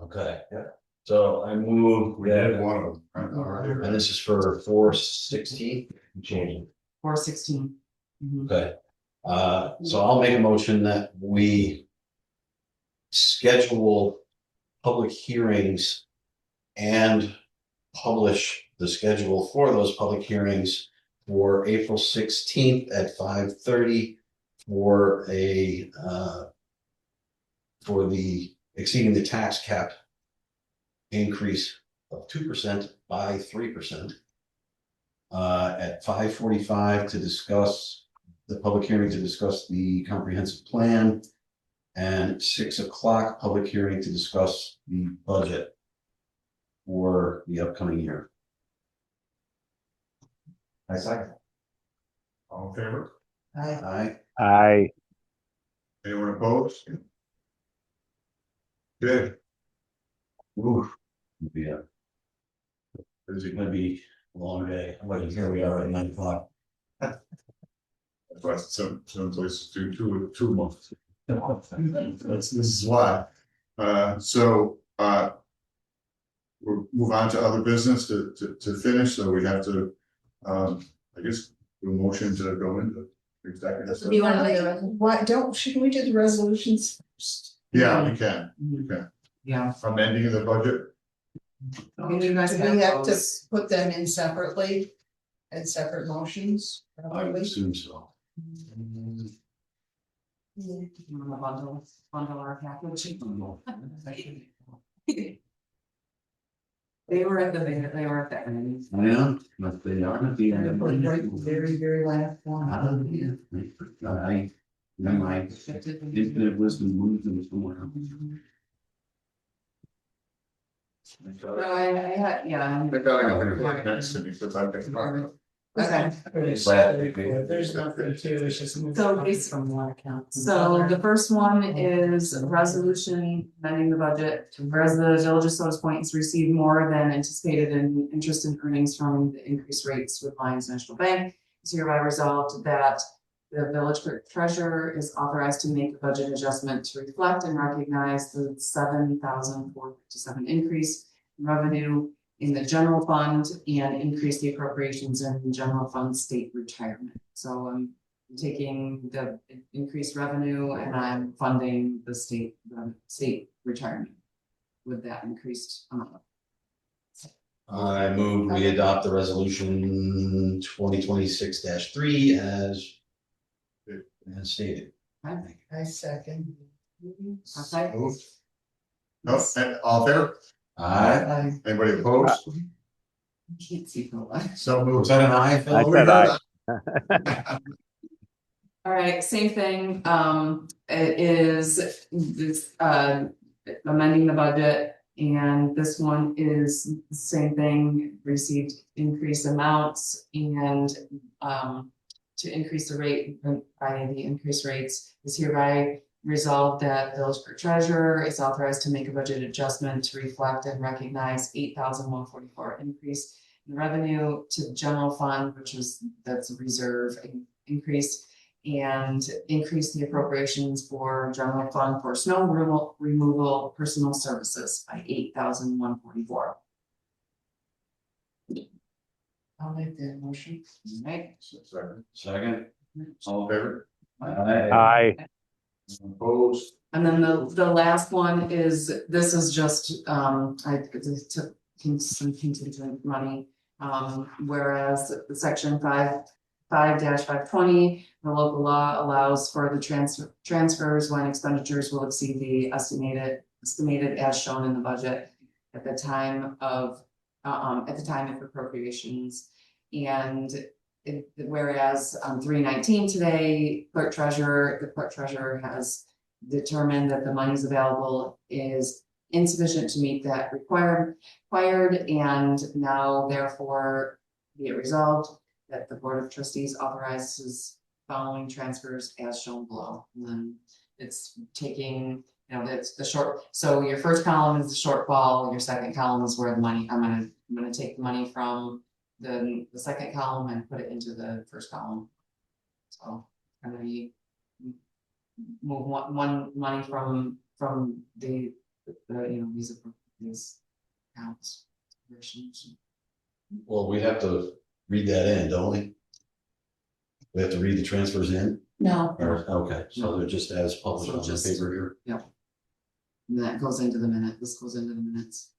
Okay, yeah. So I move we did that, one of them, right? All right. and this is for 416 changing. 416. Okay, so I'll make a motion that we schedule public hearings and publish the schedule for those public hearings for April 16th at 5:30 for for the exceeding the tax cap increase of 2% by 3%. At 5:45 to discuss the public hearing to discuss the comprehensive plan. And 6 o'clock, public hearing to discuss the budget for the upcoming year. I second. All in favor? Aye. Anyone opposed? Good. Ooh, yeah. It's gonna be a long day. But here we are at 9 o'clock. That's why some places do two months. This is why. We'll move on to other business to finish, so we have to, I guess, do a motion to go into executive. Do you wanna do the resolution? Why shouldn't we do the resolutions first? Yeah, we can, Yeah. amending the budget. You guys Do we have to put them in separately, in separate motions? I would assume so. Bundle our package. They were at the end. Yeah, but they are at the end. Very, very last one. My infinite wisdom moved them somewhere. So I had, yeah. I got it next to me, because I've been. Okay. There's nothing to, it's just moved So money from one account. So the first one is a resolution amending the budget, whereas the Village of Sodas Point has received more than anticipated in interest and earnings from the increased rates with Lions National Bank. It's hereby resolved that the village treasurer is authorized to make a budget adjustment to reflect and recognize the $7,457 increase in revenue in the general fund and increase the appropriations in general fund state retirement. So I'm taking the increased revenue and I'm funding the state retirement. with that increased amount. I move we adopt the resolution 2026-3 as stated. I second. Okay. Moved. No, all in favor? Aye. Anybody opposed? Can't see for a while. So moved. Was that an aye, Phil? I said aye. All right, same thing, it is this, amending the budget, and this one is the same thing, received increased amounts and, to increase the rate by the increased rates is hereby resolved that village clerk treasurer is authorized to make a budget adjustment to reflect and recognize $8,144 increase in revenue to the general fund, that's a reserve increase, and increase the appropriations for general fund for snow removal personal services by $8,144. I'll make that motion. Right? Second. All in favor? Aye. Opposed? And then the last one is, this is just, I took some contingent money. Whereas the section 5-520, the local law allows for the transfers when expenditures will exceed the estimated as shown in the budget at the time of appropriations. And whereas on 3/19 today, the clerk treasurer has determined that the monies available is insufficient to meet that required, and now therefore be it resolved that the Board of Trustees authorizes following transfers as shown below. And then it's taking, that's the short, so your first column is the shortfall, your second column is where the money, I'm gonna take the money from the second column and put it into the first column. So I'm gonna move one money from the these accounts. Well, we have to read that in, don't we? We have to read the transfers in? No. Okay, so they're just as published on the paper here. Yep. And that goes into the minute, this goes into the minutes.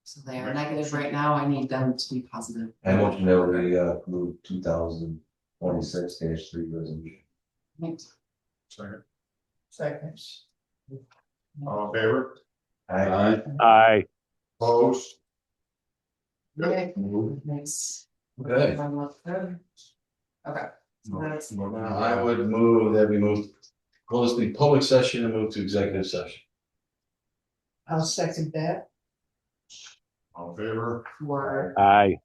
So they are negative right now, I need them to be positive. I motion that we approve 2026-3 resolution. Right. Second. All in favor? Aye. Aye. Opposed? Okay. Nice. Okay. Okay. So that's. I would move that we close the public session and move to executive session. I'll second that. All in favor? Aye.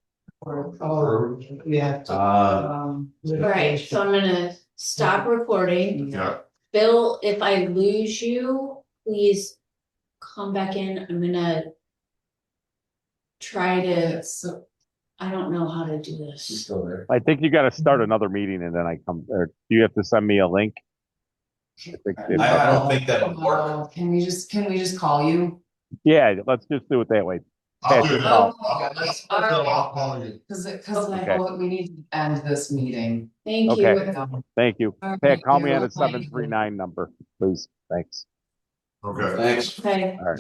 Oh, yeah. All right, so I'm gonna stop recording. Yeah. Bill, if I lose you, please come back in. I'm gonna try to, I don't know how to do this. Still there. I think you got to start another meeting and then I come, or do you have to send me a link? I don't think that would work. Can we just call you? Yeah, let's just do it that way. I'll do Patrick, that. call. I'll call you. Because we need to end this meeting. Thank you. Okay. Thank you. All right, Pat, call me you're on the welcome. 739 number, please. Thanks. Okay. Thanks. Okay. All right.